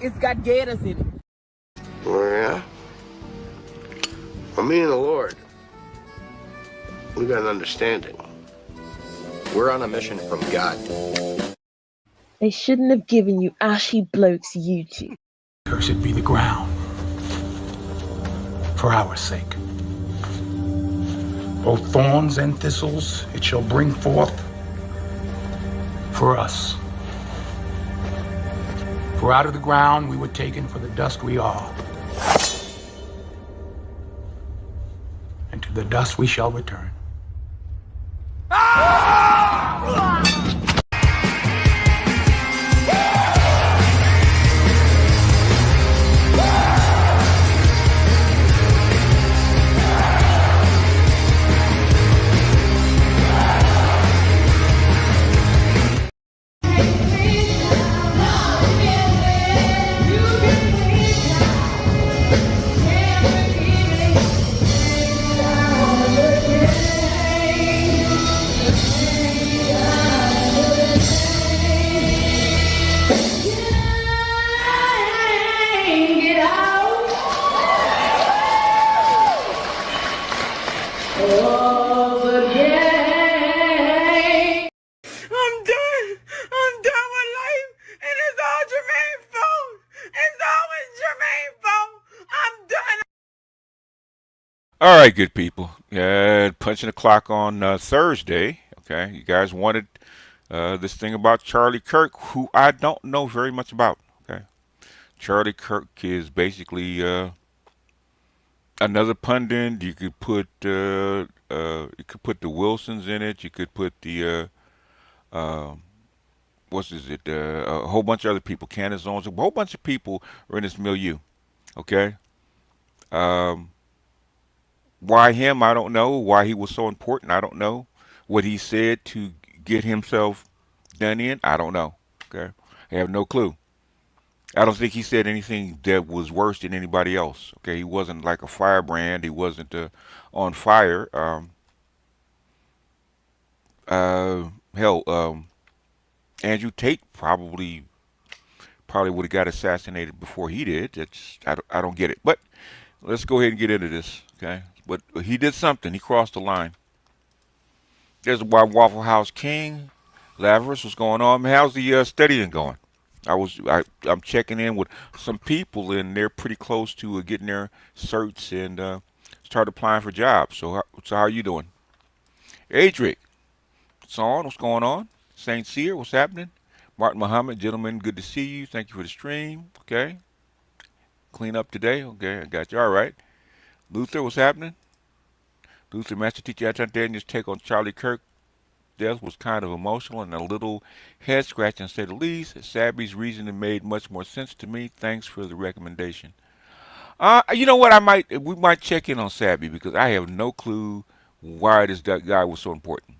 It's got gators in it. Oh, yeah? Well, me and the Lord, we got an understanding. We're on a mission from God. They shouldn't have given you ashy blokes YouTube. Cursed be the ground for our sake. Both thorns and thistles it shall bring forth for us. For out of the ground we were taken, for the dust we are. And to the dust we shall return. All right, good people. Punching the clock on Thursday. Okay, you guys wanted this thing about Charlie Kirk, who I don't know very much about. Okay, Charlie Kirk is basically another pundit. You could put the Wilsons in it. You could put the a whole bunch of other people, Candace Owens, a whole bunch of people are in this milieu. Okay. Why him? I don't know. Why he was so important? I don't know. What he said to get himself done in? I don't know. Okay. I have no clue. I don't think he said anything that was worse than anybody else. Okay. He wasn't like a firebrand. He wasn't on fire. Hell, Andrew Tate probably would have got assassinated before he did. I don't get it. But let's go ahead and get into this. Okay. But he did something. He crossed the line. There's a Waffle House King. Lazarus, what's going on? Man, how's the studying going? I'm checking in with some people, and they're pretty close to getting their certs and start applying for jobs. So how are you doing? Adric, Son, what's going on? Saint Cyr, what's happening? Martin Muhammad, gentlemen, good to see you. Thank you for the stream. Okay. Clean up today. Okay, I got you. All right. Luther, what's happening? Luther, Master Teacher Daniel's take on Charlie Kirk death was kind of emotional and a little head scratching, to say the least. Sabby's reasoning made much more sense to me. Thanks for the recommendation. You know what? We might check in on Sabby because I have no clue why this guy was so important.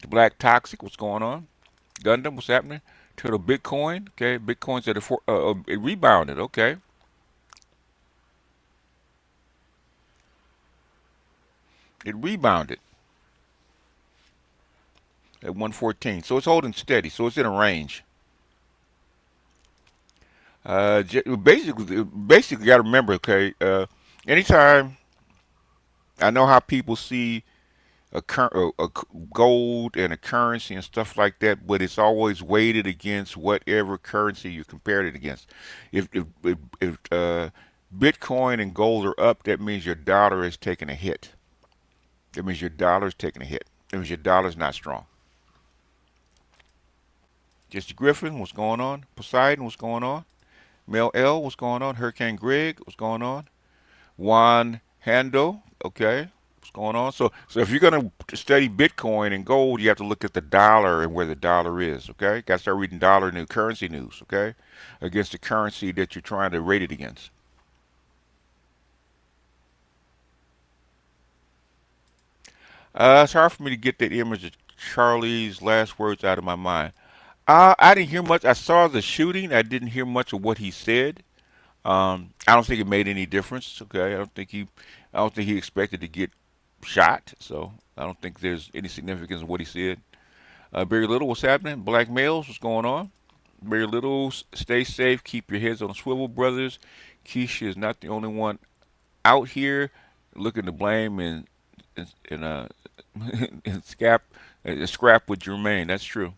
The Black Toxic, what's going on? Gundam, what's happening? Turtle Bitcoin, okay. Bitcoin's at it rebounded, okay. It rebounded at 114, so it's holding steady. So it's in a range. Basically, got to remember, okay. Anytime I know how people see a gold and a currency and stuff like that, but it's always weighted against whatever currency you compared it against. If Bitcoin and gold are up, that means your dollar is taking a hit. That means your dollar is taking a hit. That means your dollar is not strong. Jesse Griffin, what's going on? Poseidon, what's going on? Mel L, what's going on? Hurricane Greg, what's going on? Juan Hando, okay, what's going on? So if you're going to study Bitcoin and gold, you have to look at the dollar and where the dollar is, okay? Got to start reading dollar news, currency news, okay? Against the currency that you're trying to rate it against. It's hard for me to get that image of Charlie's last words out of my mind. I didn't hear much. I saw the shooting. I didn't hear much of what he said. I don't think it made any difference. Okay, I don't think he expected to get shot. So I don't think there's any significance in what he said. Barry Little, what's happening? Black males, what's going on? Very little. Stay safe. Keep your heads on a swivel, brothers. Keisha is not the only one out here looking to blame and and scrap with Jermaine. That's true.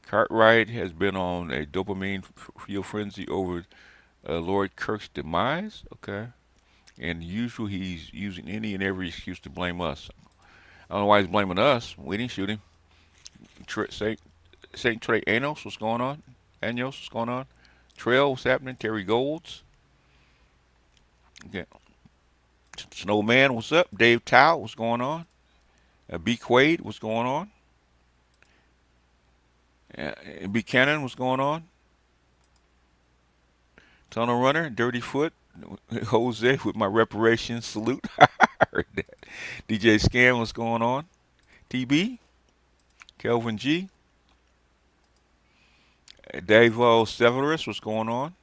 Cartwright has been on a dopamine fuel frenzy over Lord Kirk's demise. Okay. And usually he's using any and every excuse to blame us. I don't know why he's blaming us. We didn't shoot him. Saint Trey Anos, what's going on? Anos, what's going on? Trail, what's happening? Terry Golds. Okay. Snowman, what's up? Dave Tao, what's going on? B. Quaid, what's going on? Buchanan, what's going on? Tunnel Runner, Dirty Foot, Jose with my reparations salute. I heard that. DJ Scan, what's going on? TB, Kelvin G, Dave Severus, what's going on?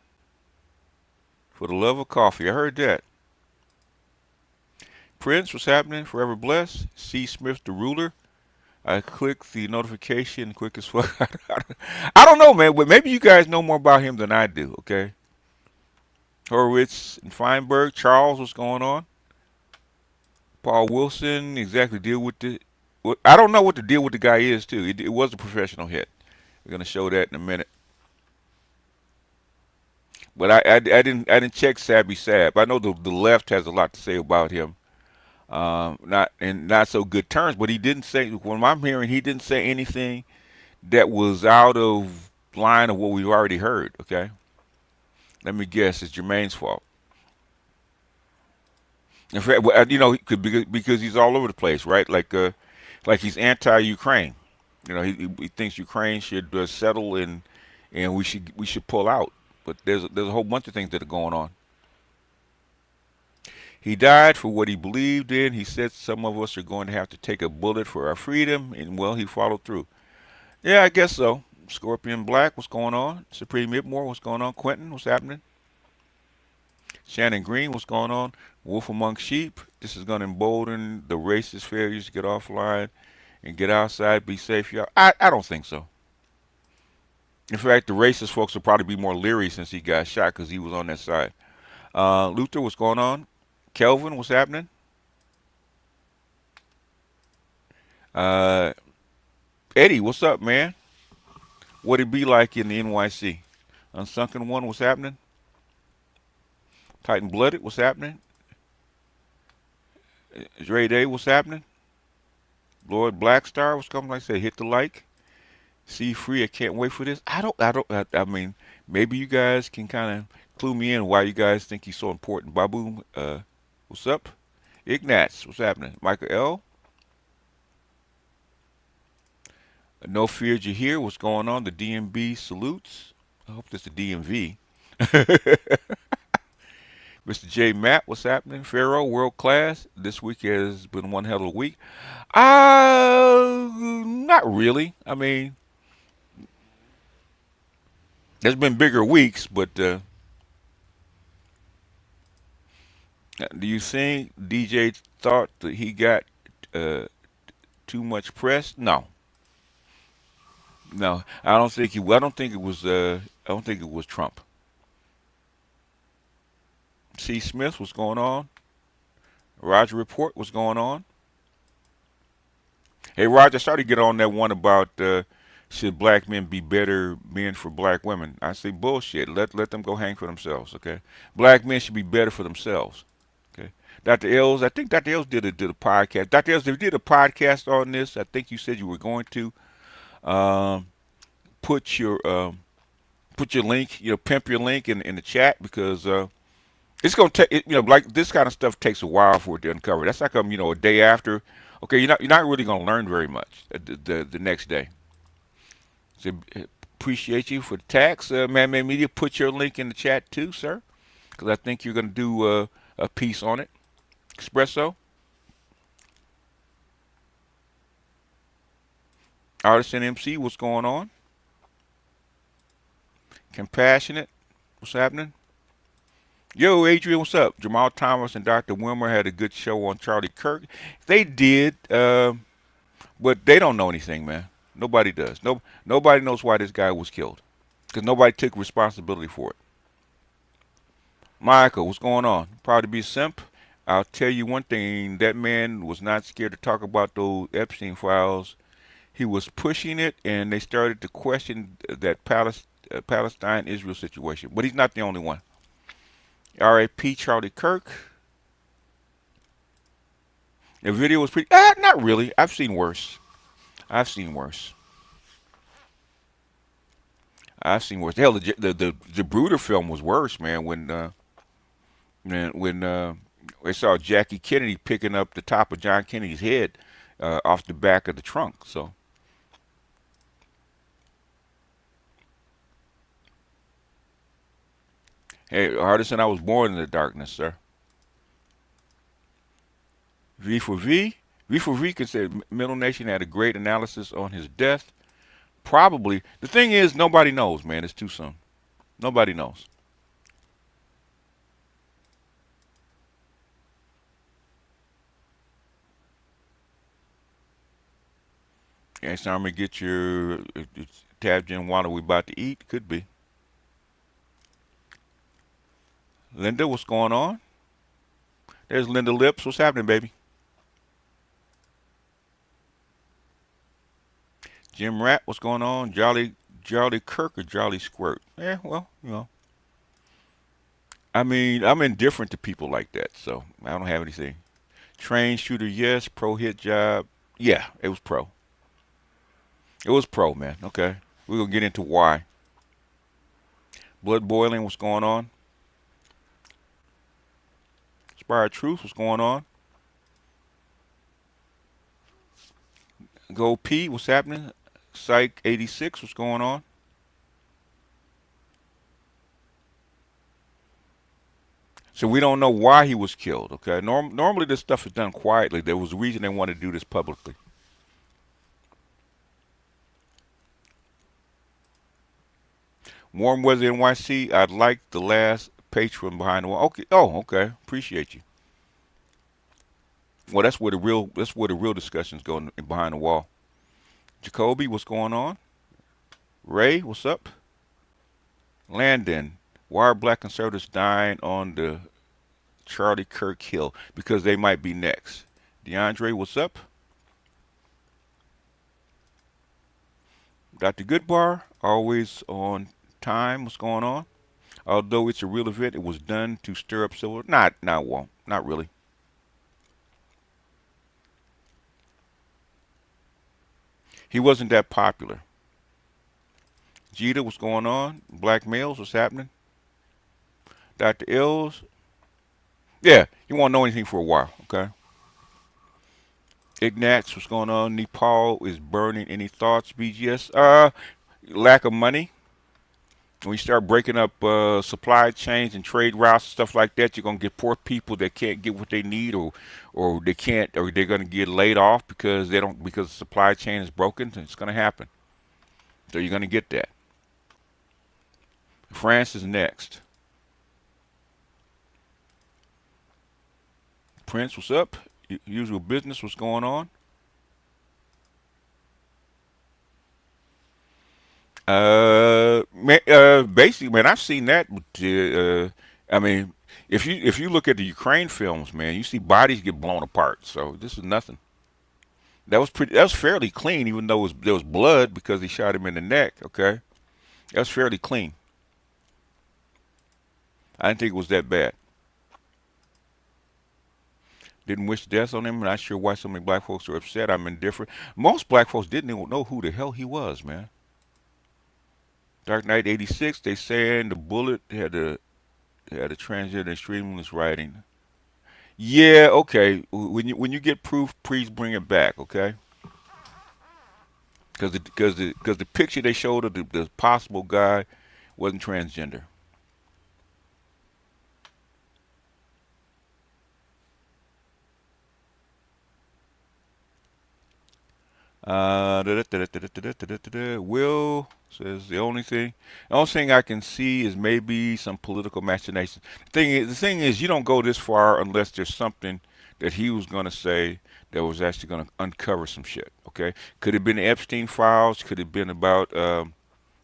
For the love of coffee, I heard that. Prince, what's happening? Forever blessed. C. Smith, the ruler. I clicked the notification quick as fuck. I don't know, man, but maybe you guys know more about him than I do, okay? Horowitz and Feinberg. Charles, what's going on? Paul Wilson, exactly deal with the. I don't know what the deal with the guy is, too. It was a professional hit. We're gonna show that in a minute. But I didn't check Sabby Sab. I know the left has a lot to say about him. Not so good terms, but he didn't say. From I'm hearing, he didn't say anything that was out of line of what we've already heard. Okay, let me guess, it's Jermaine's fault. In fact, because he's all over the place, right? Like he's anti-Ukraine. He thinks Ukraine should settle and we should pull out. But there's a whole bunch of things that are going on. He died for what he believed in. He said some of us are going to have to take a bullet for our freedom, and well, he followed through. Yeah, I guess so. Scorpion Black, what's going on? Supreme IBMOR, what's going on? Quentin, what's happening? Shannon Green, what's going on? Wolf Among Sheep, this is going to embolden the racist failures to get offline and get outside, be safe, y'all. I don't think so. In fact, the racist folks will probably be more leery since he got shot because he was on that side. Luther, what's going on? Kelvin, what's happening? Uh, Eddie, what's up, man? What it be like in the NYC? Unsunken One, what's happening? Titan Blooded, what's happening? Dre Day, what's happening? Lord Blackstar, what's coming? Like I said, hit the like. See free, I can't wait for this. I mean, maybe you guys can kind of clue me in why you guys think he's so important. Babu, what's up? Ignatz, what's happening? Michael L. No Fear Jahir, what's going on? The DMB salutes. I hope that's the DMV. Mr. J. Matt, what's happening? Pharaoh, world class. This week has been one hell of a week. Not really. I mean, there's been bigger weeks, but do you think DJ thought that he got too much press? No, no. I don't think he. I don't think it was. I don't think it was Trump. C. Smith, what's going on? Roger Report, what's going on? Hey, Roger, I started to get on that one about should black men be better men for black women. I say bullshit. Let them go hang for themselves, okay? Black men should be better for themselves, okay? Dr. Els, I think Dr. Els did a podcast. Dr. Els, if you did a podcast on this, I think you said you were going to put your link, pimp your link in the chat because it's gonna take like this kind of stuff takes a while for it to uncover. That's like a day after. Okay, you're not really gonna learn very much the next day. So appreciate you for the tax, Man-Made Media. Put your link in the chat too, sir, because I think you're gonna do a piece on it. Espresso, Artisan MC, what's going on? Compassionate, what's happening? Yo, Adrian, what's up? Jamal Thomas and Dr. Wilmer had a good show on Charlie Kirk. They did, but they don't know anything, man. Nobody does. Nobody knows why this guy was killed because nobody took responsibility for it. Michael, what's going on? Proud to be a simp. I'll tell you one thing: that man was not scared to talk about those Epstein files. He was pushing it, and they started to question that Palestine-Israel situation. But he's not the only one. R.I.P. Charlie Kirk. The video was pretty. Not really. I've seen worse. I've seen worse. I've seen worse. Hell, the Bruder film was worse, man. When they saw Jackie Kennedy picking up the top of John Kennedy's head off the back of the trunk. So, hey, Hardison, I was born in the darkness, sir. V for V. V for V can say Middle Nation had a great analysis on his death. Probably. The thing is, nobody knows, man. It's too soon. Nobody knows. It's time to get your tab gin water we about to eat. Could be. Linda, what's going on? There's Linda Lips. What's happening, baby? Jim Rat, what's going on? Jolly Kirk or Jolly Squirt? Yeah, well, I mean, I'm indifferent to people like that, so I don't have anything. Train shooter, yes. Pro hit job. Yeah, it was pro. It was pro, man. Okay. We're going to get into why. Blood boiling, what's going on? Inspired Truth, what's going on? Go P, what's happening? Psych 86, what's going on? So we don't know why he was killed, okay? Normally this stuff is done quietly. There was a reason they wanted to do this publicly. Warm weather NYC, I'd like the last patron behind the wall. Okay. Oh, okay. Appreciate you. Well, that's where the real discussions go behind the wall. Jacoby, what's going on? Ray, what's up? Landon, why are black conservatives dying on the Charlie Kirk Hill? Because they might be next. DeAndre, what's up? Dr. Goodbar, always on time. What's going on? Although it's a real event, it was done to stir up civil. Not really. He wasn't that popular. Jeter, what's going on? Black males, what's happening? Dr. Ills, yeah, you won't know anything for a while, okay? Ignatz, what's going on? Nepal is burning. Any thoughts, BGS? Lack of money. When you start breaking up supply chains and trade routes, stuff like that, you're gonna get poor people that can't get what they need, or they can't, or they're gonna get laid off because because the supply chain is broken. It's gonna happen. So you're gonna get that. France is next. Prince, what's up? Usual business, what's going on? Basically, man, I've seen that. I mean, if you look at the Ukraine films, man, you see bodies get blown apart. So this is nothing. That was fairly clean, even though there was blood because he shot him in the neck. Okay, that was fairly clean. I didn't think it was that bad. Didn't wish death on him. Not sure why so many black folks are upset. I'm indifferent. Most black folks didn't even know who the hell he was, man. Dark Knight 86, they saying the bullet had a transgender extremist writing. Yeah, okay. When you get proof, please bring it back, okay? Because the picture they showed of the possible guy wasn't transgender. Will says the only thing I can see is maybe some political machinations. The thing is, you don't go this far unless there's something that he was going to say that was actually going to uncover some shit. Okay, could have been the Epstein files. Could have been about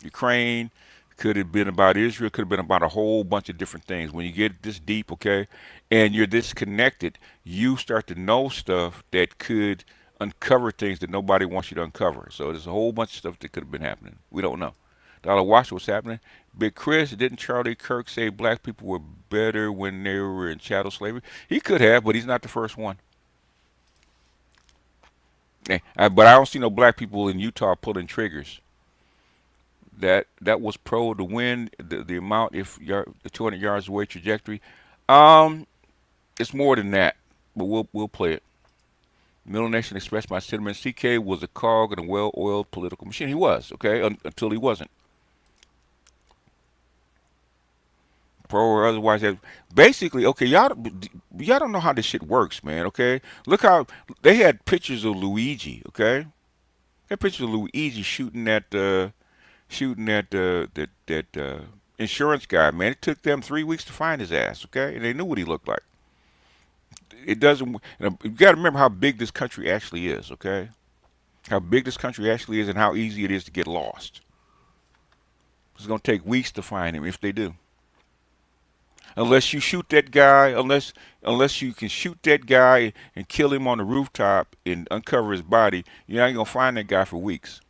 Ukraine. Could have been about Israel. Could have been about a whole bunch of different things. When you get this deep, okay, and you're disconnected, you start to know stuff that could uncover things that nobody wants you to uncover. So there's a whole bunch of stuff that could have been happening. We don't know. Dollar watch what's happening. Big Chris, didn't Charlie Kirk say black people were better when they were in chattel slavery? He could have, but he's not the first one. But I don't see no black people in Utah pulling triggers. That was pro to win the amount if the 200 yards away trajectory. Um, it's more than that, but we'll play it. Middle Nation expressed my sentiments. CK was a cog in a well-oiled political machine. He was, okay, until he wasn't. Pro or otherwise. Basically, okay, y'all don't know how this shit works, man. Okay, look how they had pictures of Luigi. Okay, they had pictures of Luigi shooting at that insurance guy. Man, it took them 3 weeks to find his ass. Okay, and they knew what he looked like. It doesn't. You got to remember how big this country actually is. Okay, how big this country actually is, and how easy it is to get lost. It's gonna take weeks to find him if they do. Unless you shoot that guy, unless you can shoot that guy and kill him on the rooftop and uncover his body, you're not gonna find that guy for weeks.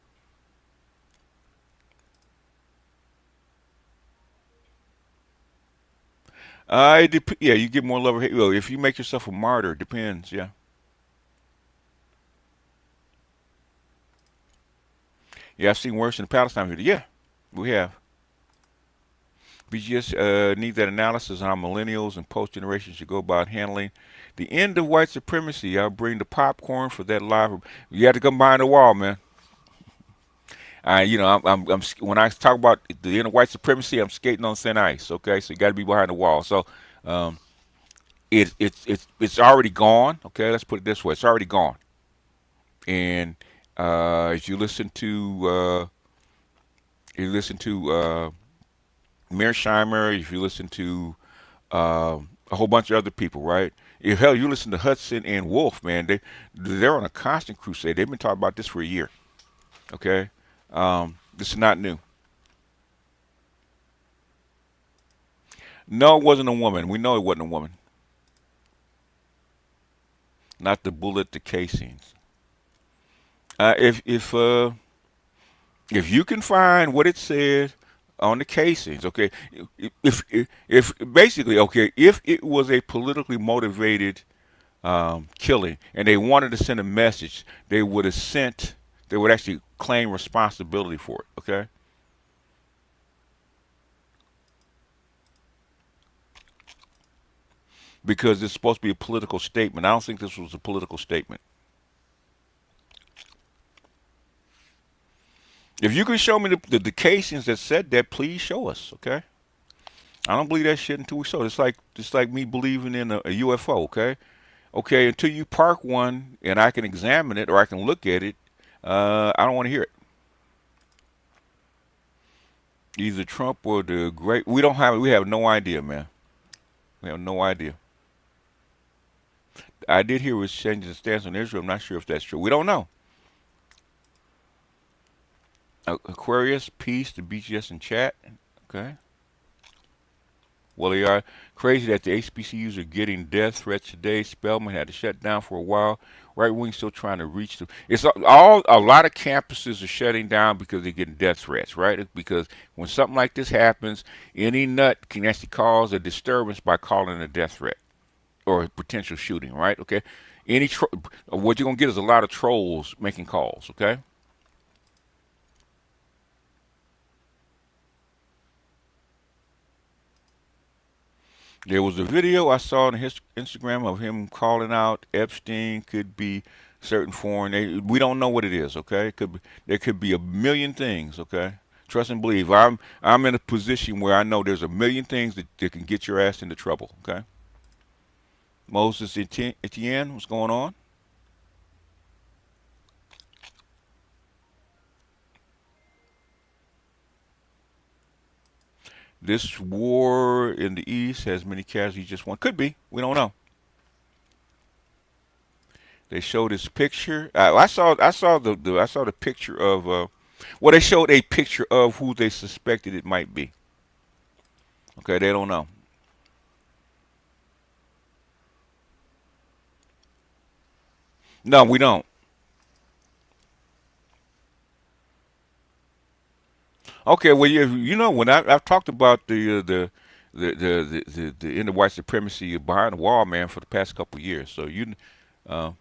Yeah, you get more love or hate. Well, if you make yourself a martyr, it depends. Yeah, yeah, I've seen worse in the Palestine video. Yeah, we have. We just need that analysis on how millennials and post generations should go about handling the end of white supremacy. I'll bring the popcorn for that live. You have to come behind the wall, man. When I talk about the end of white supremacy, I'm skating on thin ice. Okay, so you got to be behind the wall. So um, it's already gone. Okay, let's put it this way: it's already gone. And if you listen to Mearsheimer, if you listen to a whole bunch of other people, right? If hell, you listen to Hudson and Wolf, man, they're on a constant crusade. They've been talking about this for a year. Okay, this is not new. No, it wasn't a woman. We know it wasn't a woman. Not the bullet, the casings. Uh, if if uh, if you can find what it said on the casings, okay, if basically, okay, if it was a politically motivated killing and they wanted to send a message, they would have sent. They would actually claim responsibility for it. Okay, because it's supposed to be a political statement. I don't think this was a political statement. If you can show me the casings that said that, please show us. Okay, I don't believe that shit until we show it. It's like me believing in a UFO. Okay, okay, until you park one and I can examine it or I can look at it, I don't want to hear it. Either Trump or the great. We have no idea, man. We have no idea. I did hear was changing the stance on Israel. I'm not sure if that's true. We don't know. Aquarius, peace, the BGS in chat. Okay. Well, they are crazy that the HBCUs are getting death threats today. Spelman had to shut down for a while. Right wing still trying to reach them. It's all a lot of campuses are shutting down because they're getting death threats, right? It's because when something like this happens, any nut can actually cause a disturbance by calling a death threat or a potential shooting, right? Okay. What you're gonna get is a lot of trolls making calls. Okay. There was a video I saw on his Instagram of him calling out Epstein could be certain we don't know what it is, okay? There could be a million things, okay? Trust and believe. I'm in a position where I know there's a million things that can get your ass into trouble, okay? Moses Etienne, what's going on? This war in the East has many casualties. Just one could be. We don't know. They showed his picture. I saw the picture of well, they showed a picture of who they suspected it might be. Okay, they don't know. No, we don't. Okay, well, you know, when I've talked about the end of white supremacy behind the wall, man, for the past couple of years. So uh,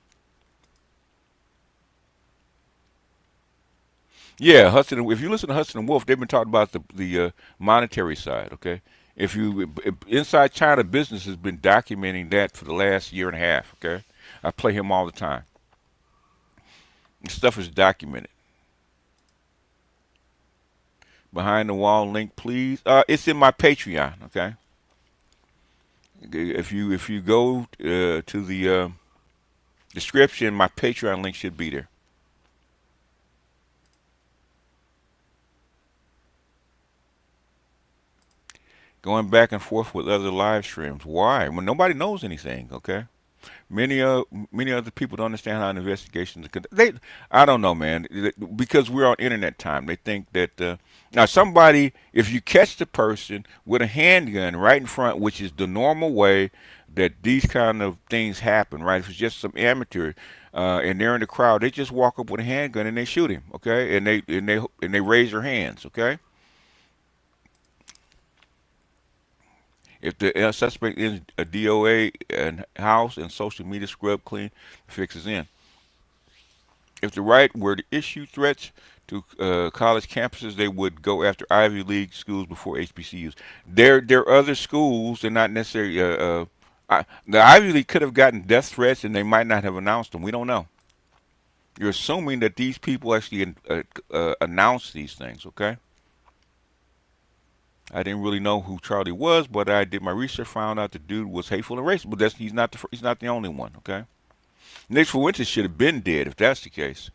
yeah, Hudson. If you listen to Hudson and Wolf, they've been talking about the monetary side. Okay, if inside China business has been documenting that for the last year and a half. Okay, I play him all the time. This stuff is documented. Behind the wall link, please. It's in my Patreon. Okay, if you go to the description, my Patreon link should be there. Going back and forth with other live streams. Why? When nobody knows anything. Okay. Many other people don't understand how investigations are conducted. I don't know, man, because we're on internet time. They think that now somebody, if you catch the person with a handgun right in front, which is the normal way that these kind of things happen, right? If it's just some amateur and they're in the crowd, they just walk up with a handgun and they shoot him, okay? And they raise their hands, okay? If the suspect is a DOA and house and social media scrub clean, the fix is in. If the right were to issue threats to college campuses, they would go after Ivy League schools before HBCUs. There are other schools, they're not necessarily. The Ivy League could have gotten death threats, and they might not have announced them. We don't know. You're assuming that these people actually announced these things. Okay. I didn't really know who Charlie was, but I did my research, found out the dude was hateful and racist. But he's not the only one. Okay. Nick Fuentes should have been dead if that's the case.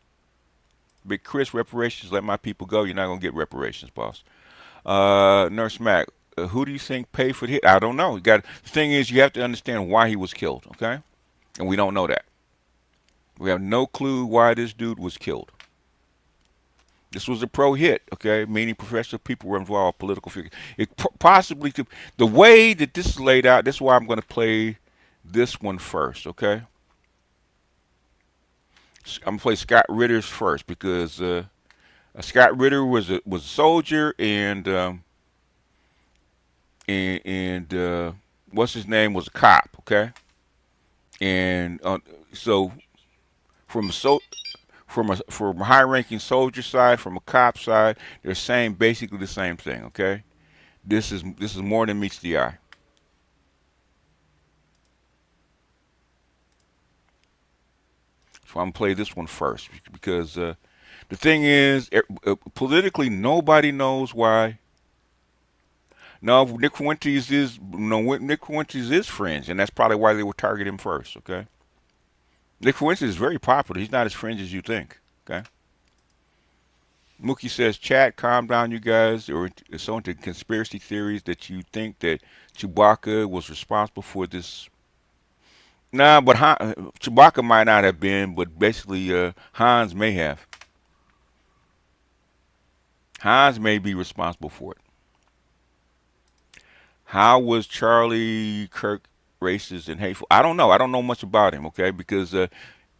Big Chris, reparations, let my people go. You're not going to get reparations, boss. Nurse Mac, who do you think paid for the hit? I don't know. The thing is, you have to understand why he was killed, okay? And we don't know that. We have no clue why this dude was killed. This was a pro hit, okay? Meaning professional people were involved, political figures. Possibly, the way that this is laid out, this is why I'm going to play this one first, okay? I'm gonna play Scott Ritter's first because Scott Ritter was a soldier and what's his name was a cop, okay? And so from a so from a high-ranking soldier side, from a cop side, they're saying basically the same thing, okay? This is more than meets the eye. So I'm gonna play this one first because the thing is, politically, nobody knows why. No, Nick Fuentes is Nick Fuentes is fringe, and that's probably why they would target him first. Okay, Nick Fuentes is very popular. He's not as fringe as you think. Okay. Mookie says, "Chat, calm down, you guys, or so into conspiracy theories that you think that Chewbacca was responsible for this." Nah, but Chewbacca might not have been, but basically Hans may have. Hans may be responsible for it. How was Charlie Kirk racist and hateful? I don't know. I don't know much about him. Okay, because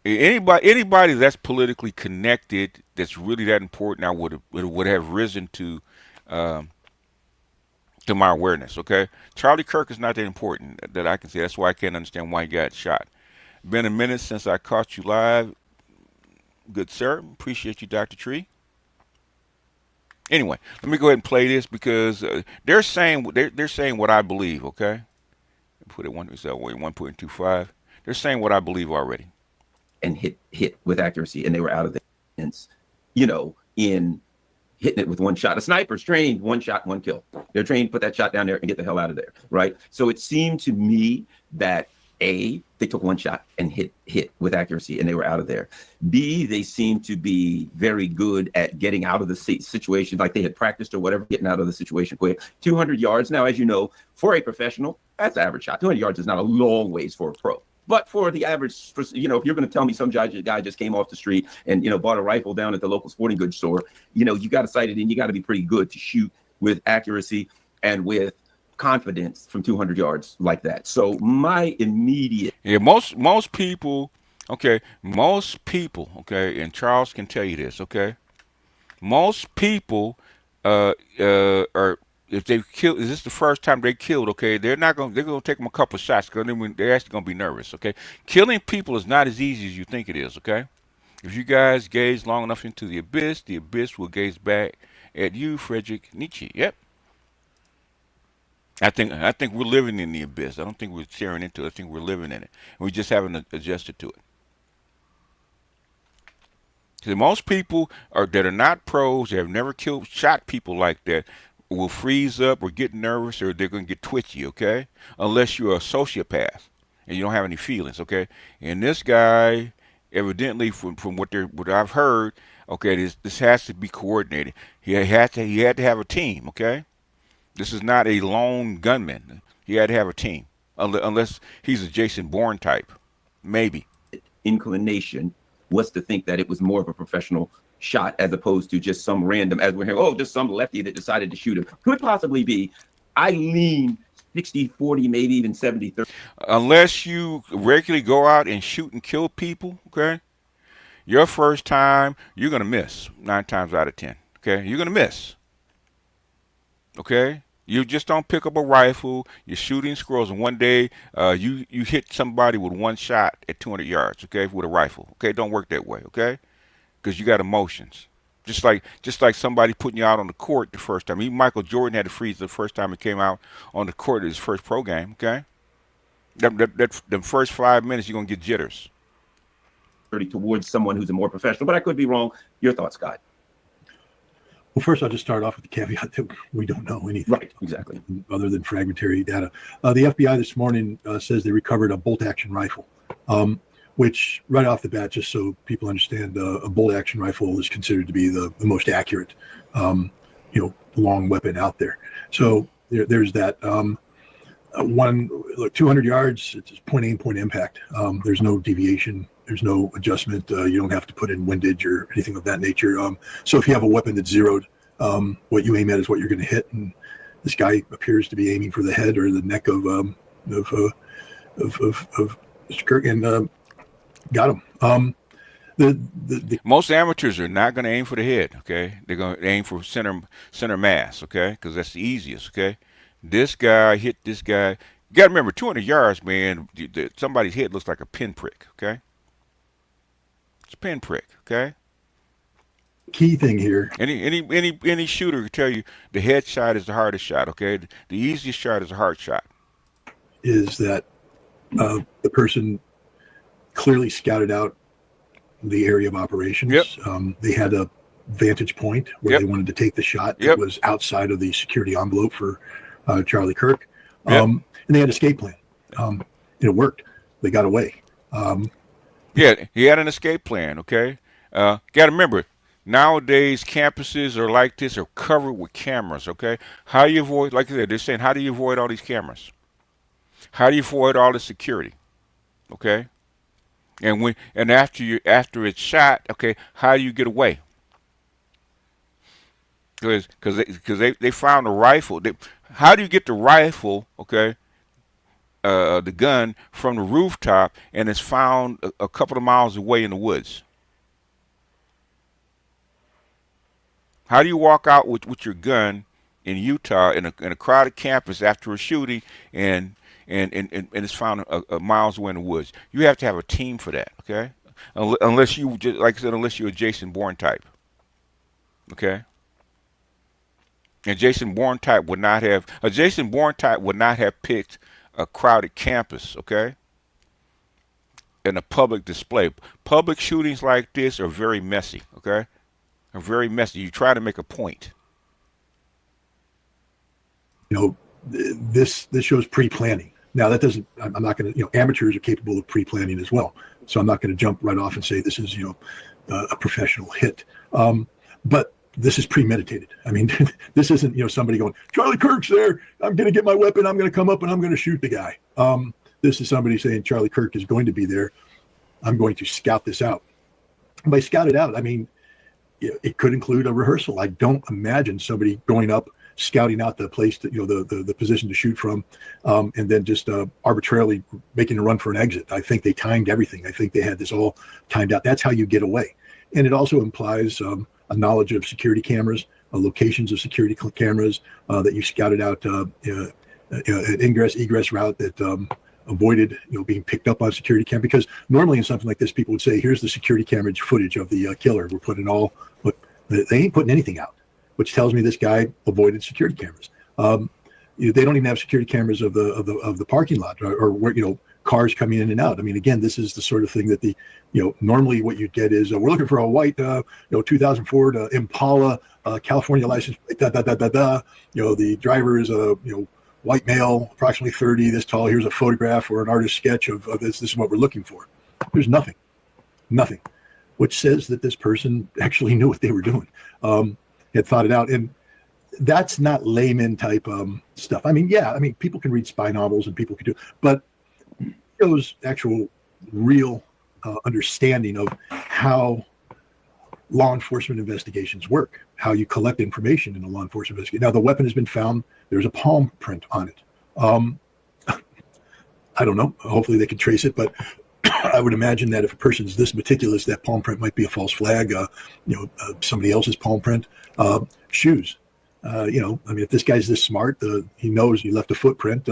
anybody that's politically connected, that's really that important, I would have risen um, to my awareness. Okay, Charlie Kirk is not that important that I can say. That's why I can't understand why he got shot. Been a minute since I caught you live. Good sir. Appreciate you, Dr. Tree. Anyway, let me go ahead and play this because they're saying what I believe. Okay, put it 1.25. They're saying what I believe already. And hit with accuracy, and they were out of there. You know, in hitting it with one shot. A sniper's trained 1 shot, 1 kill. They're trained to put that shot down there and get the hell out of there, right? So it seemed to me that A, they took 1 shot and hit with accuracy, and they were out of there. B, they seemed to be very good at getting out of the situation, like they had practiced or whatever, getting out of the situation quick. 200 yards. Now, as you know, for a professional, that's average shot. 200 yards is not a long ways for a pro, But for the average, if you're going to tell me some guy just came off the street and, bought a rifle down at the local sporting goods store, you got to sight it in. You got to be pretty good to shoot with accuracy and with confidence from 200 yards like that. So my immediate. Yeah, most people, okay, and Charles can tell you this, okay? Most people are, if they kill, is this the first time they killed, okay, they're going to take them a couple of shots because they're actually going to be nervous, okay? Killing people is not as easy as you think it is, okay? If you guys gaze long enough into the abyss will gaze back at you, Friedrich Nietzsche. Yep. I think we're living in the abyss. I don't think we're staring into it. I think we're living in it. We just haven't adjusted to it. So most people that are not pros, that have never shot people like that, will freeze up or get nervous, or they're going to get twitchy, okay? Unless you're a sociopath and you don't have any feelings, okay? And this guy, evidently, from what I've heard, okay, this has to be coordinated. He had to have a team, okay? This is not a lone gunman. He had to have a team, unless he's a Jason Bourne type, maybe. Inclination was to think that it was more of a professional shot as opposed to just some random, as we're hearing, just some lefty that decided to shoot him. Could possibly be. I lean 60-40, maybe even 70-30. Unless you regularly go out and shoot and kill people, okay, your first time, you're going to miss 9 times out of 10, okay? You're going to miss, okay? You just don't pick up a rifle, you're shooting squirrels, and one day you hit somebody with one shot at 200 yards, okay, with a rifle. Okay, it don't work that way, okay? Because you got emotions. Just like somebody putting you out on the court the first time. Even Michael Jordan had to freeze the first time he came out on the court at his first pro game, okay? The first 5 minutes, you're going to get jitters. Towards someone who's a more professional, but I could be wrong. Your thoughts, Scott? Well, first, I'll just start off with the caveat that we don't know anything. Right, exactly. Other than fragmentary data. The FBI this morning says they recovered a bolt-action rifle, which right off the bat, just so people understand, a bolt-action rifle is considered to be the most accurate, long weapon out there. So there's that. 200 yards, it's point aim, point impact. There's no deviation. There's no adjustment. You don't have to put in windage or anything of that nature. So if you have a weapon that's zeroed, what you aim at is what you're going to hit. And this guy appears to be aiming for the head or the neck of Mr. Kirk, and got him. Most amateurs are not going to aim for the head. Okay, they're going to aim for center mass. Okay, because that's the easiest. Okay, this guy hit this guy. You got to remember, 200 yards, man. Somebody's head looks like a pinprick. Okay. It's a pinprick, okay? Key thing here. Any shooter can tell you the headshot is the hardest shot, okay? The easiest shot is a hard shot. Is that the person clearly scouted out the area of operations. Yep. They had a vantage point where they wanted to take the shot that was outside of the security envelope for Charlie Kirk. And they had an escape plan. And it worked. They got away. Yeah, he had an escape plan, okay? Got to remember, nowadays campuses are like this, are covered with cameras, okay? How do you avoid, like I said, they're saying, how do you avoid all these cameras? How do you avoid all the security, okay? And after it's shot, okay, how do you get away? Because they found a rifle. How do you get the rifle, okay, the gun from the rooftop, and it's found a couple of miles away in the woods? How do you walk out with your gun in Utah in a crowded campus after a shooting and it's found a miles away in the woods? You have to have a team for that, okay? Unless you, like I said, unless you're a Jason Bourne type, okay? And Jason Bourne type would not have picked a crowded campus, okay, in a public display. Public shootings like this are very messy, okay? Are very messy. You try to make a point. This shows pre-planning. Now that doesn't. I'm not going to. Amateurs are capable of pre-planning as well. So I'm not going to jump right off and say this is a professional hit. But this is premeditated. I mean, this isn't somebody going, Charlie Kirk's there, I'm going to get my weapon, I'm going to come up and I'm going to shoot the guy. this is somebody saying Charlie Kirk is going to be there. I'm going to scout this out. And by scout it out, I mean, it could include a rehearsal. I don't imagine somebody going up, scouting out the place that, the position to shoot from, and then just arbitrarily making a run for an exit. I think they timed everything. I think they had this all timed out. That's how you get away. And it also implies a knowledge of security cameras, locations of security cameras, that you scouted out an ingress egress route that avoided being picked up on security camera. Because normally in something like this, people would say, here's the security camera footage of the killer. We're putting all, but they ain't putting anything out, which tells me this guy avoided security cameras. They don't even have security cameras of the parking lot or where cars coming in and out. I mean, again, this is the sort of thing that normally what you'd get is we're looking for a white 2004 Impala California license plate, the driver is a white male, approximately 30, this tall. Here's a photograph or an artist's sketch of this. This is what we're looking for. There's nothing, which says that this person actually knew what they were doing, had thought it out. And that's not layman type stuff. I mean, people can read spy novels and people can do, but it shows actual real understanding of how law enforcement investigations work, how you collect information in a law enforcement investigation. Now, the weapon has been found. There's a palm print on it. I don't know. Hopefully they can trace it, but I would imagine that if a person's this meticulous, that palm print might be a false flag, somebody else's palm print. Shoes. If this guy's this smart, he knows he left a footprint.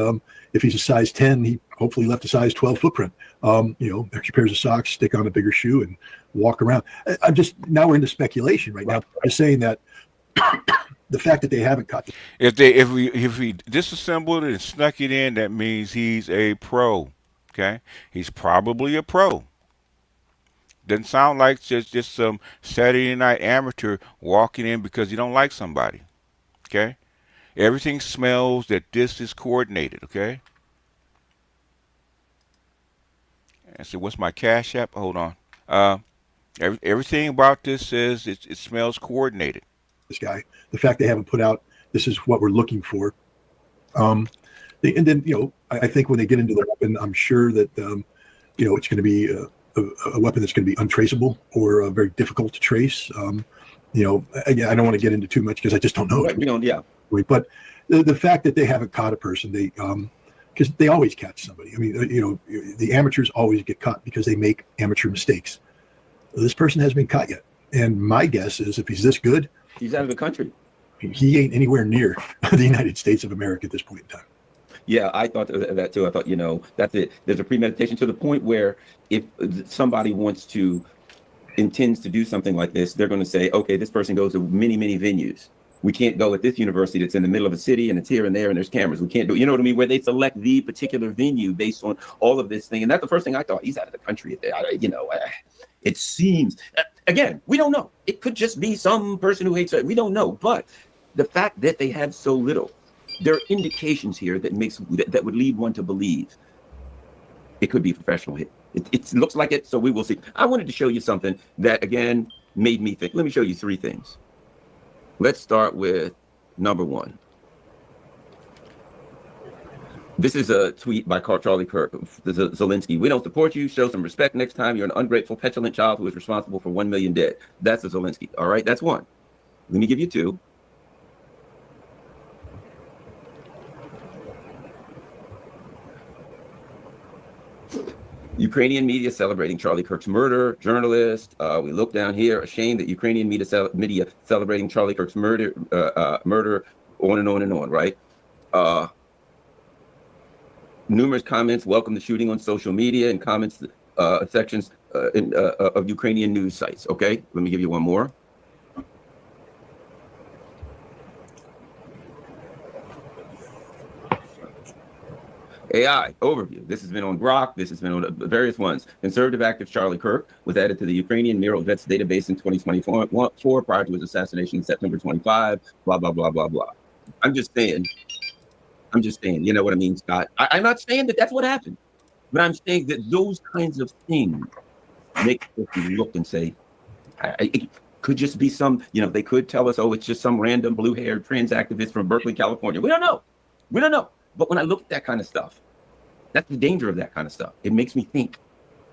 If he's a size 10, he hopefully left a size 12 footprint. Extra pairs of socks, stick on a bigger shoe and walk around. Now we're into speculation right now. I'm just saying that the fact that they haven't caught if we disassembled it and snuck it in, that means he's a pro. Okay, he's probably a pro. Doesn't sound like just some Saturday night amateur walking in because you don't like somebody. Okay, everything smells that this is coordinated. Okay. And so, what's my Cash App? Hold on. Everything about this says it smells coordinated. This guy, the fact they haven't put out, this is what we're looking for. And then, I think when they get into the weapon, I'm sure that, it's going to be a weapon that's going to be untraceable or very difficult to trace. Again, I don't want to get into too much because I just don't know. Yeah. But the fact that they haven't caught a person, because they always catch somebody. I mean, the amateurs always get caught because they make amateur mistakes. This person hasn't been caught yet. And my guess is if he's this good, he's out of the country. He ain't anywhere near the United States of America at this point in time. Yeah, I thought that too. I thought, that's it. There's a premeditation to the point where if somebody intends to do something like this, they're going to say, okay, this person goes to many, many venues. We can't go at this university that's in the middle of a city and it's here and there and there's cameras. We can't do, you know what I mean? Where they select the particular venue based on all of this thing. And that's the first thing I thought. He's out of the country. It seems, again, we don't know. It could just be some person who hates it. We don't know. But the fact that they have so little, there are indications here that would lead one to believe it could be a professional hit. It looks like it, so we will see. I wanted to show you something that, again, made me think. Let me show you three things. Let's start with number one. This is a tweet by Charlie Kirk, Zelensky. We don't support you. Show some respect next time. You're an ungrateful, petulant child who is responsible for 1 million dead. That's a Zelensky. All right, that's one. Let me give you two. Ukrainian media celebrating Charlie Kirk's murder. Journalist, we look down here, ashamed that Ukrainian media celebrating Charlie Kirk's murder, on and on and on, right? Numerous comments welcome the shooting on social media and comments sections of Ukrainian news sites. Okay, let me give you one more. AI overview. This has been on Grok. This has been on various ones. Conservative activist Charlie Kirk was added to the Ukrainian Mural Vets database in 2024 prior to his assassination in September 25. Blah, blah, blah, blah, blah. I'm just saying, you know what I mean, Scott? I'm not saying that that's what happened, but I'm saying that those kinds of things make us look and say, it could just be some, they could tell us, oh, it's just some random blue-haired trans activist from Berkeley, California. We don't know. But when I look at that kind of stuff, That's the danger of that kind of stuff. It makes me think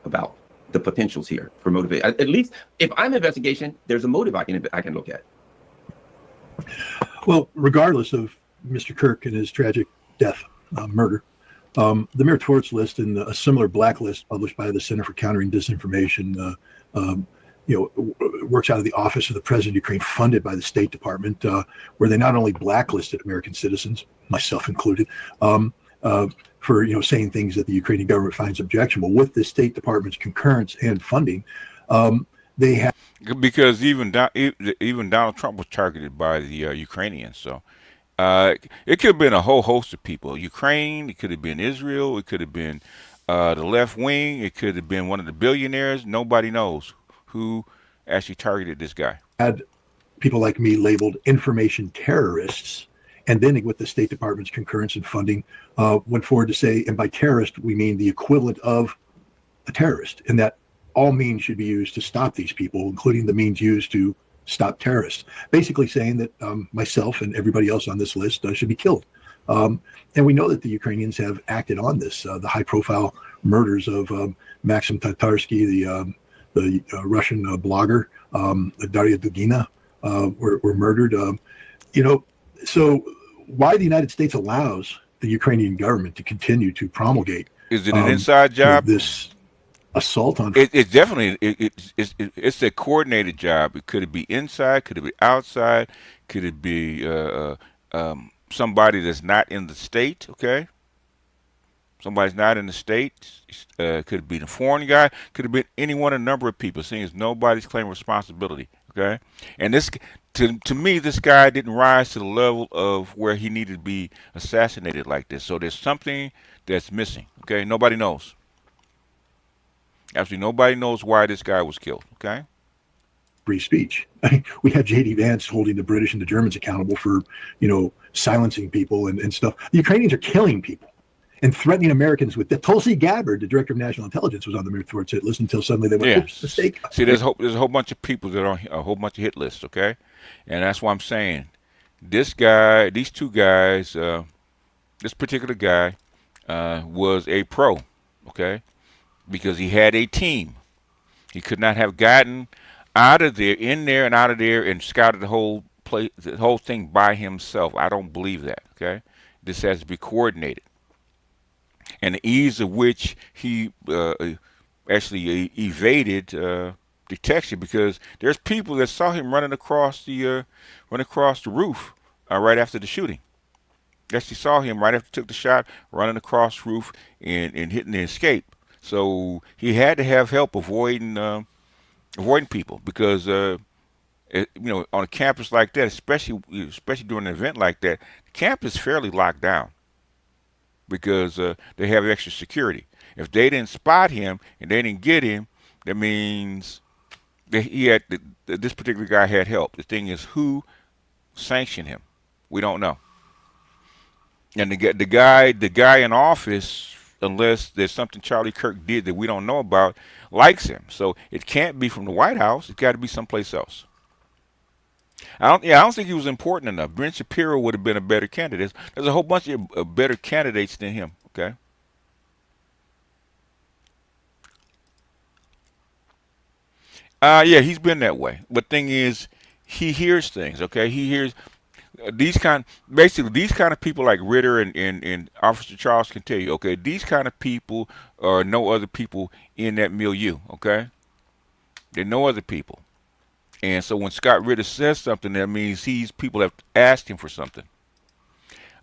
about the potentials here for motivation. At least if I'm investigation, there's a motive I can look at. Well, regardless of Mr. Kirk and his tragic death, murder, the mere torts list and a similar blacklist published by the Center for Countering Disinformation, works out of the Office of the President of Ukraine, funded by the State Department, where they not only blacklisted American citizens, myself included, for saying things that the Ukrainian government finds objectionable. With the State Department's concurrence and funding, they have. Because even Donald Trump was targeted by the Ukrainians. So it could have been a whole host of people. Ukraine, it could have been Israel, it could have been the left wing, it could have been one of the billionaires. Nobody knows who actually targeted this guy. Had people like me labeled information terrorists, and then with the State Department's concurrence and funding, went forward to say, and by terrorist, we mean the equivalent of a terrorist, and that all means should be used to stop these people, including the means used to stop terrorists. Basically saying that myself and everybody else on this list should be killed. And we know that the Ukrainians have acted on this. The high-profile murders of Maxim Tatarsky, the Russian blogger, Daria Dugina, were murdered. So why the United States allows the Ukrainian government to continue to promulgate? Is it an inside job? This assault on it's definitely it's a coordinated job. It could be inside, could it be outside, could it be somebody that's not in the state? Okay, somebody's not in the state. Could it be the foreign guy? Could it be any one of a number of people? Seeing as nobody's claiming responsibility. Okay, and this to me, this guy didn't rise to the level of where he needed to be assassinated like this. So there's something that's missing. Okay, nobody knows. Absolutely nobody knows why this guy was killed. Okay. Free speech. We had J.D. Vance holding the British and the Germans accountable for, silencing people and stuff. The Ukrainians are killing people and threatening Americans with that. Tulsi Gabbard, the director of national intelligence, was on the Mirror hit list until suddenly they went, oops, mistake. See, there's a whole bunch of people that are on a whole bunch of hit lists. Okay. And that's why I'm saying this guy, these two guys, this particular guy was a pro. Okay. Because he had a team. He could not have gotten out of there, in there and out of there, and scouted the whole place, the whole thing by himself. I don't believe that. Okay, this has to be coordinated, and the ease of which he actually evaded detection, because there's people that saw him running across the roof right after the shooting. Actually saw him right after he took the shot, running across the roof and hitting the escape. So he had to have help avoiding people, because on a campus like that, especially during an event like that, the camp is fairly locked down because they have extra security. If they didn't spot him and they didn't get him, that means that this particular guy had help. The thing is, who sanctioned him? We don't know. And the guy in office, unless there's something Charlie Kirk did that we don't know about, likes him. So it can't be from the White House. It's got to be someplace else. I don't think he was important enough. Ben Shapiro would have been a better candidate. There's a whole bunch of better candidates than him. Okay. Yeah, he's been that way. But thing is, he hears things. Okay, he hears. These kind of people like Ritter and Officer Charles can tell you, okay, these kind of people are no other people in that milieu, okay? They're no other people. And so when Scott Ritter says something, that means people have asked him for something.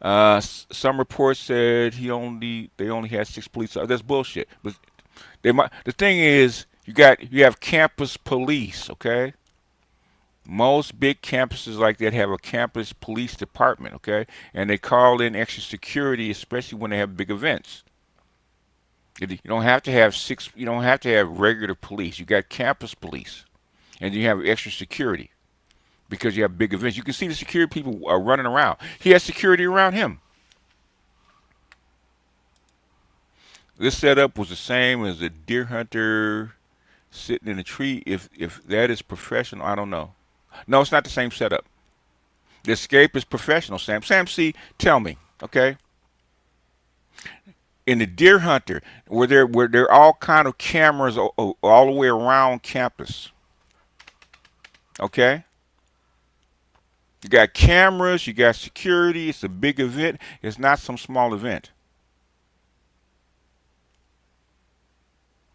Some reports said they only had 6 police officers. That's bullshit. But the thing is, you have campus police, okay? Most big campuses like that have a campus police department, okay? And they call in extra security, especially when they have big events. You don't have to have you don't have to have regular police. You got campus police, and you have extra security because you have big events. You can see the security people are running around. He has security around him. This setup was the same as a deer hunter sitting in a tree. If that is professional, I don't know. No, it's not the same setup. The escape is professional, Sam. Sam, see, tell me, okay? in the deer hunter, where there are all kind of cameras all the way around campus. Okay, you got cameras, you got security. It's a big event. It's not some small event.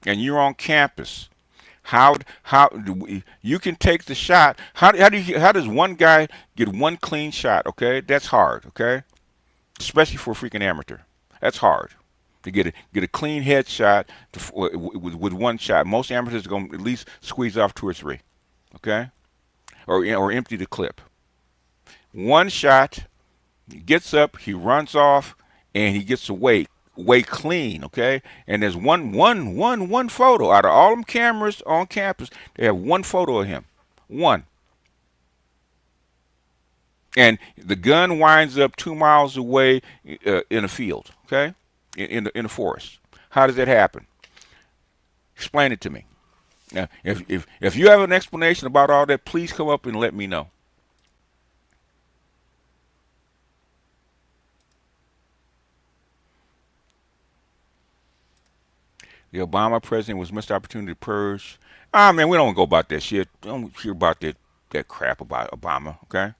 And you're on campus. How you can take the shot? How does one guy get one clean shot? Okay, that's hard. Okay, especially for a freaking amateur, that's hard to get a clean headshot with one shot. Most amateurs are going to at least squeeze off 2 or 3. Okay, or empty the clip. One shot, he gets up, he runs off, and he gets away clean, okay? And there's one photo out of all them cameras on campus. They have one photo of him, one. And the gun winds up 2 miles away in a field, okay? In the forest. How does that happen? Explain it to me. Now, if you have an explanation about all that, please come up and let me know. The Obama president was missed opportunity to purge. Ah, man, we don't go about that shit. Don't hear about that crap about Obama, okay? I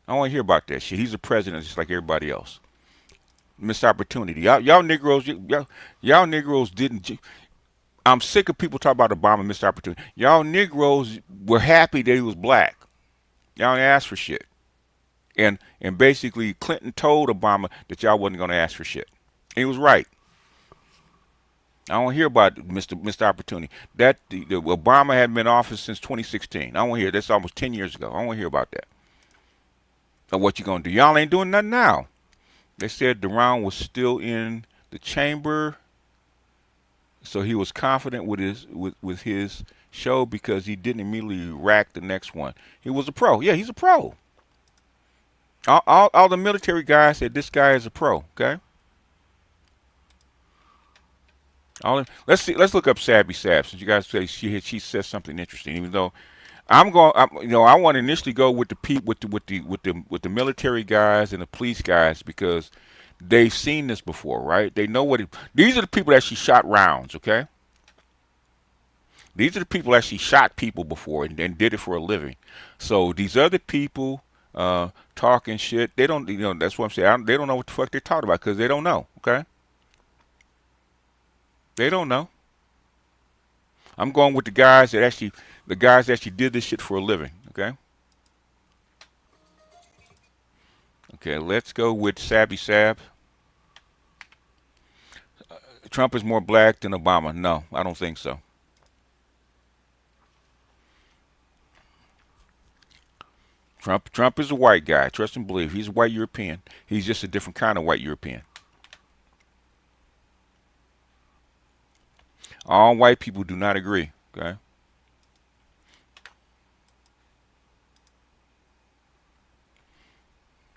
don't want to hear about that shit. He's a president just like everybody else. Missed opportunity. Y'all Negroes, y'all Negroes didn't. I'm sick of people talking about Obama missed opportunity. Y'all Negroes were happy that he was black. Y'all didn't ask for shit. And basically Clinton told Obama that y'all wasn't going to ask for shit. And he was right. I don't hear about missed opportunity. The Obama hadn't been in office since 2016. I don't want to hear. That's almost 10 years ago. I don't want to hear about that. Or what you gonna do? Y'all ain't doing nothing now. They said the round was still in the chamber, so he was confident with his show because he didn't immediately rack the next one. He was a pro. Yeah, he's a pro. All the military guys said this guy is a pro. Okay. Let's look up Sabby Sab, since you guys say she says something interesting. Even though I want to initially go with the military guys and the police guys because they've seen this before, right? They know these are the people that she shot rounds, okay? These are the people that she shot people before and did it for a living. So these other people talking shit, they don't, that's what I'm saying. They don't know what the fuck they're talking about because they don't know, okay? They don't know. I'm going with the guys that actually did this shit for a living, okay? Okay, let's go with Sabby Sab. Trump is more black than Obama. No, I don't think so. Trump is a white guy. Trust and believe. He's a white European. He's just a different kind of white European. All white people do not agree, okay?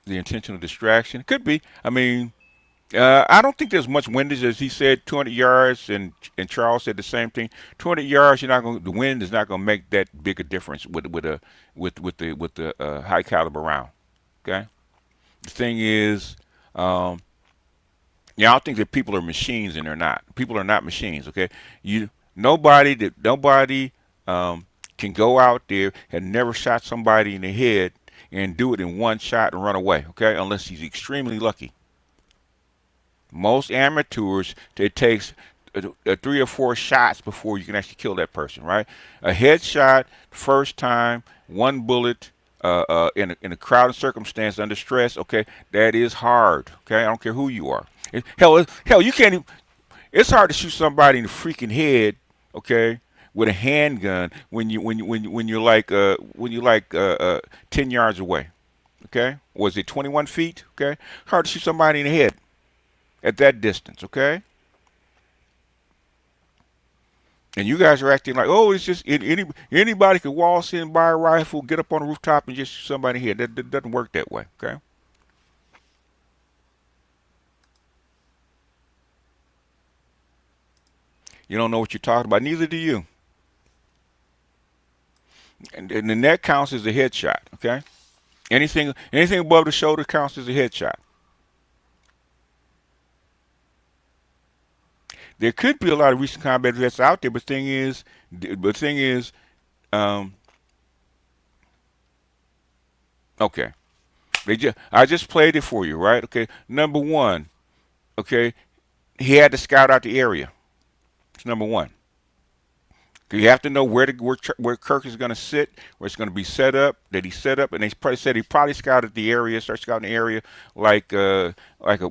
The intentional distraction. Could be. I mean, I don't think there's much windage, as he said, 200 yards, and Charles said the same thing. 200 yards, the wind is not going to make that big a difference with the high caliber round. Okay. The thing is, I don't think that people are machines, and they're not. People are not machines. Okay. Nobody can go out there and never shot somebody in the head and do it in one shot and run away. Okay, unless he's extremely lucky. Most amateurs, it takes 3 or 4 shots before you can actually kill that person, right? A headshot, first time, 1 bullet, in a crowded circumstance under stress, okay, that is hard, okay? I don't care who you are. Hell, you can't even, it's hard to shoot somebody in the freaking head, okay, with a handgun when you're like 10 yards away, okay? Was it 21 feet, okay? Hard to shoot somebody in the head at that distance, okay? And you guys are acting like, oh, it's just anybody could waltz in, buy a rifle, get up on the rooftop, and just shoot somebody in the head. That doesn't work that way, okay? You don't know what you're talking about. Neither do you. And the net counts as a headshot, okay? Anything above the shoulder counts as a headshot. there could be a lot of recent combat vets out there, but thing is, um, okay, I just played it for you, right? Okay, number one, okay, he had to scout out the area. It's number one. You have to know where Kirk is going to sit, where it's going to be set up. That he set up, and they probably said he probably scouted the area, start scouting the area like a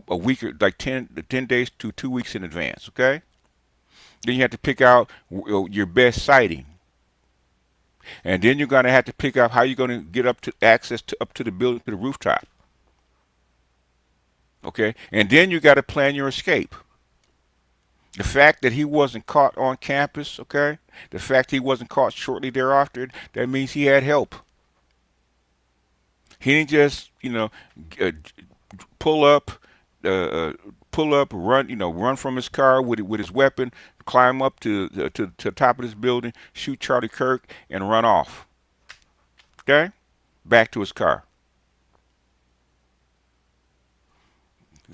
week, or like 10 days to 2 weeks in advance. Okay. Then you have to pick out your best sighting, and then you're going to have to pick out how you're going to get up to the building, to the rooftop. Okay, and then you got to plan your escape. The fact that he wasn't caught on campus, okay? The fact he wasn't caught shortly thereafter, that means he had help. He didn't just, uh, pull up, run from his car with his weapon, climb up to the top of this building, shoot Charlie Kirk, and run off. Okay? Back to his car.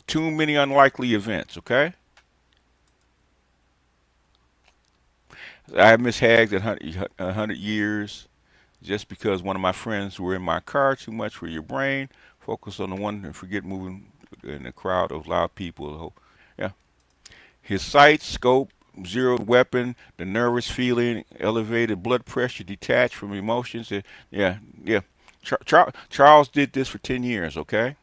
Too many unlikely events, okay? I miss Hags at 100 years just because one of my friends were in my car. Too much for your brain. Focus on the one and forget moving in a crowd of loud people. Yeah. His sight, scope, zeroed weapon, the nervous feeling, elevated blood pressure, detached from emotions. Yeah. Charles did this for 10 years, okay?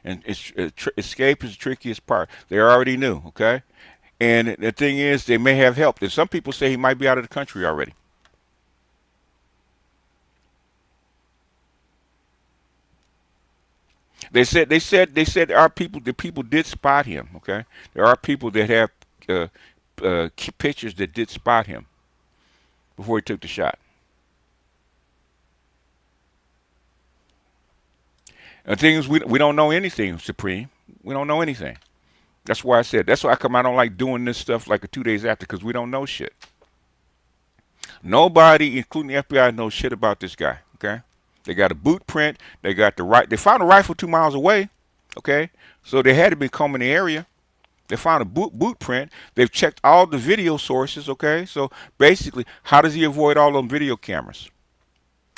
And escape is the trickiest part. They already knew, okay? And the thing is, they may have helped. And some people say he might be out of the country already. They said there are people. The people did spot him. Okay, there are people that have pictures that did spot him before he took the shot. The thing is, we don't know anything, Supreme. We don't know anything. That's why I come. I don't like doing this stuff like 2 days after, because we don't know shit. Nobody, including the FBI, knows shit about this guy. Okay, they got a boot print. They got They found a rifle 2 miles away. Okay, so they had to be combing the area. They found a boot print. They've checked all the video sources. Okay, so basically, how does he avoid all them video cameras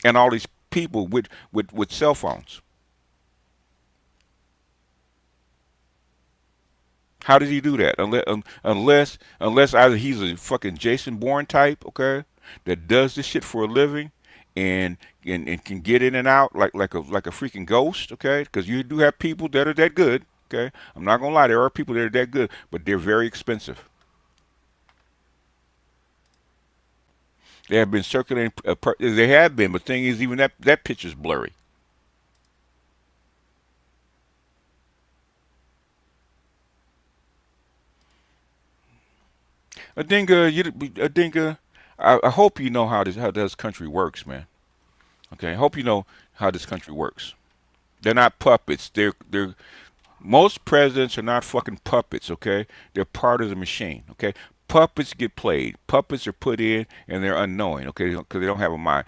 and all these people with cell phones? How does he do that? Unless either he's a fucking Jason Bourne type, okay, that does this shit for a living, and can get in and out like a freaking ghost, okay? Because you do have people that are that good, okay? I'm not gonna lie, there are people that are that good, but they're very expensive. They have been circulating. They have been, but the thing is, even that picture's blurry. I hope you know how this country works, man. Okay, I hope you know how this country works. They're not puppets. They're most presidents are not fucking puppets. Okay, they're part of the machine. Okay, puppets get played. Puppets are put in, and they're unknowing. Okay, because they don't have a mind.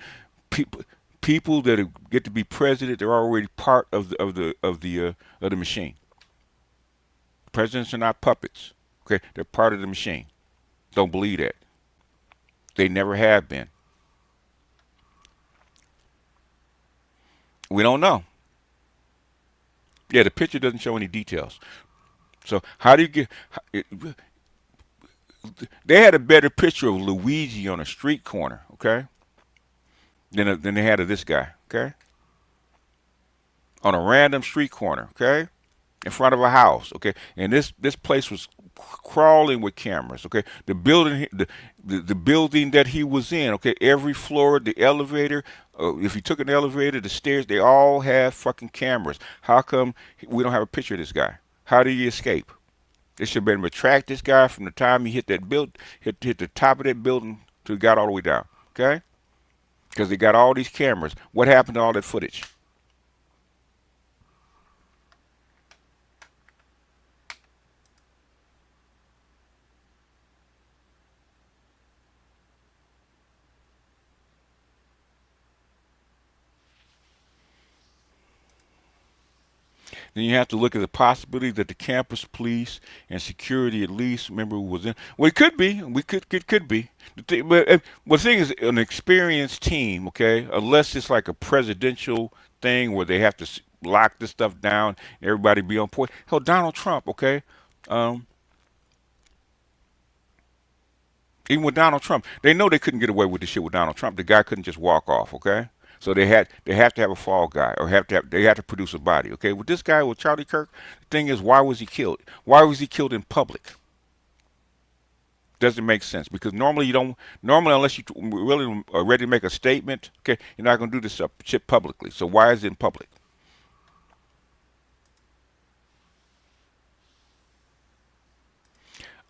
People that get to be president, they're already part of the machine. Presidents are not puppets. Okay, they're part of the machine. Don't believe that. They never have been. We don't know. Yeah, the picture doesn't show any details. So how do you get? They had a better picture of Luigi on a street corner, okay, than they had of this guy, okay, on a random street corner, okay, in front of a house, okay, and this place was crawling with cameras, okay. The building that he was in, okay, every floor, the elevator, if you took an elevator, the stairs, they all have fucking cameras. How come we don't have a picture of this guy? How did he escape? They should have been able to track this guy from the time he hit the top of that building till he got all the way down, okay? Because they got all these cameras. What happened to all that footage? Then you have to look at the possibility that the campus police and security at least member was in. Well, it could be. Could be. But the thing is, an experienced team, okay, unless it's like a presidential thing where they have to lock this stuff down, everybody be on point. Hell, Donald Trump, okay. Um, Even with Donald Trump, they know they couldn't get away with the shit with Donald Trump. The guy couldn't just walk off, okay? So they have to have a fall guy, or they have to produce a body, okay? With this guy, with Charlie Kirk, the thing is, why was he killed? Why was he killed in public? Doesn't make sense, because normally you don't. Normally, unless you really are ready to make a statement, okay, you're not going to do this shit publicly. So why is it in public?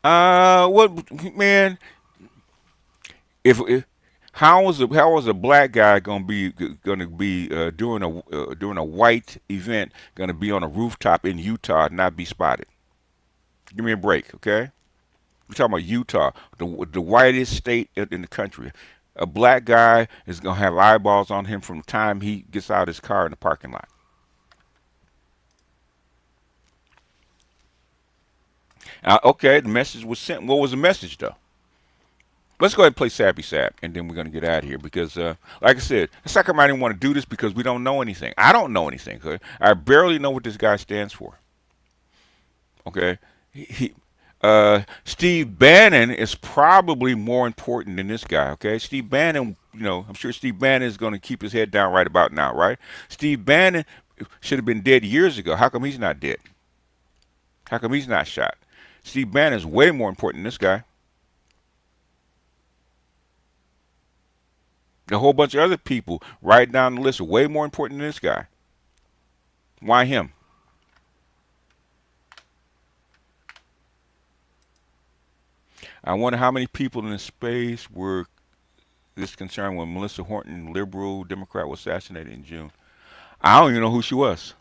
What, man? If how is a black guy gonna be during a white event gonna be on a rooftop in Utah and not be spotted? Give me a break, okay? We're talking about Utah, the whitest state in the country. A black guy is gonna have eyeballs on him from the time he gets out of his car in the parking lot. Okay, the message was sent. What was the message though? Let's go ahead and play Sappy Sap, and then we're going to get out of here because, like I said, it's like I might even want to do this because we don't know anything. I don't know anything. Okay? I barely know what this guy stands for. Okay? Steve Bannon is probably more important than this guy. Okay? Steve Bannon, I'm sure Steve Bannon is going to keep his head down right about now, right? Steve Bannon should have been dead years ago. How come he's not dead? How come he's not shot? Steve Bannon is way more important than this guy. A whole bunch of other people right down the list are way more important than this guy. Why him? I wonder how many people in this space were this concerned when Melissa Horton, liberal Democrat, was assassinated in June. I don't even know who she was.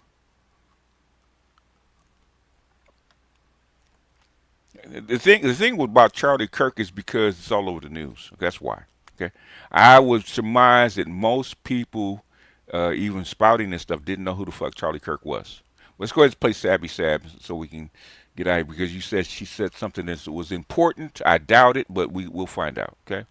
The thing about Charlie Kirk is because it's all over the news. That's why. Okay, I would surmise that most people, even spouting this stuff, didn't know who the fuck Charlie Kirk was. Let's go ahead and play Sabby Sab so we can get out of here because she said something that was important. I doubt it, but we'll find out. Okay.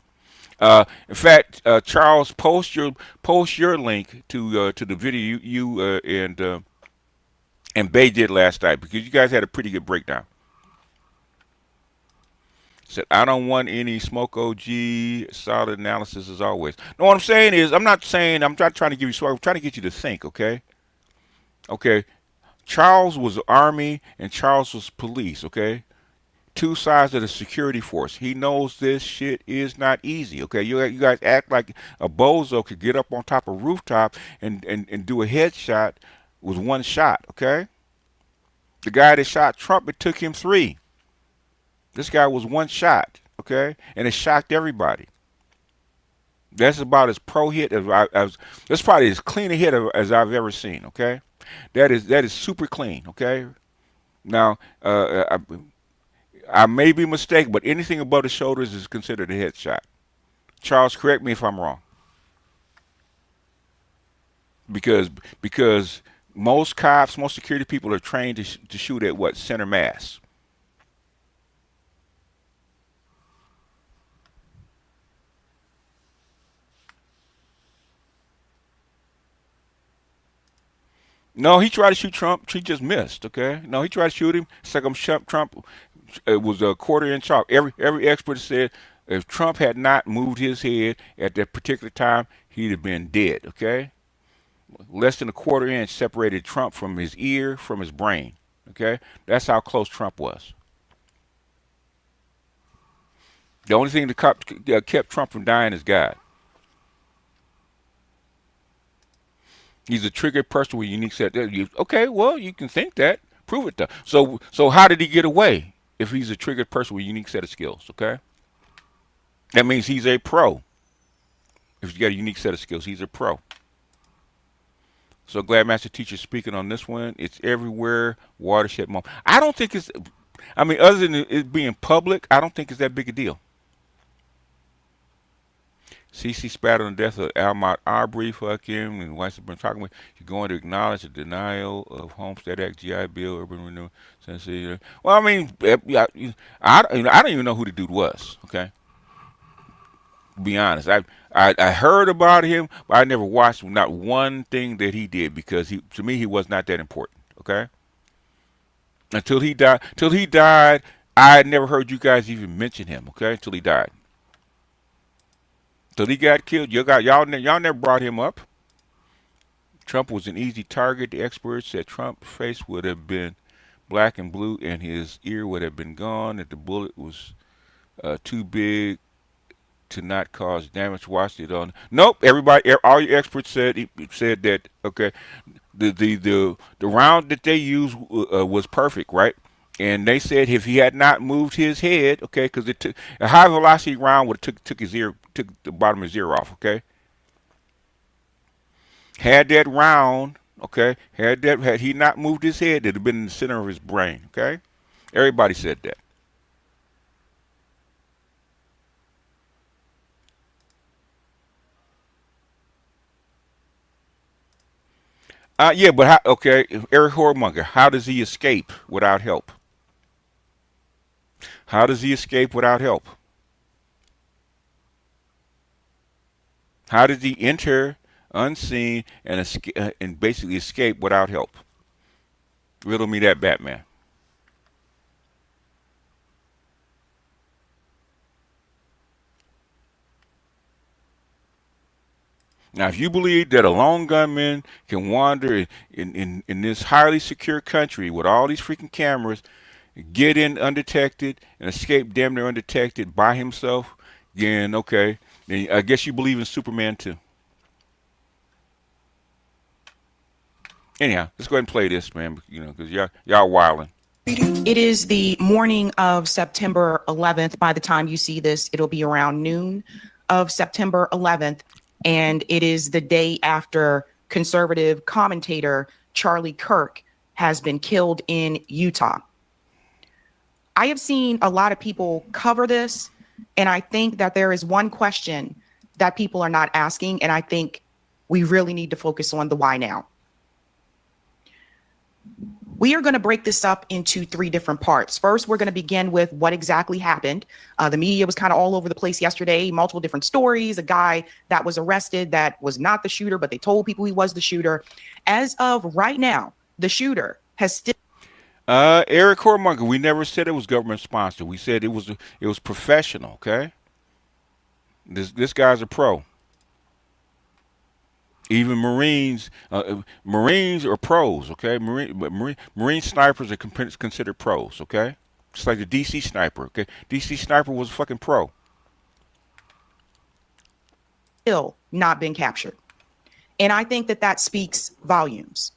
In fact, Charles, post your link to the video you and Bay did last night because you guys had a pretty good breakdown. Said, I don't want any smoke OG, solid analysis as always. No, what I'm saying is, I'm not trying to give you smoke. I'm trying to get you to think, okay? Okay. Charles was Army and Charles was police, okay? Two sides of the security force. He knows this shit is not easy, okay? You guys act like a bozo could get up on top of a rooftop and do a headshot with one shot, okay? The guy that shot Trump, it took him 3. This guy was one shot, okay? And it shocked everybody. That's about as pro hit as that's probably as clean a hit as I've ever seen, okay? That is super clean, okay? Now, I may be mistaken, but anything above the shoulders is considered a headshot. Charles, correct me if I'm wrong. Because most cops, most security people are trained to shoot at what? Center mass. No, he tried to shoot Trump. He just missed. Okay. No, he tried to shoot him. It's like Trump. It was a quarter-inch off. Every expert said if Trump had not moved his head at that particular time, he'd have been dead. Okay. Less than a quarter-inch separated Trump from his ear, from his brain. Okay. That's how close Trump was. The only thing that kept Trump from dying is God. He's a triggered person with unique set. Okay, well, you can think that. Prove it, though. So how did he get away if he's a triggered person with a unique set of skills, okay? That means he's a pro. If you got a unique set of skills, he's a pro. So glad Master Teacher speaking on this one. It's everywhere, watershed moment. I don't think it's, other than it being public, I don't think it's that big a deal. CC spat on the death of Ahmaud Arbery, fuck him, and Whites have been talking about. You're going to acknowledge the denial of Homestead Act, GI Bill, urban renewal. Well, I mean, I don't even know who the dude was. Okay, to be honest, I heard about him, but I never watched not one thing that he did because to me he was not that important. Okay, until he died. Till he died, I had never heard you guys even mention him. Okay, until he died. Till he got killed, y'all never brought him up. Trump was an easy target. The experts said Trump's face would have been black and blue, and his ear would have been gone if the bullet was too big to not cause damage. Watched it on. Nope. Everybody, all your experts said that. Okay, the round that they used was perfect, right? And they said if he had not moved his head, okay, because it took a high velocity round would have took the bottom of his ear off, okay. Had that round, okay, had he not moved his head, it'd have been in the center of his brain, okay. Everybody said that. Yeah, but okay, Eric Hormonger, how does he escape without help? How does he escape without help? How did he enter unseen and basically escape without help? Riddle me that, Batman. Now, if you believe that a lone gunman can wander in this highly secure country with all these freaking cameras, get in undetected and escape damn near undetected by himself, then okay, then I guess you believe in Superman too. Anyhow, let's go ahead and play this, man. You know, because y'all wilding. It is the morning of September 11th. By the time you see this, it'll be around noon of September 11th. And it is the day after conservative commentator Charlie Kirk has been killed in Utah. I have seen a lot of people cover this, and I think that there is one question that people are not asking, and I think we really need to focus on the why now. We are going to break this up into three different parts. First, we're going to begin with what exactly happened. The media was kind of all over the place yesterday, multiple different stories. A guy that was arrested that was not the shooter, but they told people he was the shooter. As of right now, the shooter has still. Eric Hormonger, we never said it was government sponsored. We said it was professional. Okay, this guy's a pro. Even Marines are pros, okay? Marine snipers are considered pros, okay? Just like the DC sniper, okay? DC sniper was a fucking pro. Still not been captured. And I think that speaks volumes.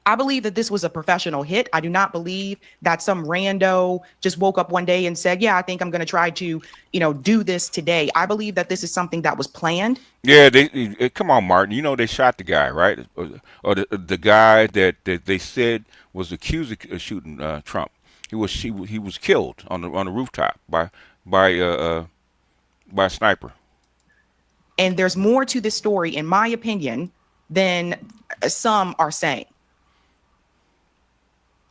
I believe that this was a professional hit. I do not believe that some rando just woke up one day and said, yeah, I think I'm going to try to, do this today. I believe that this is something that was planned. Yeah, come on, Martin. You know they shot the guy, right? Or the guy that they said was accused of shooting Trump. He was killed on the rooftop by a sniper. And there's more to this story, in my opinion, than some are saying.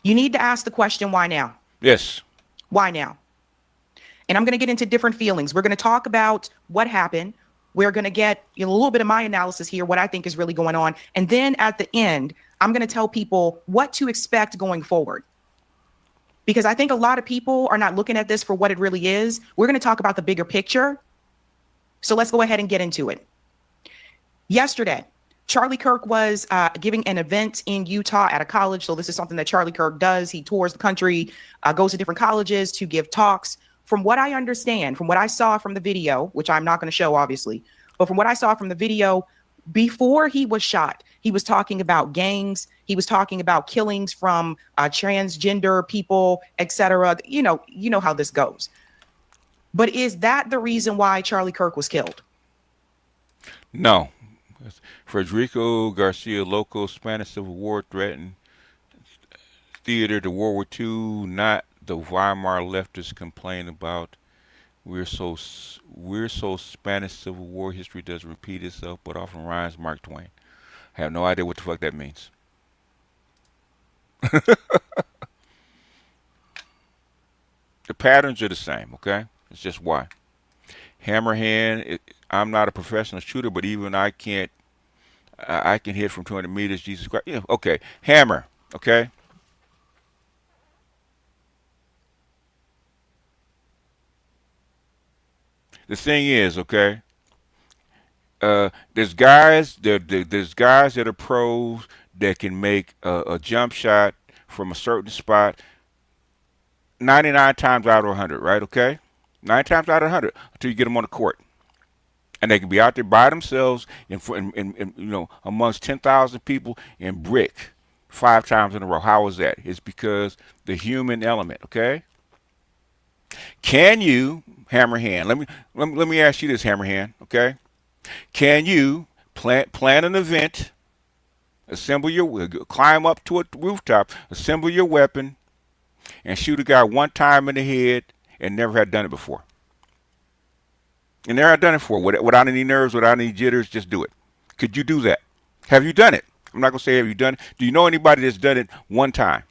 You need to ask the question, why now? Yes. Why now? And I'm going to get into different feelings. We're going to talk about what happened. We're going to get a little bit of my analysis here, what I think is really going on. And then at the end, I'm going to tell people what to expect going forward. Because I think a lot of people are not looking at this for what it really is. We're going to talk about the bigger picture. So let's go ahead and get into it. Yesterday, Charlie Kirk was giving an event in Utah at a college. So this is something that Charlie Kirk does. He tours the country, goes to different colleges to give talks. From what I understand, from what I saw from the video, which I'm not going to show, obviously, but from what I saw from the video, before he was shot, he was talking about gangs. He was talking about killings from transgender people, etc. You know how this goes. But is that the reason why Charlie Kirk was killed? No. Federico Garcia Loco, Spanish Civil War threatened theater to World War II, not the Weimar leftists complain about We're so Spanish Civil War history doesn't repeat itself, but often rhymes. Mark Twain. I have no idea what the fuck that means. The patterns are the same, okay? It's just why. Hammerhand, I'm not a professional shooter, but even I can hit from 200 meters. Jesus Christ. Yeah, okay. Hammer, okay? The thing is, okay, there's guys that are pros that can make a jump shot from a certain spot 99 times out of 100, right? Okay, 9 times out of 100 until you get them on the court, and they can be out there by themselves in amongst 10,000 people and brick 5 times in a row. How is that? It's because the human element. Okay. Can you, Hammerhand? Let me ask you this, Hammerhand. Okay. Can you plan an event, climb up to a rooftop, assemble your weapon, and shoot a guy one time in the head and never had done it before? And never had done it before without any nerves, without any jitters. Just do it. Could you do that? Have you done it? I'm not gonna say have you done it. Do you know anybody that's done it one time?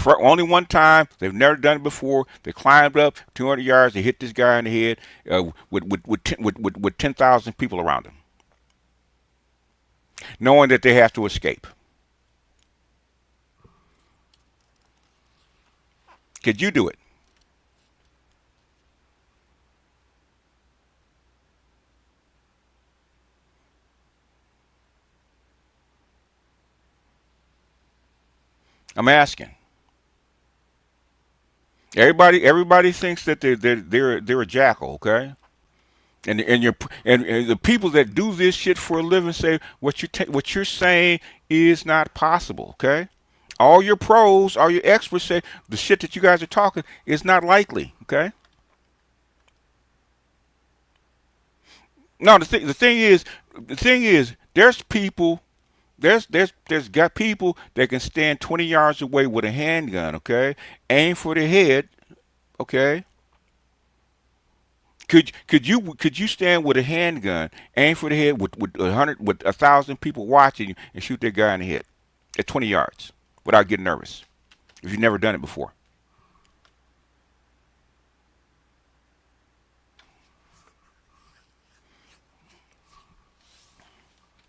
Only one time. They've never done it before. They climbed up 200 yards. They hit this guy in the head with 10,000 people around them, knowing that they have to escape. Could you do it? I'm asking. Everybody thinks that they're a jackal, okay? And the people that do this shit for a living say what you're saying is not possible, okay? All your pros, all your experts say the shit that you guys are talking is not likely, okay? No, the thing is, there's people. There's got people that can stand 20 yards away with a handgun, okay? Aim for the head, okay? Could you stand with a handgun, aim for the head with 1,000 people watching you and shoot that guy in the head at 20 yards without getting nervous if you've never done it before?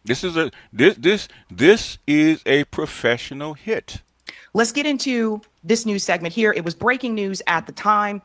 This is a professional hit. Let's get into this news segment here. It was breaking news at the time.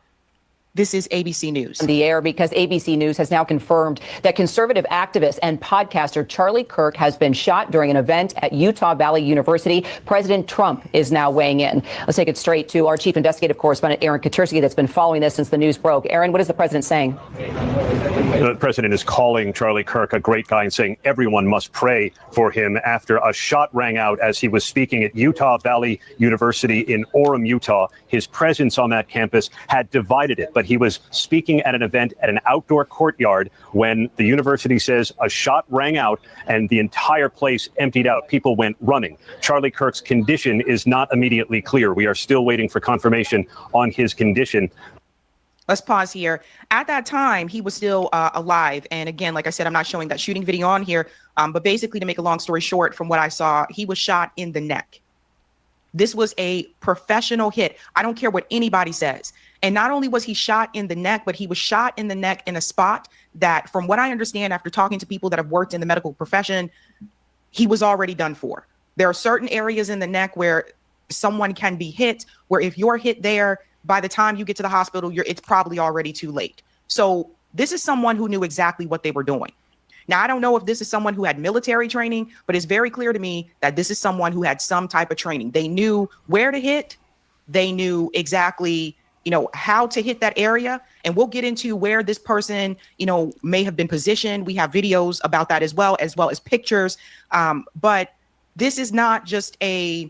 This is ABC News. On the air because ABC News has now confirmed that conservative activist and podcaster Charlie Kirk has been shot during an event at Utah Valley University. President Trump is now weighing in. Let's take it straight to our chief investigative correspondent, Aaron Katersky, that's been following this since the news broke. Aaron, what is the president saying? The president is calling Charlie Kirk a great guy and saying everyone must pray for him after a shot rang out as he was speaking at Utah Valley University in Orem, Utah. His presence on that campus had divided it, but he was speaking at an event at an outdoor courtyard when the university says a shot rang out and the entire place emptied out. People went running. Charlie Kirk's condition is not immediately clear. We are still waiting for confirmation on his condition. Let's pause here. At that time, he was still alive. And again, like I said, I'm not showing that shooting video on here. But basically, to make a long story short, from what I saw, he was shot in the neck. This was a professional hit. I don't care what anybody says. And not only was he shot in the neck, but he was shot in the neck in a spot that, from what I understand, after talking to people that have worked in the medical profession, he was already done for. There are certain areas in the neck where someone can be hit, where if you're hit there, by the time you get to the hospital, it's probably already too late. So this is someone who knew exactly what they were doing. Now, I don't know if this is someone who had military training, but it's very clear to me that this is someone who had some type of training. They knew where to hit. They knew exactly, how to hit that area. And we'll get into where this person, may have been positioned. We have videos about that as well as pictures. But this is not just a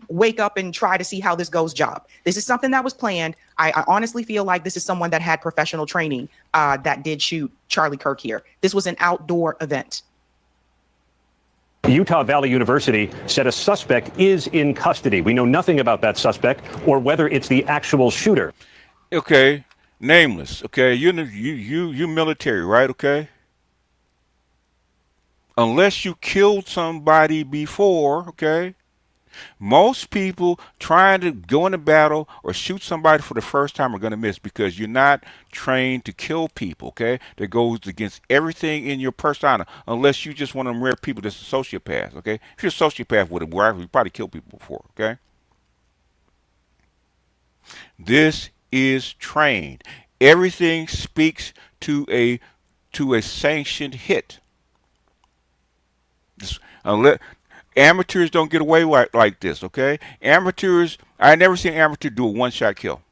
wake up and try to see how this goes job. This is something that was planned. I honestly feel like this is someone that had professional training that did shoot Charlie Kirk here. This was an outdoor event. Utah Valley University said a suspect is in custody. We know nothing about that suspect or whether it's the actual shooter. Okay, nameless. Okay, you military, right? Okay, unless you killed somebody before. Okay, most people trying to go into battle or shoot somebody for the first time are going to miss because you're not trained to kill people, okay? That goes against everything in your persona, unless you just one of them rare people that's a sociopath, okay? If you're a sociopath with a rifle, you probably killed people before, okay? This is trained. Everything speaks to a sanctioned hit. Unless amateurs don't get away like this, okay? Amateurs, I never seen an amateur do a one-shot kill.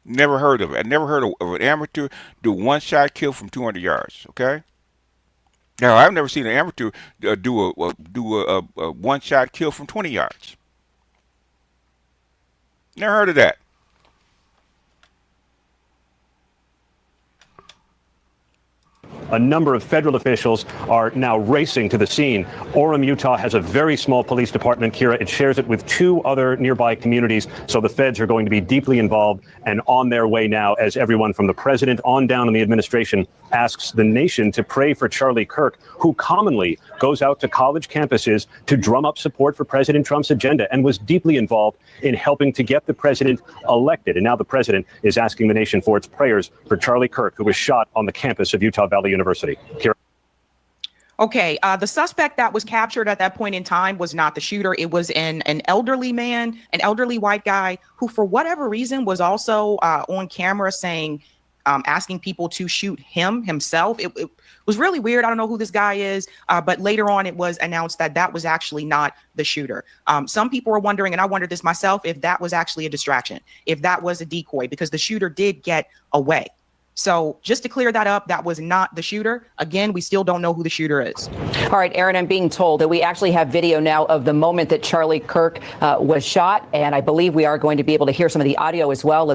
Never heard of it. I never heard of an amateur do a one-shot kill from 200 yards, okay? Now, I've never seen an amateur do a one-shot kill from 20 yards. Never heard of that. A number of federal officials are now racing to the scene. Orem, Utah has a very small police department, Kira. It shares it with 2 other nearby communities. So the feds are going to be deeply involved and on their way now as everyone from the president on down in the administration asks the nation to pray for Charlie Kirk, who commonly goes out to college campuses to drum up support for President Trump's agenda and was deeply involved in helping to get the president elected. And now the president is asking the nation for its prayers for Charlie Kirk, who was shot on the campus of Utah Valley University. Kira. Okay, the suspect that was captured at that point in time was not the shooter. It was an elderly man, an elderly white guy who, for whatever reason, was also on camera saying, asking people to shoot himself. It was really weird. I don't know who this guy is, but later on it was announced that that was actually not the shooter. Some people were wondering, and I wondered this myself, if that was actually a distraction, if that was a decoy, because the shooter did get away. So just to clear that up, that was not the shooter. Again, we still don't know who the shooter is. All right, Aaron, I'm being told that we actually have video now of the moment that Charlie Kirk was shot, and I believe we are going to be able to hear some of the audio as well.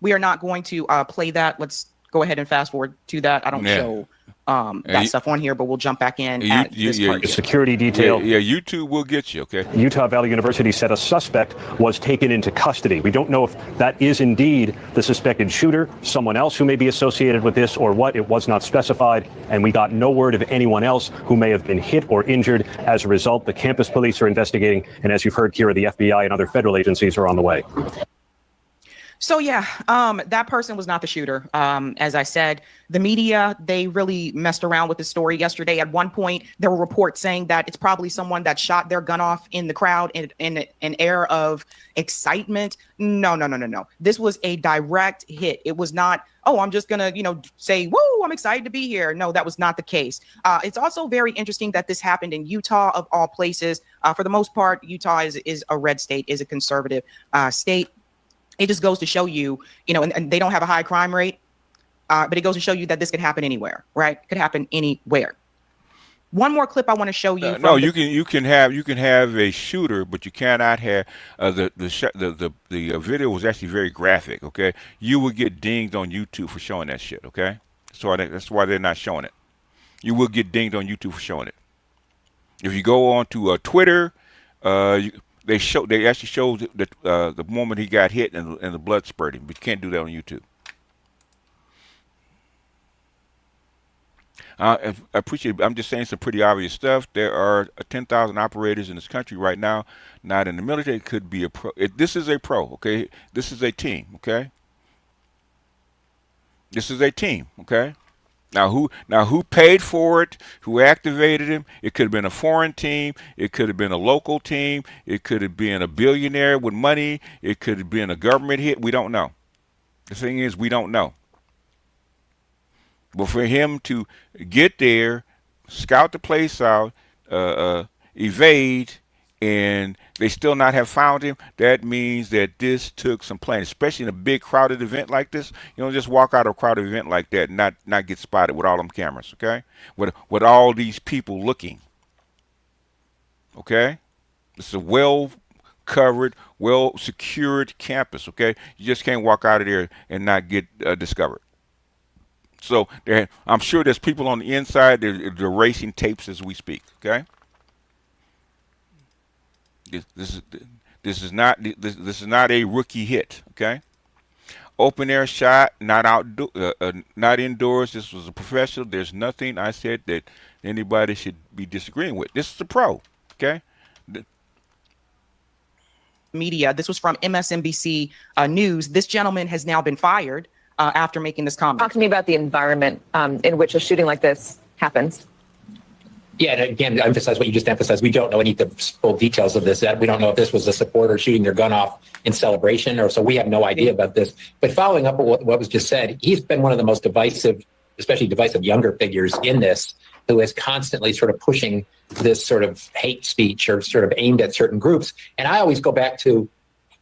We are not going to play that. Let's go ahead and fast forward to that. I don't show that stuff on here, but we'll jump back in at this part. Security detail. Yeah, YouTube will get you, okay? Utah Valley University said a suspect was taken into custody. We don't know if that is indeed the suspected shooter, someone else who may be associated with this or what. It was not specified, and we got no word of anyone else who may have been hit or injured. As a result, the campus police are investigating, and as you've heard, Kira, the FBI and other federal agencies are on the way. So yeah, that person was not the shooter. As I said, the media, they really messed around with the story yesterday. At one point, there were reports saying that it's probably someone that shot their gun off in the crowd in an air of excitement. No. This was a direct hit. It was not, oh, I'm just gonna, say, woo, I'm excited to be here. No, that was not the case. It's also very interesting that this happened in Utah, of all places. For the most part, Utah is a red state, is a conservative state. It just goes to show you, and they don't have a high crime rate, but it goes to show you that this could happen anywhere, right? It could happen anywhere. One more clip I want to show you. No, you can have a shooter, but you cannot have the video was actually very graphic. Okay, you will get dinged on YouTube for showing that shit. Okay, so that's why they're not showing it. You will get dinged on YouTube for showing it. If you go on to Twitter, They actually showed the moment he got hit and the blood spurting, but you can't do that on YouTube. I appreciate it. I'm just saying some pretty obvious stuff. There are 10,000 operators in this country right now, not in the military. It could be a pro. This is a pro, okay? This is a team, okay? This is a team, okay? Now who paid for it? Who activated him? It could have been a foreign team. It could have been a local team. It could have been a billionaire with money. It could have been a government hit. We don't know. The thing is, we don't know. But for him to get there, scout the place out, evade, and they still not have found him, that means that this took some planning, especially in a big crowded event like this. You don't just walk out of a crowded event like that and not get spotted with all them cameras, okay? With all these people looking, okay? It's a well-covered, well-secured campus, okay? You just can't walk out of there and not get discovered. So I'm sure there's people on the inside. They're erasing tapes as we speak, okay? This is not a rookie hit, okay? open air shot, not indoors. This was a professional. There's nothing I said that anybody should be disagreeing with. This is a pro, okay? Media. This was from MSNBC News. This gentleman has now been fired after making this comment. Talk to me about the environment in which a shooting like this happens. Yeah, and again, to emphasize what you just emphasized, we don't know any of the full details of this. We don't know if this was a supporter shooting their gun off in celebration, or so we have no idea about this. But following up on what was just said, he's been one of the most divisive, especially divisive younger figures in this, who is constantly sort of pushing this sort of hate speech or sort of aimed at certain groups. And I always go back to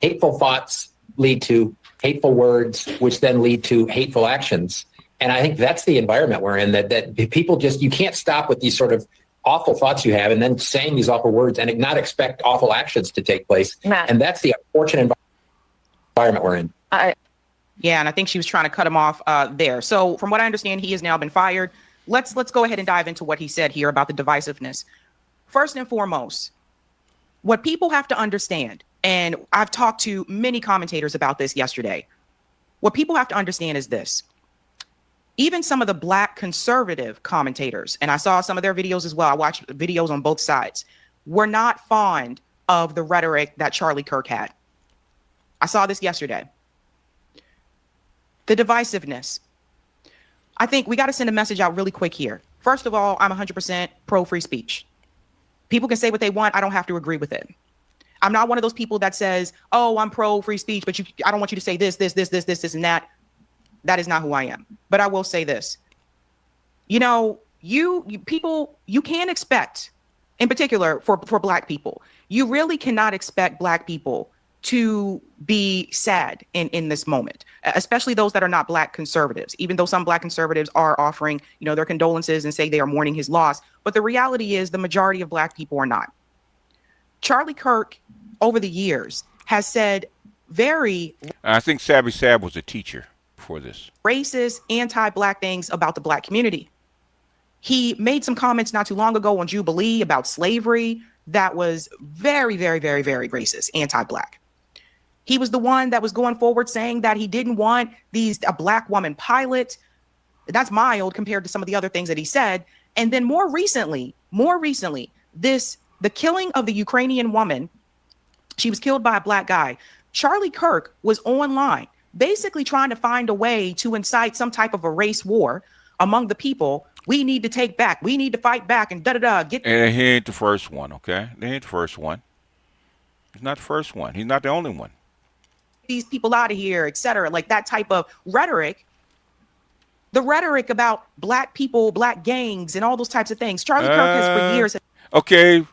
hateful thoughts lead to hateful words, which then lead to hateful actions. And I think that's the environment we're in, that people just, you can't stop with these sort of awful thoughts you have and then saying these awful words and not expect awful actions to take place. Matt. And that's the unfortunate environment we're in. Yeah, and I think she was trying to cut him off there. So from what I understand, he has now been fired. Let's go ahead and dive into what he said here about the divisiveness. First and foremost, what people have to understand, and I've talked to many commentators about this yesterday, what people have to understand is this. Even some of the Black conservative commentators, and I saw some of their videos as well, I watched videos on both sides, were not fond of the rhetoric that Charlie Kirk had. I saw this yesterday. The divisiveness. I think we got to send a message out really quick here. First of all, I'm 100% pro free speech. People can say what they want. I don't have to agree with it. I'm not one of those people that says, oh, I'm pro free speech, but I don't want you to say this, and that. That is not who I am. But I will say this. You know, you can't expect, in particular for Black people, you really cannot expect Black people to be sad in this moment, especially those that are not Black conservatives, even though some Black conservatives are offering, their condolences and say they are mourning his loss. But the reality is the majority of Black people are not. Charlie Kirk, over the years, has said I think Savvy Sab was a teacher for this. Racist, anti-Black things about the Black community. He made some comments not too long ago on Jubilee about slavery that was very, very, very, very racist, anti-Black. He was the one that was going forward saying that he didn't want a Black woman pilot. That's mild compared to some of the other things that he said. And then more recently, the killing of the Ukrainian woman, she was killed by a Black guy. Charlie Kirk was online, basically trying to find a way to incite some type of a race war among the people. We need to take back. We need to fight back and da-da-da. And he ain't the first one, okay? He ain't the first one. He's not the first one. He's not the only one. These people out of here, etc. Like that type of rhetoric. The rhetoric about Black people, Black gangs, and all those types of things. Charlie Kirk has for years. Okay,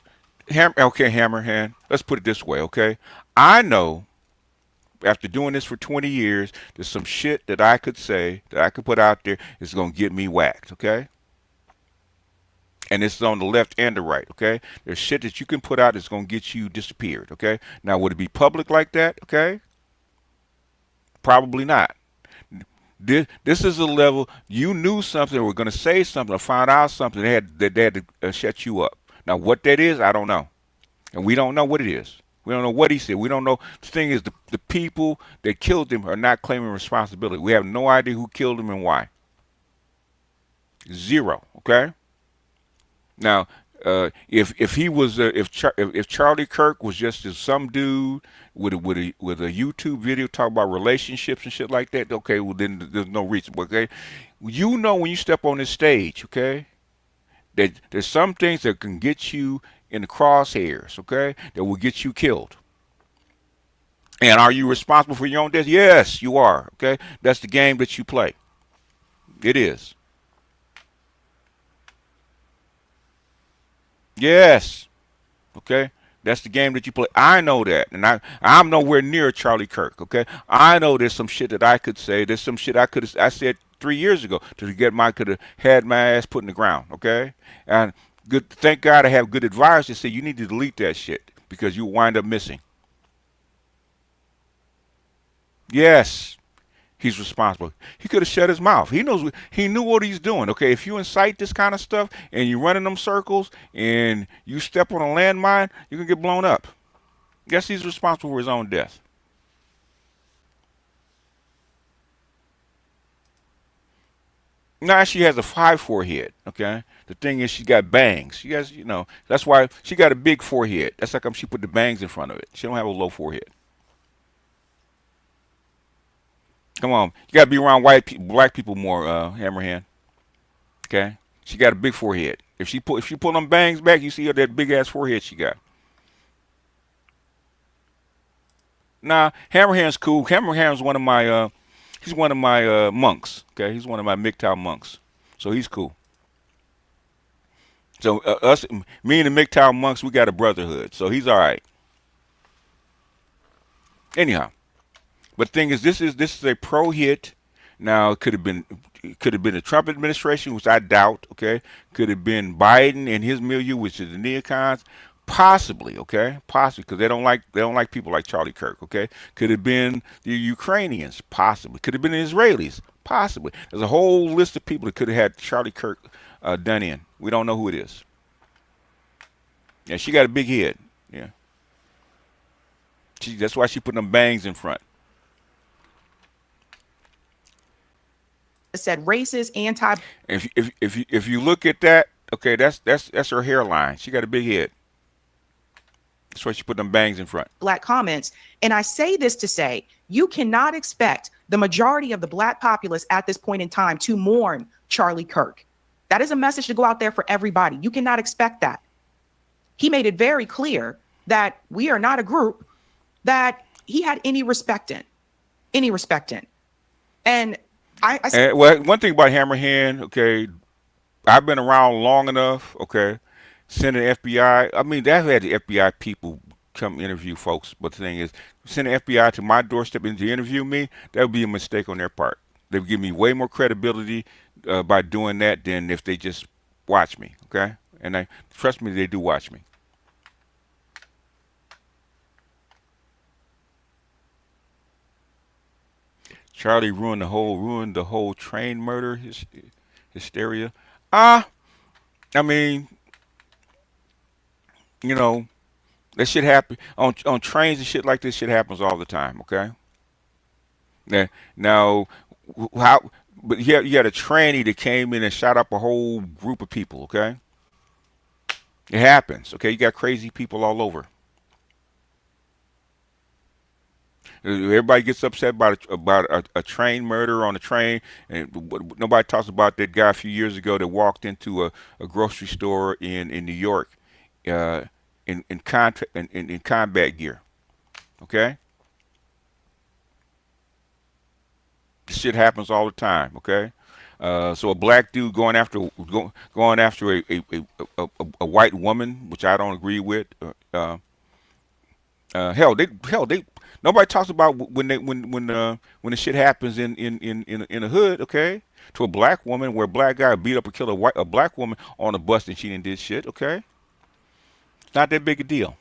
Hammerhand. Let's put it this way, okay? I know, after doing this for 20 years, there's some shit that I could say, that I could put out there, is going to get me whacked, okay? And this is on the left and the right, okay? There's shit that you can put out that's going to get you disappeared, okay? Now, would it be public like that, okay? Probably not. This is a level, you knew something, or were going to say something, or found out something, they had to shut you up. Now, what that is, I don't know. And we don't know what it is. We don't know what he said. We don't know. The thing is, the people that killed him are not claiming responsibility. We have no idea who killed him and why. Zero, okay? Now, if he was if Charlie Kirk was just some dude with a YouTube video talking about relationships and shit like that, okay, well then there's no reason. Okay, you know when you step on this stage, okay, that there's some things that can get you in the crosshairs, okay, that will get you killed. And are you responsible for your own death? Yes, you are. Okay, that's the game that you play. It is. Yes. Okay. That's the game that you play. I know that. And I'm nowhere near Charlie Kirk. Okay. I know there's some shit that I could say. There's some shit I said 3 years ago could have had my ass put in the ground. Okay. And thank God I have good advisors that say you need to delete that shit because you wind up missing. Yes. He's responsible. He could have shut his mouth. He knew what he's doing. Okay, if you incite this kind of stuff and you run in them circles and you step on a landmine, you can get blown up. Yes, he's responsible for his own death. Now she has a 5 forehead. Okay. The thing is, she got bangs. She has, that's why she got a big forehead. That's how come she put the bangs in front of it. She don't have a low forehead. Come on, you gotta be around black people more, Hammerhand. Okay. She got a big forehead. If she pull them bangs back, you see her that big ass forehead she got. Nah, Hammerhand's cool. Hammerhand's one of my he's one of my monks. Okay, he's one of my MGTOW monks, so he's cool. So me and the MGTOW monks, we got a brotherhood. So he's all right. Anyhow, but the thing is, this is a pro hit. Now it could have been the Trump administration, which I doubt. Okay, could have been Biden and his milieu, which is the neocons. Possibly, okay, possibly, because they don't like people like Charlie Kirk. Okay, could have been the Ukrainians, possibly. Could have been the Israelis, possibly. There's a whole list of people that could have had Charlie Kirk done in. We don't know who it is. Yeah, she got a big head. Yeah, that's why she put them bangs in front. Said racist, anti. If you look at that, okay, that's her hairline. She got a big head. That's why she put them bangs in front. Black comments. And I say this to say, you cannot expect the majority of the black populace at this point in time to mourn Charlie Kirk. That is a message to go out there for everybody. You cannot expect that. He made it very clear that we are not a group that he had any respect in. And well, one thing about Hammerhand, okay, I've been around long enough, okay, sending FBI. I mean, they've had the FBI people come interview folks, but the thing is, sending FBI to my doorstep and to interview me, that would be a mistake on their part. They would give me way more credibility by doing that than if they just watch me, okay? And trust me, they do watch me. Charlie ruined the whole train murder hysteria. I mean, that shit happen on trains and shit like this. Shit happens all the time. Okay. Now, how? But you had a tranny that came in and shot up a whole group of people. Okay. It happens. Okay. You got crazy people all over. Everybody gets upset about a train murder on a train, and nobody talks about that guy a few years ago that walked into a grocery store in New York in combat gear. Okay, this shit happens all the time. Okay, so a black dude going after a white woman, which I don't agree with. They nobody talks about when the shit happens in a hood, okay, to a black woman where a black guy beat up and killed a black woman on a bus and she didn't did shit, okay. It's not that big a deal.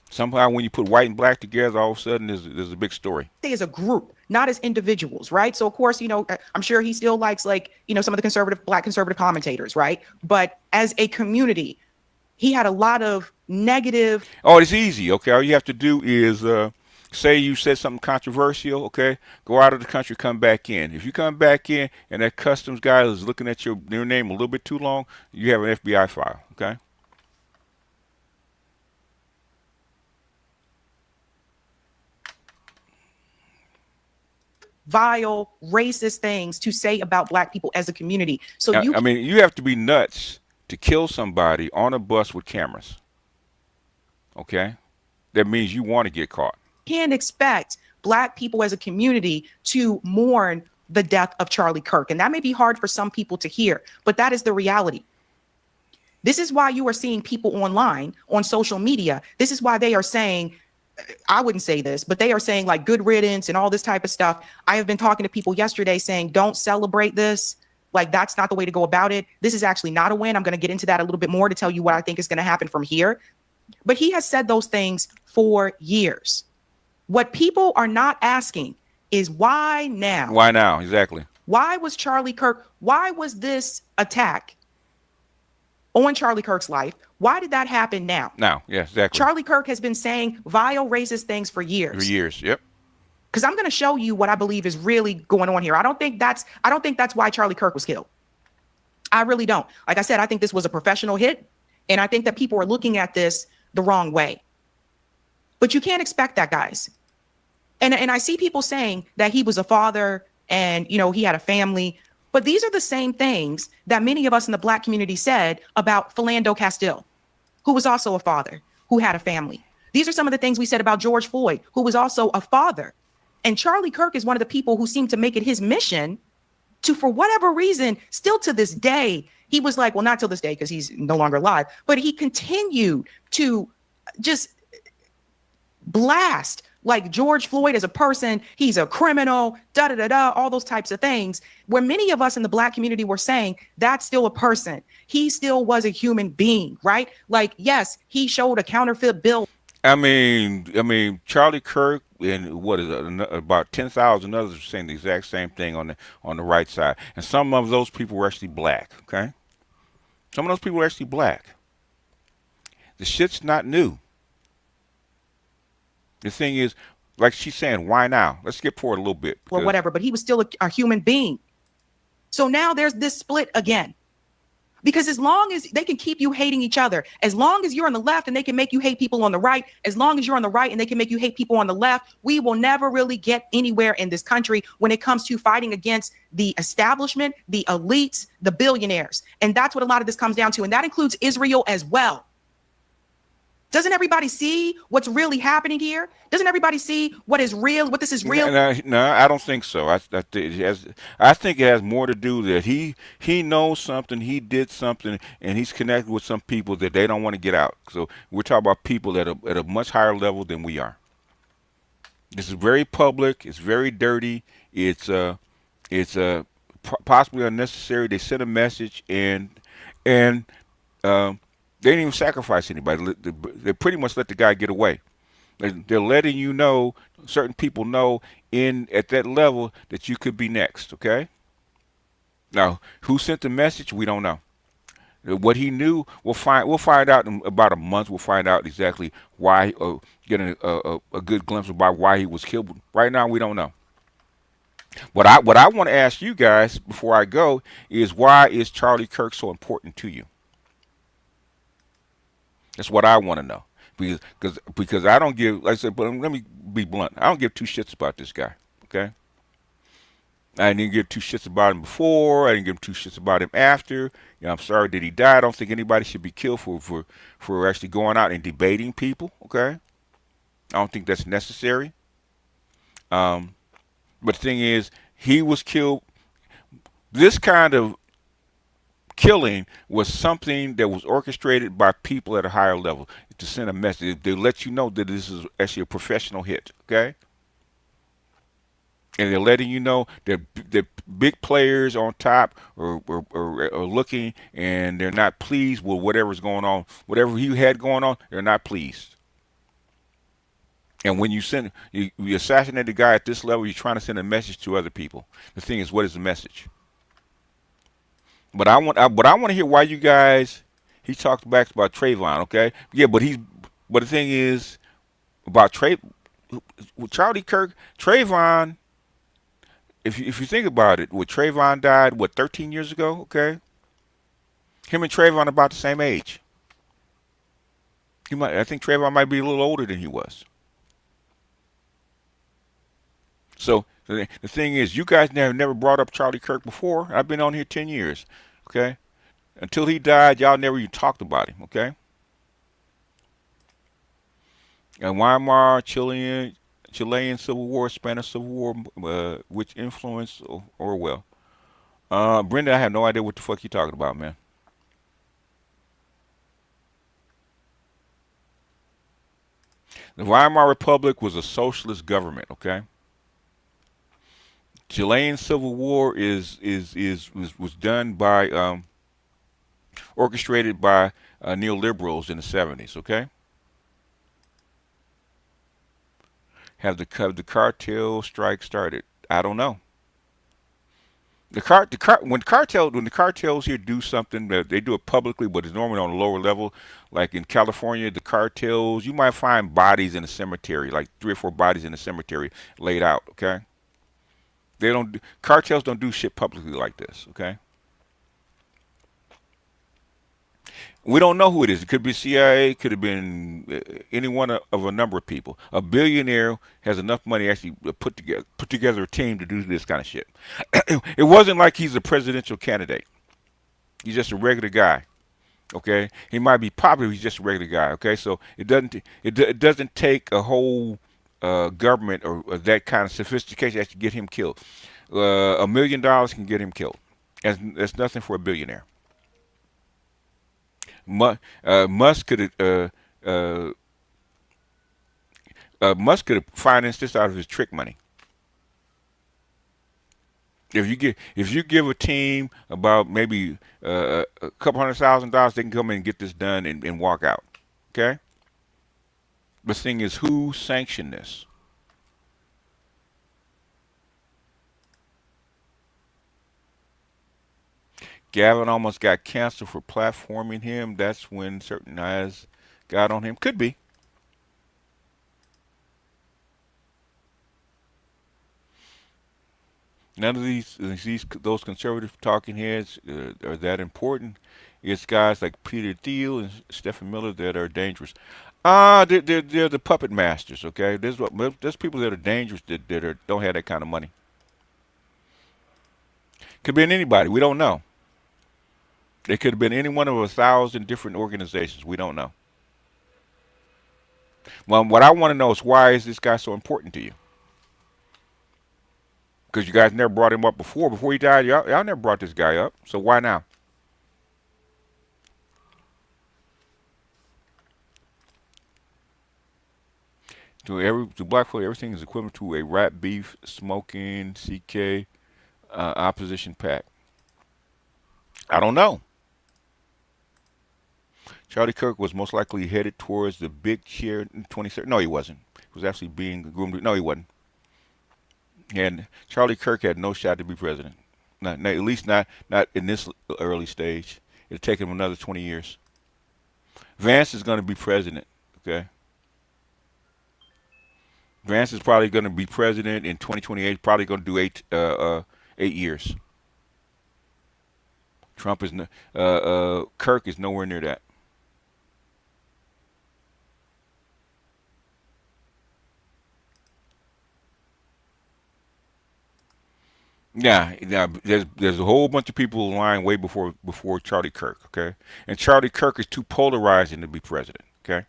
Somehow when you put white and black together, all of a sudden there's a big story. They as a group, not as individuals, right? So of course, I'm sure he still likes some of the black conservative commentators, right? But as a community, he had a lot of negative. Oh, it's easy. Okay. All you have to do is say you said something controversial. Okay. Go out of the country, come back in. If you come back in and that customs guy is looking at your name a little bit too long, you have an FBI file. Okay. Vile, racist things to say about black people as a community. So I mean, you have to be nuts to kill somebody on a bus with cameras. Okay? That means you want to get caught. Can't expect black people as a community to mourn the death of Charlie Kirk. And that may be hard for some people to hear, but that is the reality. This is why you are seeing people online, on social media. This is why they are saying, I wouldn't say this, but they are saying like good riddance and all this type of stuff. I have been talking to people yesterday saying, don't celebrate this. Like, that's not the way to go about it. This is actually not a win. I'm going to get into that a little bit more to tell you what I think is going to happen from here. But he has said those things for years. What people are not asking is why now? Why now? Exactly. Why was Charlie Kirk? Why was this attack on Charlie Kirk's life? Why did that happen now? Now, yes, exactly. Charlie Kirk has been saying vile, racist things for years. For years, yep. because I'm going to show you what I believe is really going on here. I don't think that's why Charlie Kirk was killed. I really don't. Like I said, I think this was a professional hit, and I think that people are looking at this the wrong way. But you can't expect that, guys. And I see people saying that he was a father and, you know, he had a family. But these are the same things that many of us in the Black community said about Philando Castile, who was also a father, who had a family. These are some of the things we said about George Floyd, who was also a father. And Charlie Kirk is one of the people who seemed to make it his mission to, for whatever reason, still to this day, he was like, well, not till this day because he's no longer alive, but he continued to just blast like George Floyd as a person. He's a criminal, all those types of things, where many of us in the Black community were saying that's still a person. He still was a human being, right? Like, yes, he showed a counterfeit bill. I mean, Charlie Kirk and what is it, about 10,000 others were saying the exact same thing on the right side, and some of those people were actually black. Okay, some of those people were actually black. The shit's not new. The thing is, like she's saying, why now? Let's skip forward a little bit. Or whatever, but he was still a human being. So now there's this split again. Because as long as they can keep you hating each other, as long as you're on the left and they can make you hate people on the right, as long as you're on the right and they can make you hate people on the left, we will never really get anywhere in this country when it comes to fighting against the establishment, the elites, the billionaires. And that's what a lot of this comes down to. And that includes Israel as well. Doesn't everybody see what's really happening here? Doesn't everybody see what is real, what this is real? No, I don't think so. I think it has more to do that he knows something, he did something, and he's connected with some people that they don't want to get out. So we're talking about people at a much higher level than we are. This is very public. It's very dirty. It's possibly unnecessary. They sent a message and they didn't even sacrifice anybody. They pretty much let the guy get away. They're letting you know, certain people know at that level that you could be next, okay? Now, who sent the message? We don't know. What he knew, we'll find out in about a month. We'll find out exactly why, getting a good glimpse about why he was killed. Right now, we don't know. What I want to ask you guys before I go is, why is Charlie Kirk so important to you? That's what I want to know, because I don't give, like I said, but let me be blunt. I don't give two shits about this guy. Okay, I didn't give two shits about him before. I didn't give two shits about him after. You know, I'm sorry that he died. I don't think anybody should be killed for actually going out and debating people. Okay, I don't think that's necessary. But the thing is, he was killed. This kind of killing was something that was orchestrated by people at a higher level to send a message. They let you know that this is actually a professional hit, okay? And they're letting you know that the big players on top are looking, and they're not pleased with whatever's going on. Whatever he had going on, they're not pleased. And when you assassinate a guy at this level, you're trying to send a message to other people. The thing is, what is the message? But I want to hear why you guys. He talked back about Trayvon, okay? Yeah, but the thing is about Charlie Kirk, Trayvon. If you think about it, when Trayvon died, 13 years ago, okay? Him and Trayvon about the same age. I think Trayvon might be a little older than he was. So the thing is, you guys never brought up Charlie Kirk before. I've been on here 10 years, okay? Until he died, y'all never even talked about him, okay? And IBMOR, Chilean Civil War, Spanish Civil War, which influenced Orwell. Brenda, I have no idea what the fuck you talking about, man. The Weimar Republic was a socialist government, okay? Chilean Civil War was done by orchestrated by neoliberals in the 70s. Okay, have the cartel strike started? I don't know. When the cartels here do something, they do it publicly, but it's normally on a lower level. Like in California, the cartels, you might find bodies in a cemetery, like 3 or 4 bodies in a cemetery laid out. Okay, cartels don't do shit publicly like this. Okay, we don't know who it is. It could be CIA, could have been any one of a number of people. A billionaire has enough money to actually put together a team to do this kind of shit. It wasn't like he's a presidential candidate. He's just a regular guy. Okay, he might be popular. He's just a regular guy. Okay, so it doesn't take a whole government or that kind of sophistication to get him killed. $1 million can get him killed. That's nothing for a billionaire. Musk could have financed this out of his trick money. If you give a team about maybe a couple $100,000, they can come in and get this done and walk out. Okay. The thing is, who sanctioned this? Gavin almost got canceled for platforming him. That's when certain eyes got on him. Could be. None of those conservative talking heads are that important. It's guys like Peter Thiel and Stephen Miller that are dangerous. They're the puppet masters. Okay, there's people that are dangerous that don't have that kind of money. Could be in anybody. We don't know. It could have been any one of 1,000 different organizations. We don't know. Well, what I want to know is, why is this guy so important to you? Because you guys never brought him up before. Before he died, y'all never brought this guy up. So why now? To black folk, everything is equivalent to a rat beef smoking CK opposition pack. I don't know. Charlie Kirk was most likely headed towards the big chair in 2030. No, he wasn't. He was actually being groomed. No, he wasn't. And Charlie Kirk had no shot to be president. At least not in this early stage. It'll take him another 20 years. Vance is going to be president. Okay. Vance is probably going to be president in 2028. Probably going to do 8 years. Trump is Kirk is nowhere near that. Yeah, there's a whole bunch of people in line way before Charlie Kirk, okay? And Charlie Kirk is too polarizing to be president, okay?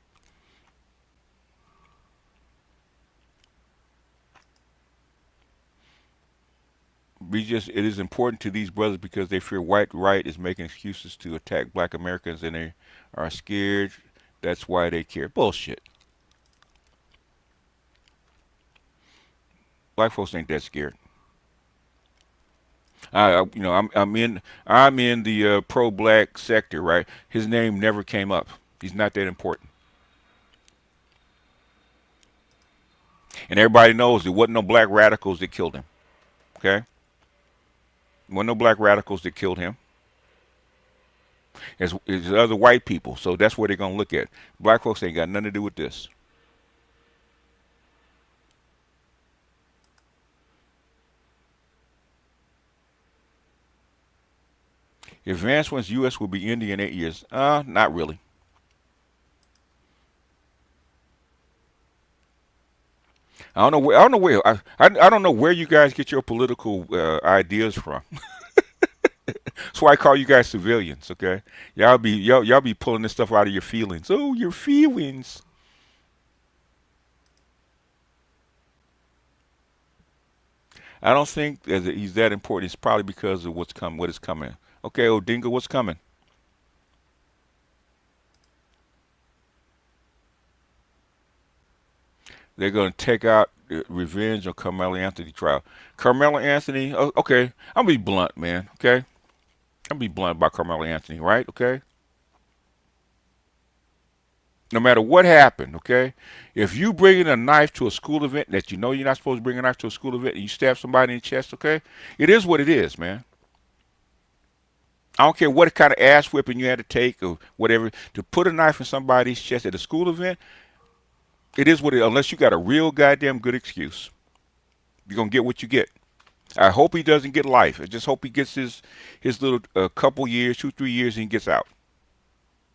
It is important to these brothers because they fear white right is making excuses to attack black Americans, and they are scared. That's why they care. Bullshit. Black folks ain't that scared. I'm in the pro-black sector, right? His name never came up. He's not that important. And everybody knows there wasn't no black radicals that killed him. Okay? There wasn't no black radicals that killed him. It's other white people. So that's where they're going to look at. Black folks ain't got nothing to do with this. If Vance wins, U.S. will be ending in 8 years. Not really. I don't know where you guys get your political ideas from. That's why I call you guys civilians. Okay, y'all be pulling this stuff out of your feelings. Oh, your feelings. I don't think that he's that important. It's probably because of what is coming. Okay, Odinga, what's coming? They're going to take out revenge on Carmelo Anthony trial. Carmelo Anthony, okay, I'm going to be blunt, man, okay? I'm going to be blunt about Carmelo Anthony, right, okay? No matter what happened, okay? If you bring in a knife to a school event that you know you're not supposed to bring a knife to a school event and you stab somebody in the chest, okay? It is what it is, man. I don't care what kind of ass whipping you had to take or whatever to put a knife in somebody's chest at a school event. It is what it. Unless you got a real goddamn good excuse, you're gonna get what you get. I hope he doesn't get life. I just hope he gets his little couple years, 2-3 years, and he gets out.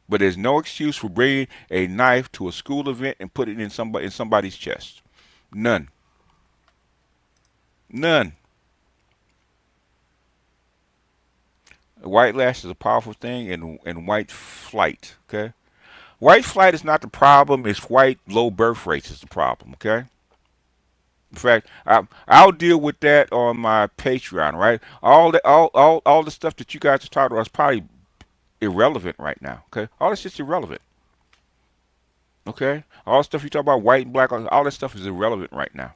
But there's no excuse for bringing a knife to a school event and putting it in somebody's chest. None. None. White lash is a powerful thing, and white flight. Okay, white flight is not the problem. It's white low birth rates is the problem. Okay. In fact, I'll deal with that on my Patreon. Right. All the stuff that you guys are talking about is probably irrelevant right now. Okay. All this shit's irrelevant. Okay. All the stuff you talk about white and black, all that stuff is irrelevant right now.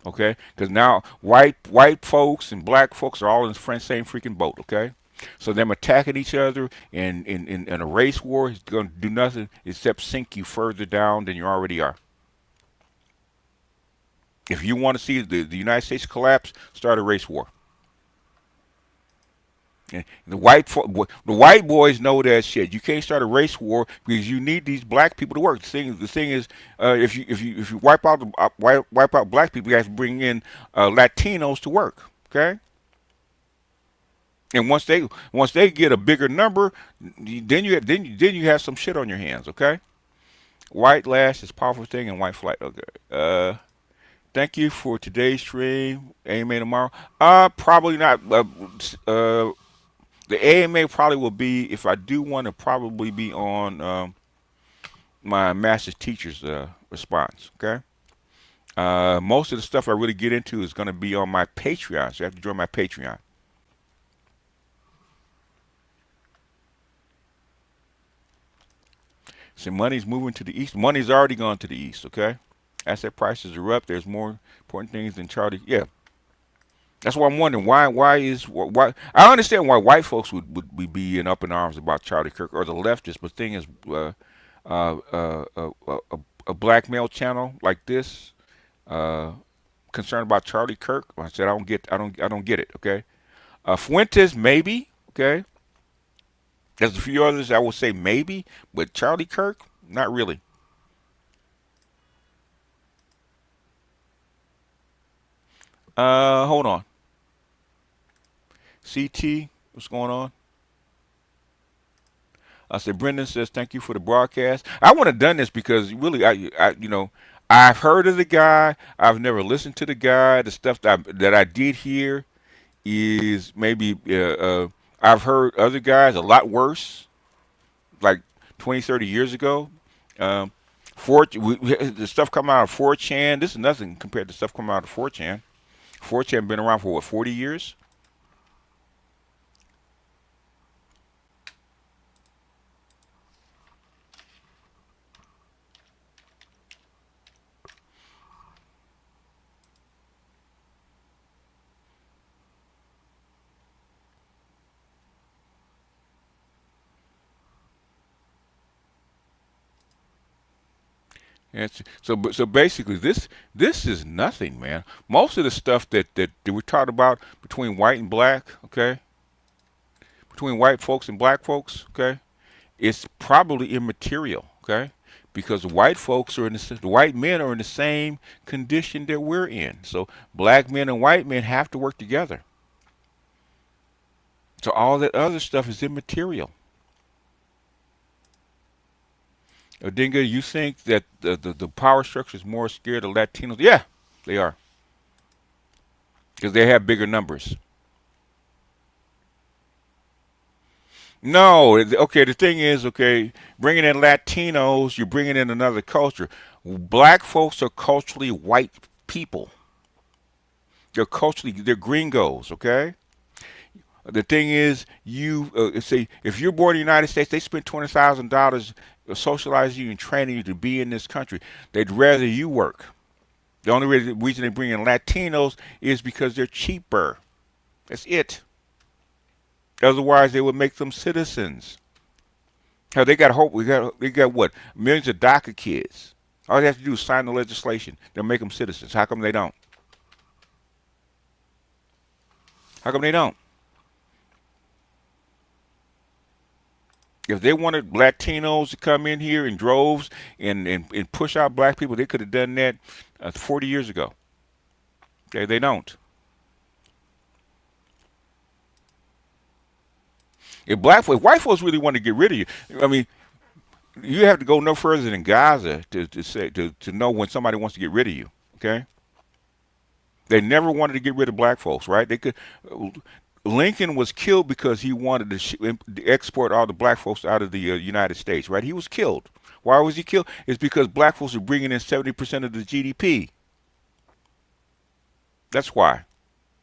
Okay, because now white folks and black folks are all in the same freaking boat. Okay, so them attacking each other in a race war is going to do nothing except sink you further down than you already are. If you want to see the United States collapse, start a race war. And the white boys know that shit. You can't start a race war because you need these black people to work. The thing is, if you wipe out black people, you have to bring in Latinos to work. Okay. And once they get a bigger number, then you have some shit on your hands. Okay. White lash is a powerful thing, and white flight. Okay. Thank you for today's stream. AMA tomorrow. Probably not. The AMA probably will be, if I do want to, probably be on my master's teacher's response. Okay. Most of the stuff I really get into is going to be on my Patreon, so you have to join my Patreon. So money's moving to the east. Money's already gone to the east. Okay. Asset prices are up. There's more important things than Charlie. Yeah. That's why I'm wondering why I understand why white folks would be up in arms about Charlie Kirk or the leftists, but the thing is, a black male channel like this concerned about Charlie Kirk, I said I don't get it. Okay, Fuentes maybe. Okay, there's a few others I would say maybe, but Charlie Kirk not really. Hold on. CT, what's going on? I said, Brendan says, thank you for the broadcast. I wouldn't have done this because really, I've heard of the guy. I've never listened to the guy. The stuff that I did hear is maybe, I've heard other guys a lot worse, like 20, 30 years ago. The stuff coming out of 4chan, this is nothing compared to stuff coming out of 4chan. 4chan been around for what, 40 years? So basically, this is nothing, man. Most of the stuff that we're talking about between white and black, okay, between white folks and black folks, okay, it's probably immaterial, okay, because the white folks are the white men are in the same condition that we're in. So black men and white men have to work together. So all that other stuff is immaterial. Odinga, you think that the power structure is more scared of Latinos? Yeah, they are. Because they have bigger numbers. No, okay, the thing is, okay, bringing in Latinos, you're bringing in another culture. Black folks are culturally white people. They're gringos, okay? The thing is, say, if you're born in the United States, they spend $20,000 socializing you and training you to be in this country. They'd rather you work. The only reason they bring in Latinos is because they're cheaper. That's it. Otherwise, they would make them citizens. Hell, they got hope. They got what? Millions of DACA kids. All they have to do is sign the legislation. They'll make them citizens. How come they don't? How come they don't? If they wanted Latinos to come in here in droves and push out black people, they could have done that 40 years ago. Okay, they don't. If white folks really want to get rid of you, I mean, you have to go no further than Gaza to know when somebody wants to get rid of you. Okay, they never wanted to get rid of black folks, right? They could. Lincoln was killed because he wanted to export all the black folks out of the United States, right? He was killed. Why was he killed? It's because black folks were bringing in 70% of the GDP. That's why.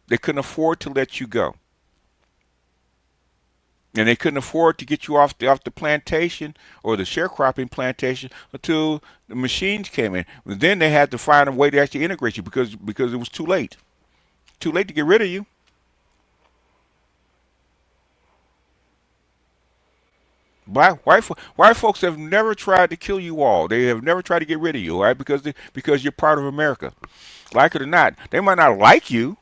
They couldn't afford to let you go. And they couldn't afford to get you off the plantation or the sharecropping plantation until the machines came in. Then they had to find a way to actually integrate you because it was too late. Too late to get rid of you. White folks have never tried to kill you all. They have never tried to get rid of you, right? Because you're part of America. Like it or not, they might not like you.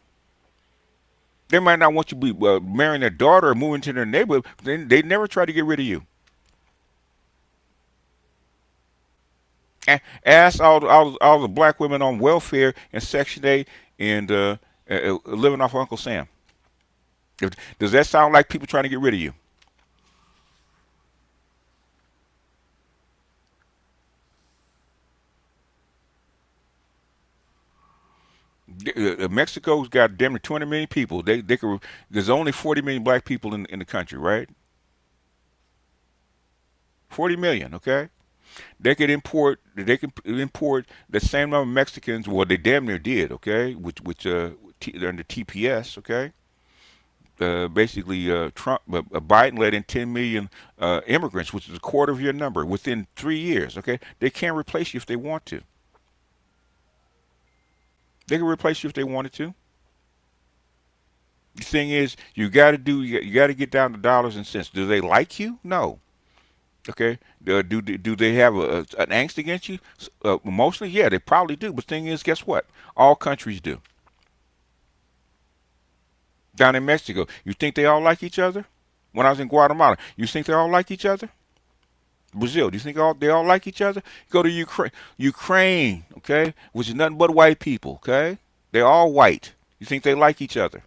They might not want you to be marrying their daughter or moving to their neighborhood. They never try to get rid of you. Ask all the black women on welfare and Section 8 and living off Uncle Sam. Does that sound like people trying to get rid of you? Mexico's got damn near 200 million people. There's only 40 million black people in the country, right? 40 million, okay? They can import the same number of Mexicans. Well, they damn near did, okay? Which under TPS, okay? Basically, Biden let in 10 million immigrants, which is a quarter of your number, within 3 years, okay? They can't replace you if they want to. They can replace you if they wanted to. The thing is, you got to get down to dollars and cents. Do they like you? No. Okay. Do they have an angst against you? Mostly, yeah, they probably do. But the thing is, guess what? All countries do. Down in Mexico, you think they all like each other? When I was in Guatemala, you think they all like each other? Brazil, do you think they all like each other? Go to Ukraine, okay, which is nothing but white people, okay? They're all white. You think they like each other?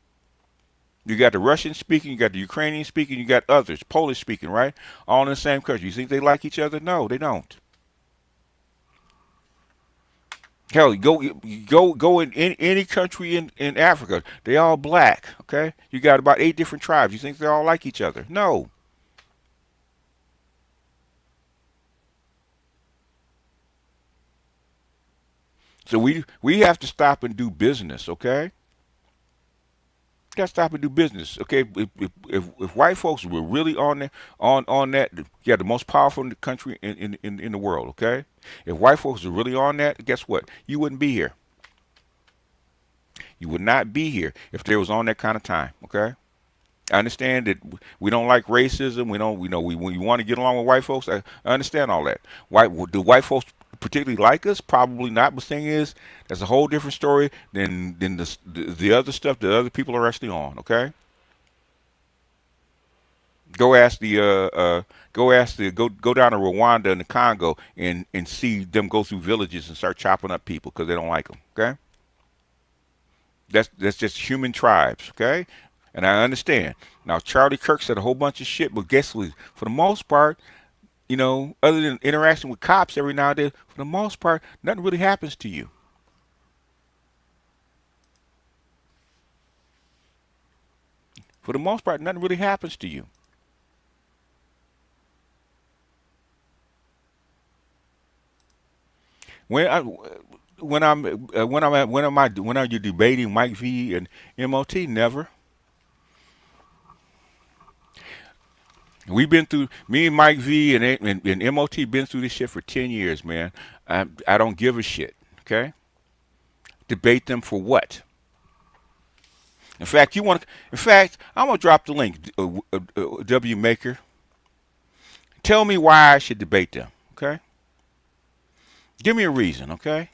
You got the Russian speaking, you got the Ukrainian speaking, you got others, Polish speaking, right? All in the same country. You think they like each other? No, they don't. Hell, go in any country in Africa. They all black, okay? You got about 8 different tribes. You think they all like each other? No. So we have to stop and do business, okay? Got to stop and do business, okay? If white folks were really on that, yeah, the most powerful country in the world, okay? If white folks were really on that, guess what? You wouldn't be here. You would not be here if they was on that kind of time, okay? I understand that we don't like racism. We want to get along with white folks. I understand all that. Do white folks particularly like us? Probably not. But the thing is, that's a whole different story than the other stuff that other people are actually on. Okay. Go down to Rwanda and the Congo and see them go through villages and start chopping up people because they don't like them. Okay. That's just human tribes. Okay. And I understand. Now, Charlie Kirk said a whole bunch of shit, but guess what? For the most part, other than interaction with cops every now and then, for the most part, nothing really happens to you. For the most part, nothing really happens to you. When are you debating Mike V and MOT? Never. We've been through, me and Mike V and MOT been through this shit for 10 years, man. I don't give a shit, okay? Debate them for what? In fact, I'm going to drop the link, W Maker. Tell me why I should debate them, okay? Give me a reason, okay?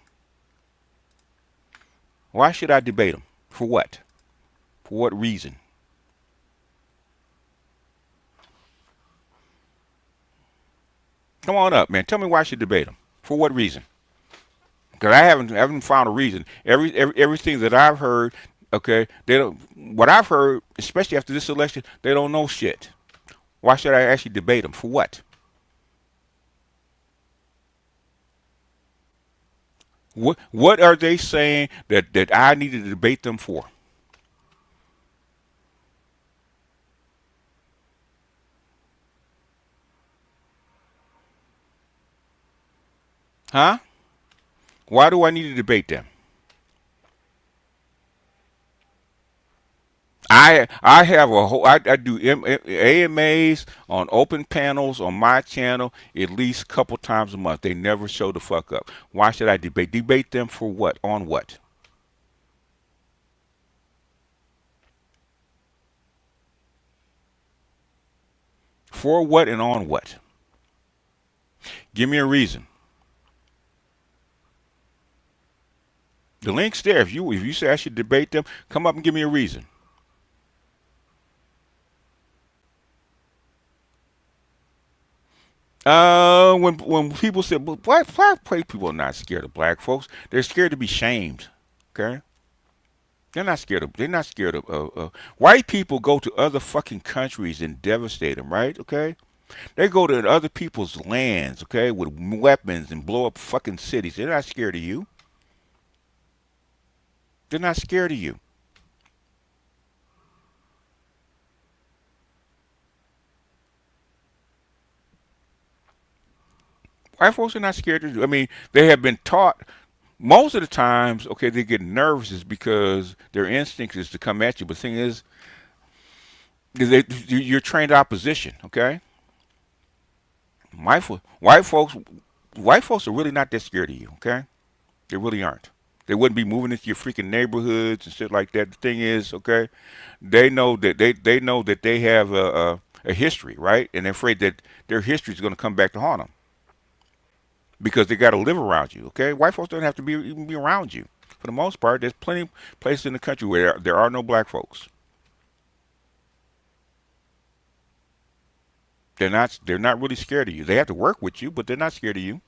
Why should I debate them? For what? For what reason? Come on up, man. Tell me why I should debate them. For what reason? Because I haven't found a reason. Everything that I've heard, okay, they don't. What I've heard, especially after this election, they don't know shit. Why should I actually debate them? For what? What are they saying that I need to debate them for? Huh? Why do I need to debate them? I have a whole I do AMAs on open panels on my channel at least a couple times a month. They never show the fuck up. Why should I debate them for what? On what? For what and on what? Give me a reason. The link's there. If you say I should debate them, come up and give me a reason. When people say, "Well, black people are not scared of black folks. They're scared to be shamed." Okay, they're not scared of. They're not scared of. White people go to other fucking countries and devastate them. Right? Okay. They go to other people's lands. Okay, with weapons and blow up fucking cities. They're not scared of you. They're not scared of you. White folks are not scared to do. I mean, they have been taught most of the times. Okay, they get nervous is because their instinct is to come at you. But the thing is, you're trained opposition. Okay, white folks, white folks are really not that scared of you. Okay, they really aren't. They wouldn't be moving into your freaking neighborhoods and shit like that. The thing is, okay, they know that they know that they have a history, right? And they're afraid that their history is going to come back to haunt them because they got to live around you. Okay, white folks don't have to even be around you. For the most part, there's plenty of places in the country where there are no black folks. They're not really scared of you. They have to work with you, but they're not scared of you.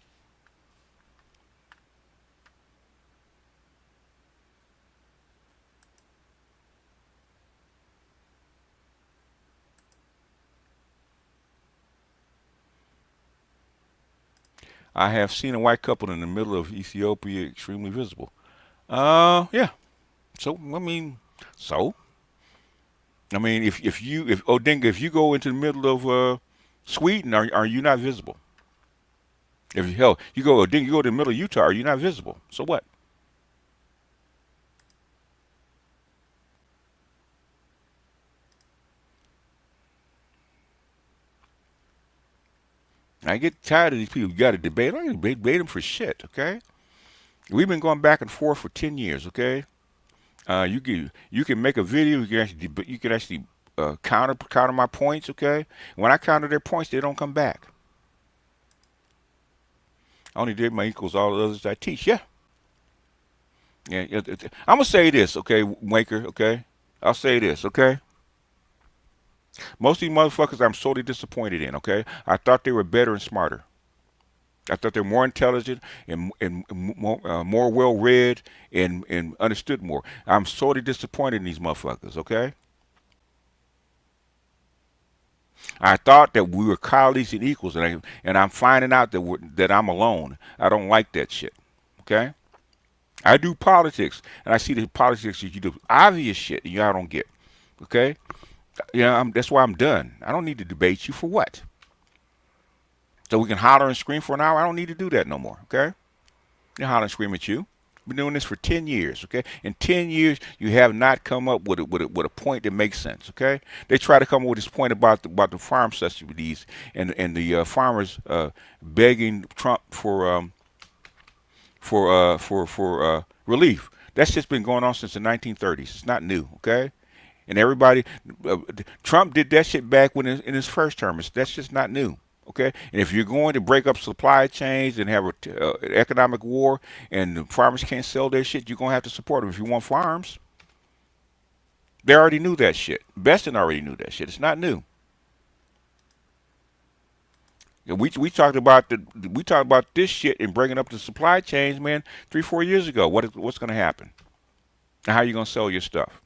I have seen a white couple in the middle of Ethiopia extremely visible. Yeah. So I mean, so I mean, if Odinga, if you go into the middle of Sweden, are you not visible? If hell, you go Odinga, you go to the middle of Utah, are you not visible? So what? I get tired of these people. You got to debate. I don't debate them for shit. Okay. We've been going back and forth for 10 years. Okay. You can make a video. You can actually counter my points. Okay. When I counter their points, they don't come back. I only did my equals all the others I teach. Yeah. Yeah. I'm gonna say this. Okay, Waker. Okay. I'll say this. Okay. Most of these motherfuckers I'm sorely disappointed in. Okay. I thought they were better and smarter. I thought they were more intelligent and more well read and understood more. I'm sorely disappointed in these motherfuckers. Okay. I thought that we were colleagues and equals, and I'm finding out that I'm alone. I don't like that shit. Okay. I do politics, and I see the politics that you do obvious shit, and y'all don't get. Okay. Yeah. That's why I'm done. I don't need to debate you for what. So we can holler and scream for an hour. I don't need to do that no more. Okay. You holler and scream at you. Been doing this for 10 years, okay? In 10 years, you have not come up with a point that makes sense, okay? They try to come up with this point about the farm subsidies and the farmers begging Trump for relief. That's just been going on since the 1930s. It's not new, okay? And everybody, Trump did that shit back when in his first term. That's just not new. Okay, and if you're going to break up supply chains and have an economic war, and the farmers can't sell their shit, you're gonna have to support them if you want farms. They already knew that shit. Beston already knew that shit. It's not new. We talked about this shit and bringing up the supply chains, man, 3-4 years ago. What's going to happen? And how you going to sell your stuff?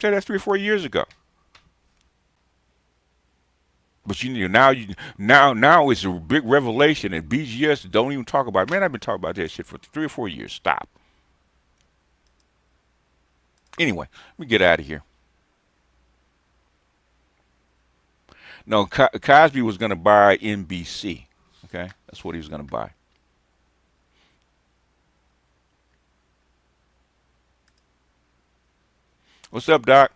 Say that's 3 or 4 years ago. But now it's a big revelation, and BGS don't even talk about it. Man, I've been talking about that shit for 3 or 4 years. Stop. Anyway, let me get out of here. No, Cosby was going to buy NBC. Okay, that's what he was going to buy. What's up, Doc?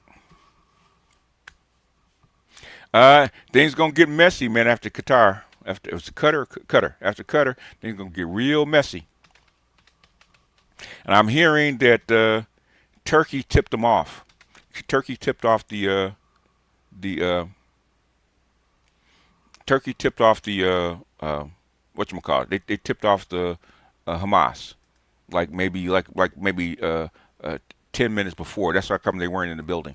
Things gonna get messy, man. After Qatar, after it was Qatar. After Qatar, things gonna get real messy. And I'm hearing that Turkey tipped them off. Turkey tipped off the whatchamacallit. They tipped off the Hamas like maybe 10 minutes before. That's how come they weren't in the building.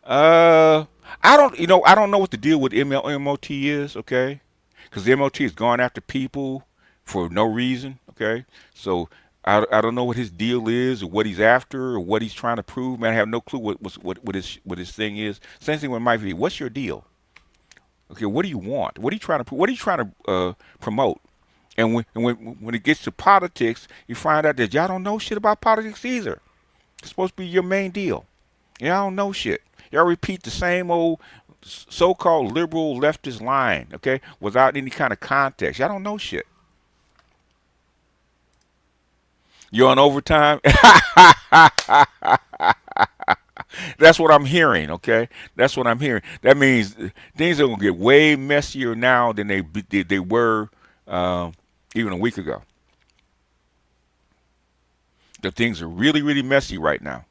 I don't know what the deal with MOT is, okay? Because the MOT is going after people for no reason, okay? So I don't know what his deal is or what he's after or what he's trying to prove. Man, I have no clue what his thing is. Same thing with Mike V. What's your deal? Okay, what do you want? What are you trying to what are you trying to promote? And when it gets to politics, you find out that y'all don't know shit about politics either. It's supposed to be your main deal. Y'all don't know shit. Y'all repeat the same old so-called liberal leftist line, okay, without any kind of context. Y'all don't know shit. You're on overtime? That's what I'm hearing, okay? That's what I'm hearing. That means things are going to get way messier now than they were even a week ago. The things are really, really messy right now.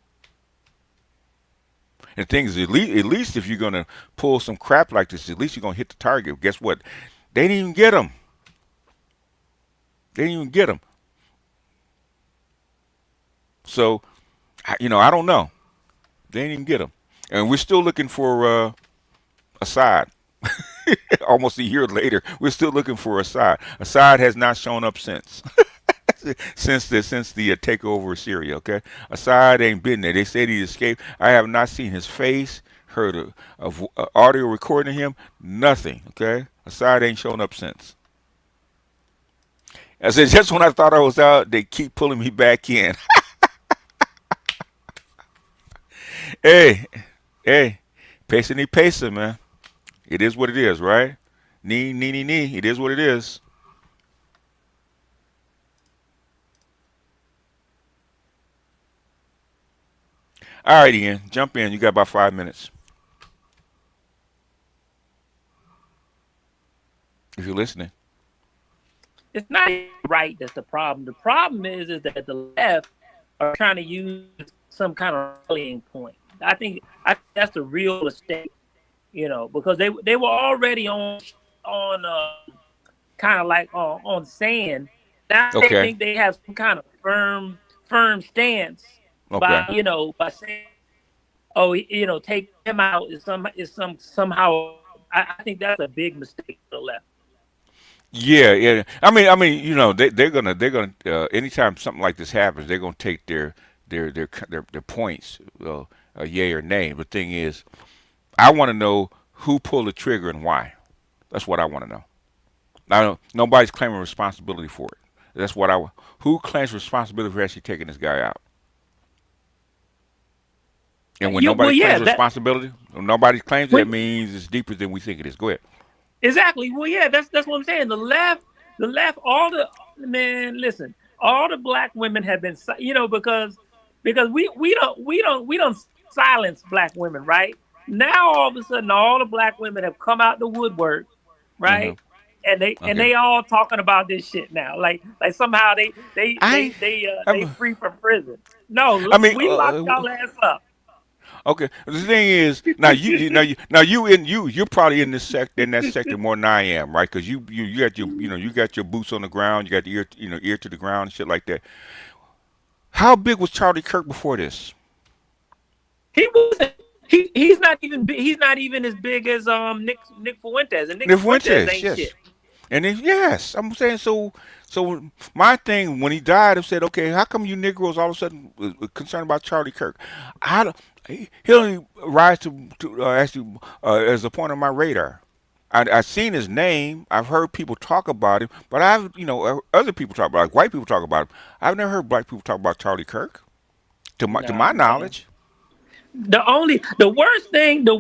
And things, at least if you're going to pull some crap like this, at least you're going to hit the target. Guess what? They didn't even get them. They didn't even get them. So, I don't know. They didn't even get them. And we're still looking for Assad. Almost a year later, we're still looking for Assad. Assad has not shown up since. since the takeover of Syria, okay? Assad ain't been there. They said he escaped. I have not seen his face, heard a audio recording of him, nothing, okay? Assad ain't shown up since. I said, just when I thought I was out, they keep pulling me back in. Hey, pesa, man. It is what it is, right? Knee. It is what it is. All right, Ian, jump in. You got about 5 minutes. If you're listening. It's not right that's the problem. The problem is that the left are trying to use some kind of rallying point. I think that's the real mistake, because they were already on kind of like on sand. Now they think they have some kind of firm stance. By saying, take him out is somehow. I think that's a big mistake for the left. Yeah. I mean, they're gonna anytime something like this happens, they're gonna take their points, yay or nay. The thing is, I want to know who pulled the trigger and why. That's what I want to know. Nobody's claiming responsibility for it. That's what who claims responsibility for actually taking this guy out? And when nobody claims responsibility, when nobody claims that means it's deeper than we think it is. Go ahead. Exactly. Well, yeah, that's what I'm saying. The left, all the black women have been, because we don't silence black women, right? Now all of a sudden, all the black women have come out the woodwork, right? Mm-hmm. And they all talking about this shit now, like somehow they free from prison. No, we locked y'all ass up. Okay. The thing is, you're probably in that sector more than I am, right? Because you got your boots on the ground, you got the ear to the ground and shit like that. How big was Charlie Kirk before this? He wasn't He's not even as big as Nick Fuentes, and Nick Nick Fuentes Fuentes, ain't yes. shit. And then, yes, I'm saying so. So my thing when he died, I said, okay, how come you Negroes all of a sudden concerned about Charlie Kirk? I don't, he only rise to actually as a point on my radar. I've seen his name. I've heard people talk about him, but other people talk about, like white people talk about him. I've never heard black people talk about Charlie Kirk, to my Nah, man. knowledge. The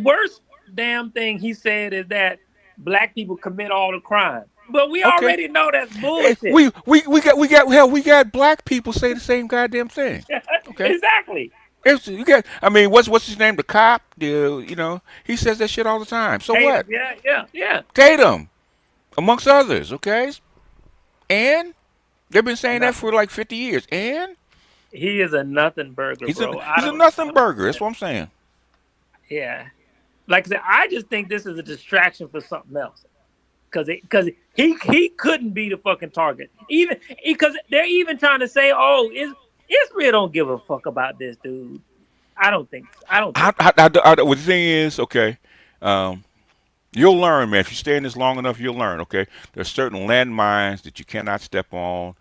worst damn thing he said is that black people commit all the crime. But we Okay, already know that's Hey, bullshit. we got black people say the same goddamn thing. Okay. Exactly. You got. I mean, what's his name? The cop. He says that shit all the time. So Tatum, what? yeah. Tatum, amongst others. Okay, and they've been saying that Nothing. for like 50 years. And He is a nothing burger, he's a bro. he's a nothing burger. That's what I'm saying. Yeah. Like I said, I just think this is a distraction for something else. Because he couldn't be the fucking target. Even because they're even trying to say, oh, Israel don't give a fuck about this dude. I don't think. Well, the thing is, okay, you'll learn, man. If you stay in this long enough, you'll learn. Okay, there's certain landmines that you cannot step on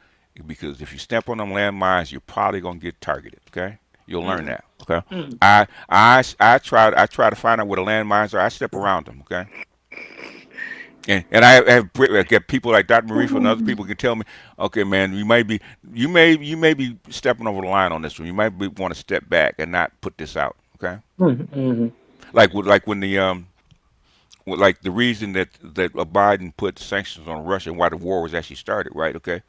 because if you step on them landmines, you're probably gonna get targeted. Okay, you'll learn that. Okay, I try to find out where the landmines are. I step around them. Okay. And I get people like Dr. Marifa and other people can tell me, okay, man, you may be stepping over the line on this one. You might want to step back and not put this out. Okay, like when the reason that Biden put sanctions on Russia and why the war was actually started, right? Okay,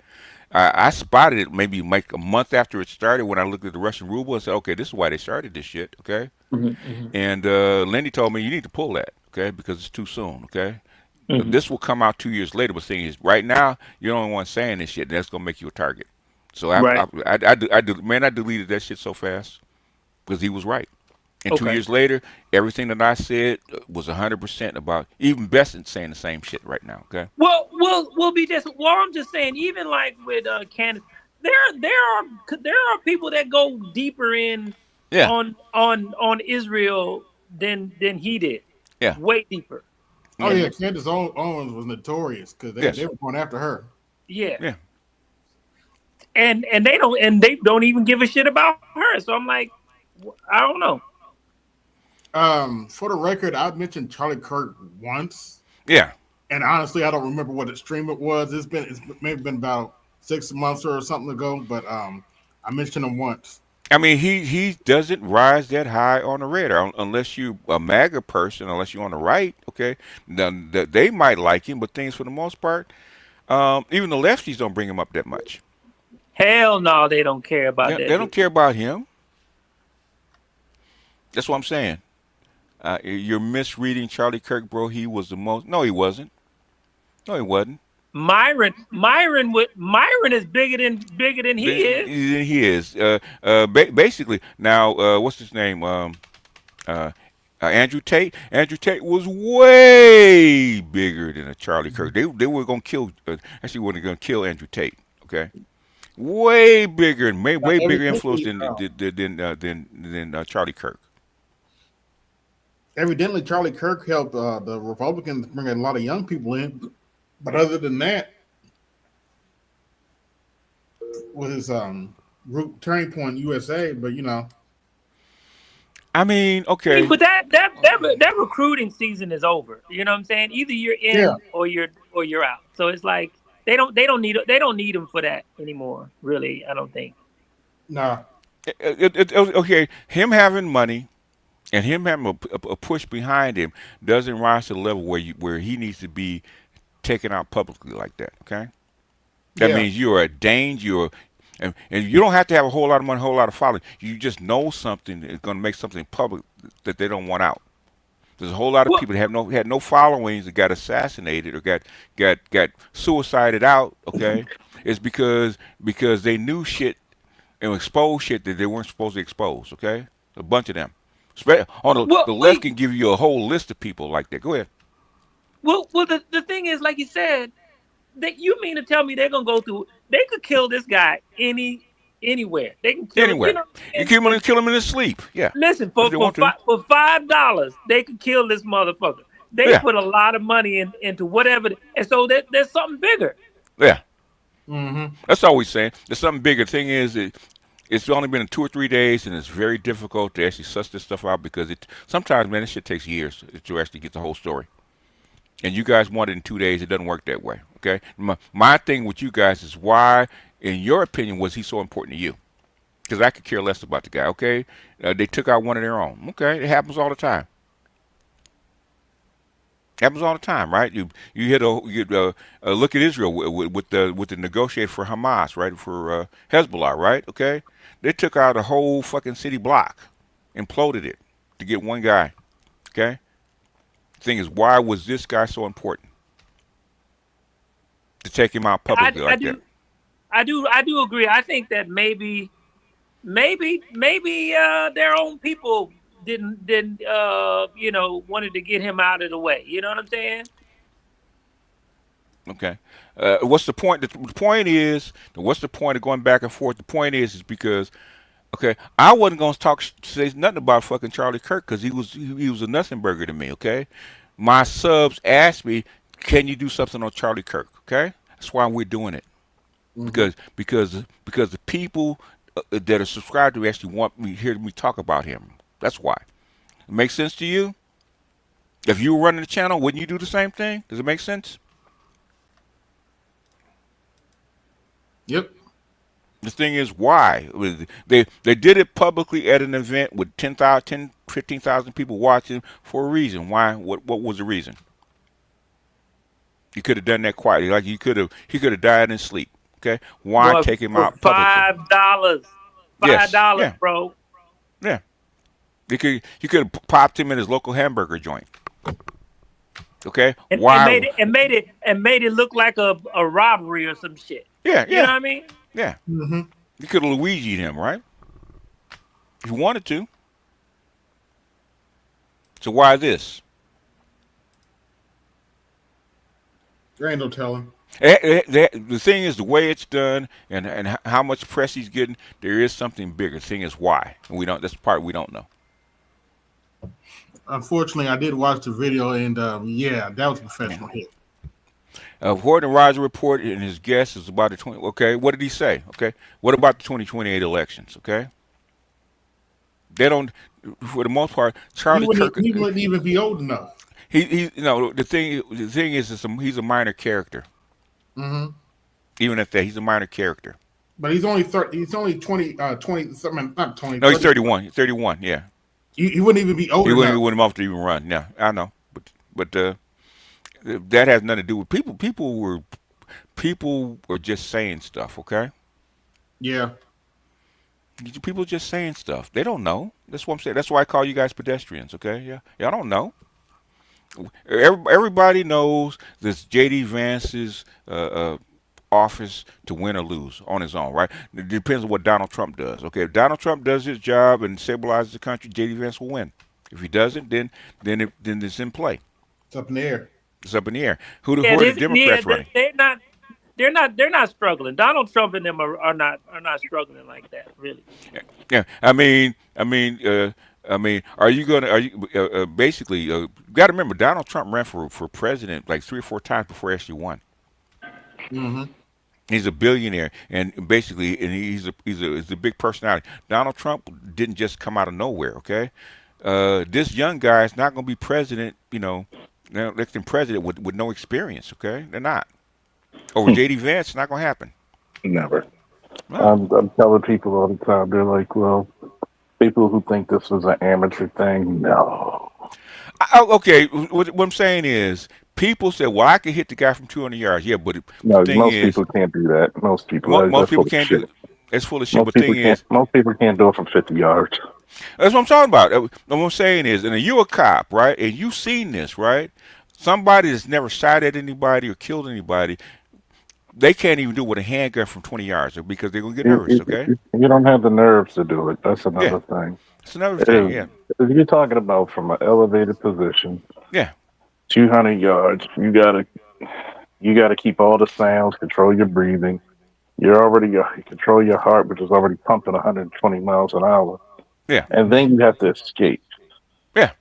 I spotted it maybe like a month after it started when I looked at the Russian ruble and said, okay, this is why they started this shit. Okay, and Lindy told me you need to pull that, okay, because it's too soon. Okay. This will come out 2 years later, but the thing is, right now, you're the only one saying this shit, and that's gonna make you a target. So I deleted that shit so fast because he was right. And 2 years later, everything that I said was 100% about. Even Besant's saying the same shit right now. Okay. Well, I'm just saying, even like with Candace, there are people that go deeper in on Israel than he did. Yeah. Way deeper. Oh yeah, Candace Owens was notorious because they were going after her. Yeah. And they don't even give a shit about her. So I'm like, I don't know. For the record, I mentioned Charlie Kirk once. Yeah. And honestly, I don't remember what stream it was. It's maybe been about 6 months or something ago, but I mentioned him once. I mean, he doesn't rise that high on the radar unless you a MAGA person, unless you're on the right. Okay, then they might like him, but things for the most part, even the lefties don't bring him up that much. Hell no, they don't care about that. They don't care about him. That's what I'm saying. You're misreading Charlie Kirk, bro. He was the most. No, he wasn't. No, he wasn't. Myron is bigger than he is. He is. Basically, now what's his name? Andrew Tate. Andrew Tate was way bigger than a Charlie Kirk. They were gonna kill. Actually, were gonna kill Andrew Tate. Okay, way bigger and way bigger influence than Charlie Kirk. Evidently, Charlie Kirk helped the Republicans bring a lot of young people in. But other than that, with his Turning Point USA, but I mean, okay. But that recruiting season is over. You know what I'm saying? Either you're in or you're out. So it's like they don't need him for that anymore. Really, I don't think. Nah. Okay, him having money and him having a push behind him doesn't rise to the level where he needs to be taken out publicly like that. Okay, that means you're a danger. And you don't have to have a whole lot of money, a whole lot of following. You just know something is going to make something public that they don't want out. There's a whole lot of people that had no followings that got assassinated or got suicided out. Okay, it's because they knew shit and exposed shit that they weren't supposed to expose. Okay, a bunch of them. On the left can give you a whole list of people like that. Go ahead. Well, the thing is, like you said, that you mean to tell me they're gonna go through? They could kill this guy any anywhere. They can kill Anywhere. him. You kill him in his sleep. Yeah. Listen, for $5, they can kill this motherfucker. They put a lot of money into whatever, and so there's something bigger. Yeah. Mm-hmm. That's all we're saying. There's something bigger. The thing is, it's only been 2 or 3 days, and it's very difficult to actually suss this stuff out because sometimes, man, this shit takes years to actually get the whole story. And you guys want it in 2 days. It doesn't work that way. Okay. My thing with you guys is why, in your opinion, was he so important to you? Because I could care less about the guy. Okay. They took out one of their own. Okay. It happens all the time. Happens all the time, right? You hit look at Israel with the negotiator for Hamas, right? For Hezbollah, right? Okay. They took out a whole fucking city block, imploded it to get one guy. Okay. Thing is, why was this guy so important to take him out publicly that? I do agree. I think that maybe their own people didn't wanted to get him out of the way. You know what I'm saying? Okay. What's the point? The point is, what's the point of going back and forth? The point is because, okay, I wasn't going to say nothing about fucking Charlie Kirk because he was a nothing burger to me. Okay, my subs asked me, "Can you do something on Charlie Kirk?" Okay, that's why we're doing it. Mm-hmm. Because the people that are subscribed to me actually want me hear me talk about him. That's why. It makes sense to you? If you were running the channel, wouldn't you do the same thing? Does it make sense? Yep. The thing is, why? They did it publicly at an event with 15,000 people watching for a reason. Why? What was the reason? You could have done that quietly. Like he could have died in sleep. Okay? Why take him out publicly? $5. $5, yeah. bro. Yeah. You could have popped him in his local hamburger joint. Okay? Why? And made it look like a robbery or some shit. Yeah. You know what I mean? Yeah. Mm-hmm. You could have Luigi'd him, right? If you wanted to. So why this? There ain't no telling. The thing is, the way it's done and how much press he's getting, there is something bigger. The thing is, why? And we don't. That's the part we don't know. Unfortunately, I did watch the video, and yeah, that was a professional hit. According to Roger Report and his guest is about the 20. Okay, what did he say? Okay, what about the 2028 elections? Okay, they don't. For the most part, Charlie Kirk. He wouldn't even be old enough. He the thing is he's a minor character. Mm-hmm. Even at that, he's a minor character. But he's only 30. He's only 20 something. Not 20. No, he's 31. He's 31. Yeah. He wouldn't even be old enough. He wouldn't have to even run. Yeah, I know. But that has nothing to do with people. People were just saying stuff. Okay. Yeah. People just saying stuff. They don't know. That's what I'm saying. That's why I call you guys pedestrians. Okay. Yeah. Y'all don't know. Everybody knows this J.D. Vance's office to win or lose on his own, right? It depends on what Donald Trump does. Okay, if Donald Trump does his job and stabilizes the country, J.D. Vance will win. If he doesn't, then it's in play. It's up in the air. It's up in the air. Who are the Democrats running? They're not struggling. Donald Trump and them are not struggling like that, really. Yeah. I mean, are you basically? You got to remember, Donald Trump ran for president like 3 or 4 times before he actually won. Mm-hmm. He's a billionaire, and basically, he's a big personality. Donald Trump didn't just come out of nowhere. Okay, this young guy is not going to be president. Elected president with no experience. Okay, they're not. Over J.D. Vance, it's not going to happen. Never. No. I'm telling people all the time. They're like, well. People who think this was an amateur thing, no. Okay, what I'm saying is, people say, "Well, I can hit the guy from 200 yards." Yeah, but most people can't do that. Most people can't do it. It's full of shit. Most people can't do it from 50 yards. That's what I'm talking about. What I'm saying is, and you're a cop, right? And you've seen this, right? Somebody that's never shot at anybody or killed anybody. They can't even do it with a handgun from 20 yards because they're going to get nervous, okay? You don't have the nerves to do it. That's another thing. It's another thing, yeah. If you're talking about from an elevated position, 200 yards, you gotta keep all the sounds, control your breathing. you control your heart, which is already pumping 120 miles an hour. Yeah. And then you have to escape. Yeah.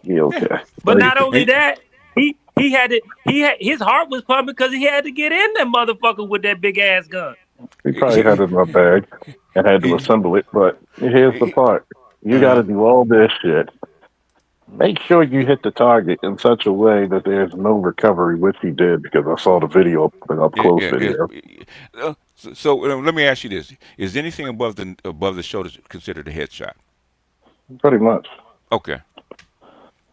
Yeah, okay. But Like, not only that, he had his heart was pumping because he had to get in that motherfucker with that big ass gun. he probably had it in a bag and had to assemble it. But here's the part: you got to do all this shit. Make sure you hit the target in such a way that there's no recovery, which he did, because I saw the video, an up close video. So let me ask you this: is anything above the shoulder considered a headshot? Pretty much. Okay.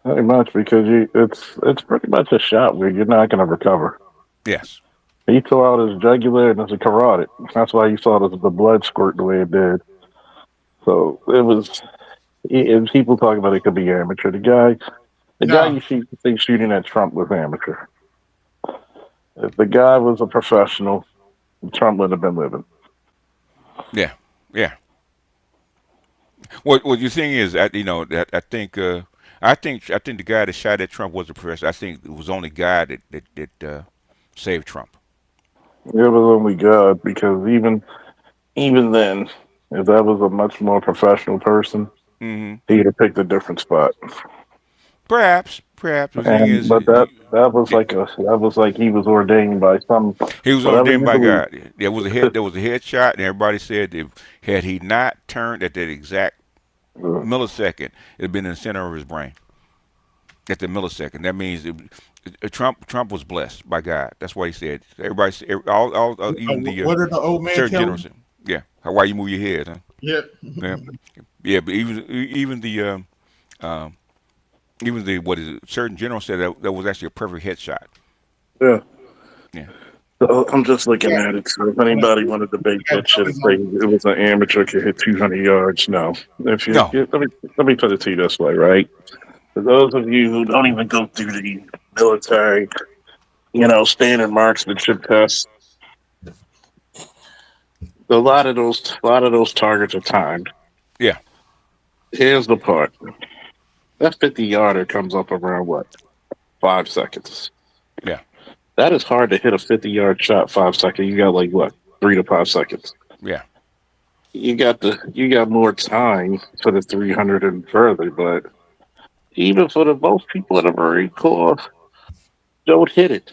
Pretty much, because it's pretty much a shot where you're not going to recover. Yes. He tore out his jugular and his carotid. That's why you saw the blood squirt the way it did. So it was. And people talk about it could be amateur. The guy you think shooting at Trump was amateur. If the guy was a professional, Trump wouldn't have been living. Yeah, yeah. What your thing is, I think the guy that shot at Trump was a professional. I think it was the only guy that saved Trump. It was only God, because even then, if that was a much more professional person, he'd have picked a different spot. Perhaps. The thing is, but that was like he was ordained by some. He was ordained by God. There was a headshot, and everybody said that had he not turned at that exact millisecond, it'd been in the center of his brain. At the millisecond, that means Trump was blessed by God. That's what he said. Everybody, even the what did the old man Surgeon tell General him? said, yeah, why you move your head, huh? Yeah. Yeah. But even the Surgeon General said that was actually a perfect headshot. Yeah. Yeah. So I'm just looking at it. So if anybody wanted to debate that shit and say it was an amateur could hit 200 yards, no. Let me put it to you this way, right? For those of you who don't even go through the military, standard marksmanship tests, a lot of those targets are timed. Yeah. Here's the part. That 50-yarder comes up around what? 5 seconds. Yeah. That is hard to hit a 50-yard shot 5 seconds. You got 3 to 5 seconds. Yeah. You got more time for the 300 and further, but even for the most people in the Marine Corps, don't hit it.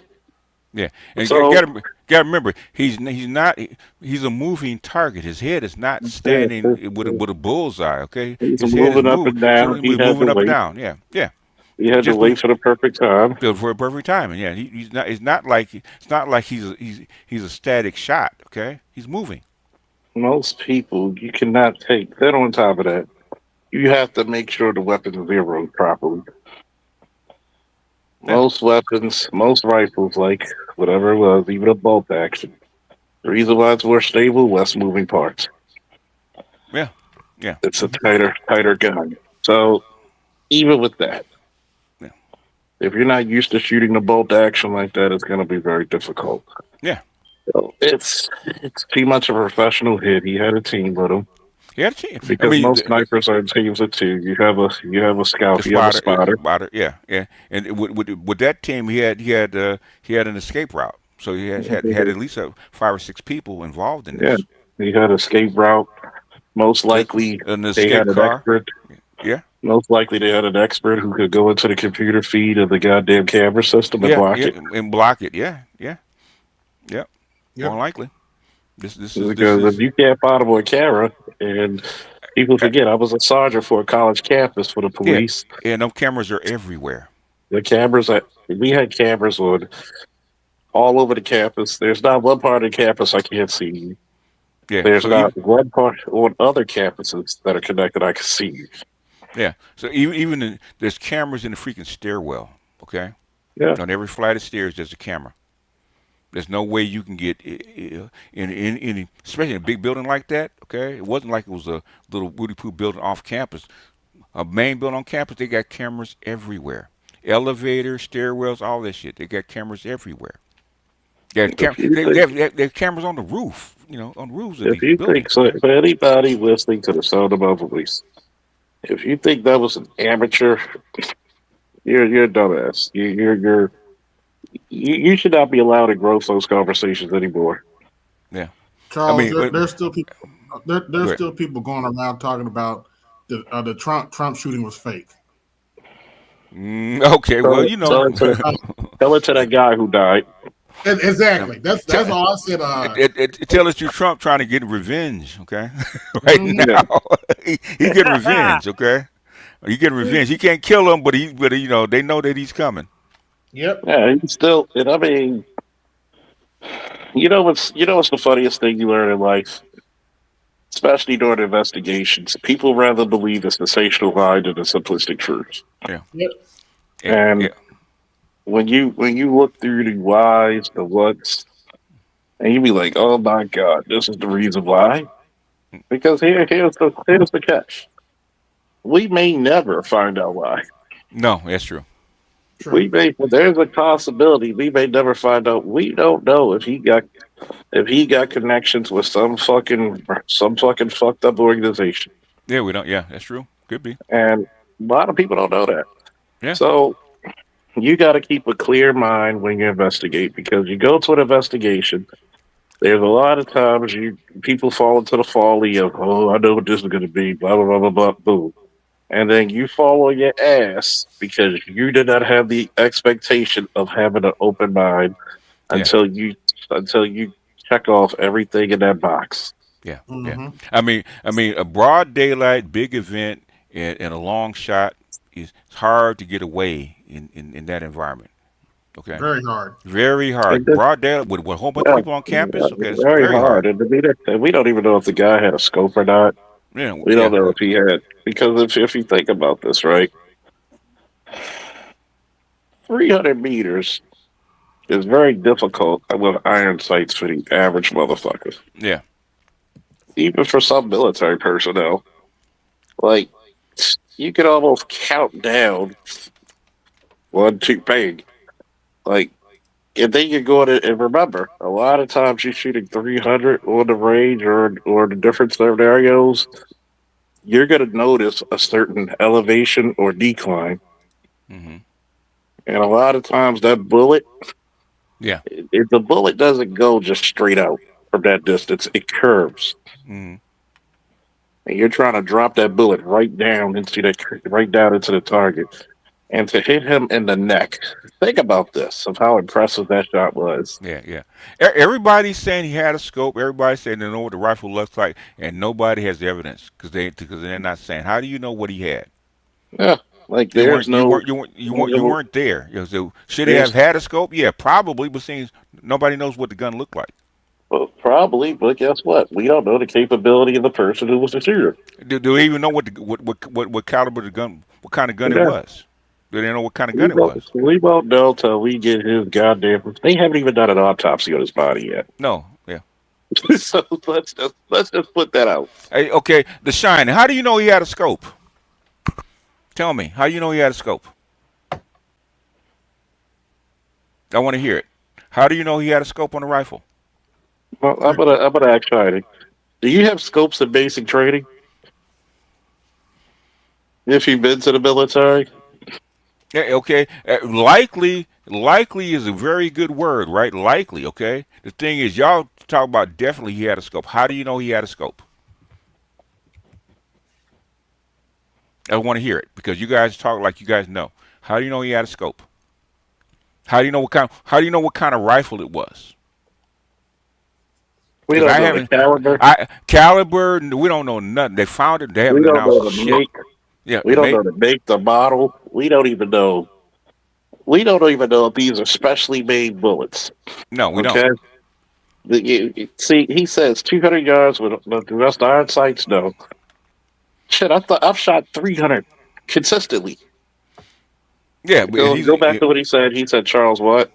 Yeah, and So, you gotta remember, he's a moving target. His head is not standing with a bullseye. Okay, he's his moving up and down. So he's moving up and down. Yeah, yeah. He had to wait for the perfect time. For a perfect time, and yeah, he's not. It's not like he's a static shot. Okay, he's moving. Most people, you cannot take. Then on top of that, you have to make sure the weapon is zeroed properly. Most weapons, most rifles, like whatever it was, even a bolt action. The reason why it's more stable, less moving parts. Yeah, yeah. It's a tighter gun. So even with that, if you're not used to shooting the bolt action like that, it's going to be very difficult. Yeah. So it's too much of a professional hit. He had a team with him. He had a team because most snipers are in teams of two. You have a scout, you have a spotter. Yeah. And with that team, he had an escape route. So he had at least 5 or 6 people involved in this. Yeah, he had an escape route. Most likely, they had an expert. Yeah. Most likely, they had an expert who could go into the computer feed of the goddamn camera system and block it. And block it. Yeah. More likely. This because if you can't find them on camera, and people forget, I was a sergeant for a college campus for the police. Yeah, and them cameras are everywhere. The cameras we had cameras on all over the campus. There's not one part of the campus I can't see you. Yeah, there's not one part on other campuses that are connected I can see you. Yeah, so even there's cameras in the freaking stairwell. Okay. Yeah. On every flight of stairs, there's a camera. There's no way you can get in especially in a big building like that. Okay, it wasn't like it was a little woody-poo building off campus. A main building on campus, they got cameras everywhere. Elevators, stairwells, all this shit. They got cameras everywhere. They have cameras on the roof. On roofs of these buildings. For anybody listening to the sound of my voice, if you think that was an amateur, you're a dumbass. You should not be allowed to grow those conversations anymore. Yeah. Charles, mean, there's still people. There's still people going around talking about the Trump shooting was fake. Okay, well, you know. Tell it to that guy who died. Exactly. That's all I said. Tell us you Trump trying to get revenge, okay? Right now, he getting revenge, okay? He getting revenge. He can't kill him, but you know, they know that he's coming. Yep. Yeah, he's still. And I mean, you know what's the funniest thing you learn in life, especially during investigations. People rather believe the sensational lie than the simplistic truth. Yeah. Yep. And when you look through the whys, the whats, and you be like, "Oh my God, this is the reason why." Because here's the catch: we may never find out why. No, that's true. There's a possibility we may never find out. We don't know if he got connections with some fucking fucked up organization. Yeah, we don't. Yeah, that's true. Could be. And a lot of people don't know that. Yeah. So you got to keep a clear mind when you investigate, because you go to an investigation. There's a lot of times people fall into the folly of, oh, I know what this is going to be, blah blah blah blah blah, boom, and then you fall on your ass because you did not have the expectation of having an open mind until you check off everything in that box. Yeah, yeah. I mean, a broad daylight big event and a long shot is hard to get away in that environment. Okay. Very hard. Very hard. Broad daylight with a whole bunch of people on campus. Okay, it's very hard. And we don't even know if the guy had a scope or not. Yeah, we don't know if he had, because if you think about this, right, 300 meters is very difficult with iron sights for the average motherfucker. Yeah. Even for some military personnel, like, you could almost count down 1, 2, bang. Like, and then you're going to, and remember, a lot of times you're shooting 300 on the range or the different scenarios, you're going to notice a certain elevation or decline. Mm-hmm. And a lot of times that bullet, if the bullet doesn't go just straight out from that distance, it curves. Mm-hmm. And you're trying to drop that bullet right down into the target. And to hit him in the neck, think about this, of how impressive that shot was. Yeah, yeah. Everybody's saying he had a scope. Everybody's saying they know what the rifle looks like, and nobody has the evidence because they're not saying. How do you know what he had? Yeah, like you there's weren't there. You know, so should he have had a scope? Yeah, probably. But seems nobody knows what the gun looked like. Well, probably, but guess what? We don't know the capability of the person who was the shooter. Do we even know what caliber the gun, what kind of gun it was? Do they know what kind of gun it was? We won't know till we get his goddamn. They haven't even done an autopsy on his body yet. No, yeah. So let's just put that out. Hey, okay, The Shining. How do you know he had a scope? Tell me, how do you know he had a scope? I want to hear it. How do you know he had a scope on the rifle? Well, I'm gonna ask Shining. Do you have scopes in basic training? If you've been to the military. Yeah, okay. Likely is a very good word, right? Likely, okay? The thing is, y'all talk about definitely he had a scope. How do you know he had a scope? I want to hear it because you guys talk like you guys know. How do you know he had a scope? How do you know what kind of rifle it was? We don't know the caliber. Caliber, we don't know nothing. They found it. They haven't announced shit. Yeah, we don't know the make, the model. We don't even know. We don't even know if these are specially made bullets. No, we don't. See, he says 200 yards with the rest iron sights. No, shit. I thought I've shot 300 consistently. Yeah, but go back to what he said. He said, Charles, what?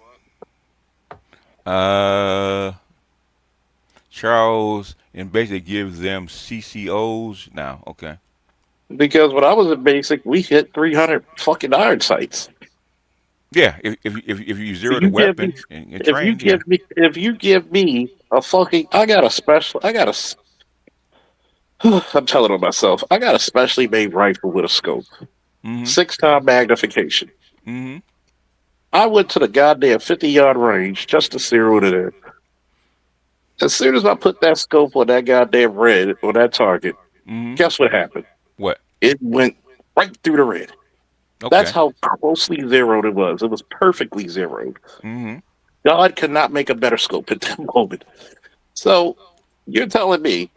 Charles, and basically gives them CCOs now. Okay. Because when I was in basic, we hit 300 fucking iron sights. Yeah, if you zero the weapon and train, if you give me a fucking, I'm telling on myself, I got a specially made rifle with a scope, 6-time magnification. Mm-hmm. I went to the goddamn 50-yard range just to zero it in. As soon as I put that scope on that goddamn red, on that target, guess what happened? What? It went right through the red. That's Okay. how closely zeroed it was. It was perfectly zeroed. God could not make a better scope at that moment. So you're telling me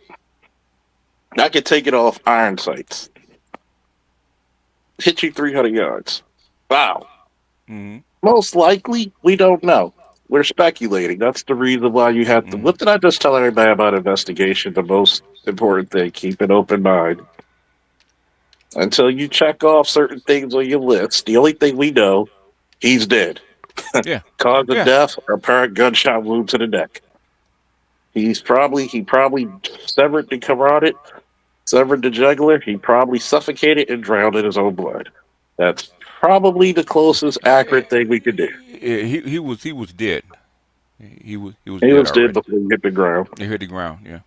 I could take it off iron sights, hit you 300 yards. Wow. Most likely, we don't know. We're speculating. That's the reason why you have to. What did I just tell everybody about investigation? The most important thing: keep an open mind. Until you check off certain things on your list, the only thing we know, he's dead. Yeah. Cause of Yeah. death: apparent gunshot wound to the neck. He probably severed the carotid, severed the jugular. He probably suffocated and drowned in his own blood. That's probably the closest accurate thing we could do. He was dead. He was He dead was dead already. before he hit the ground. He hit the ground. Yeah.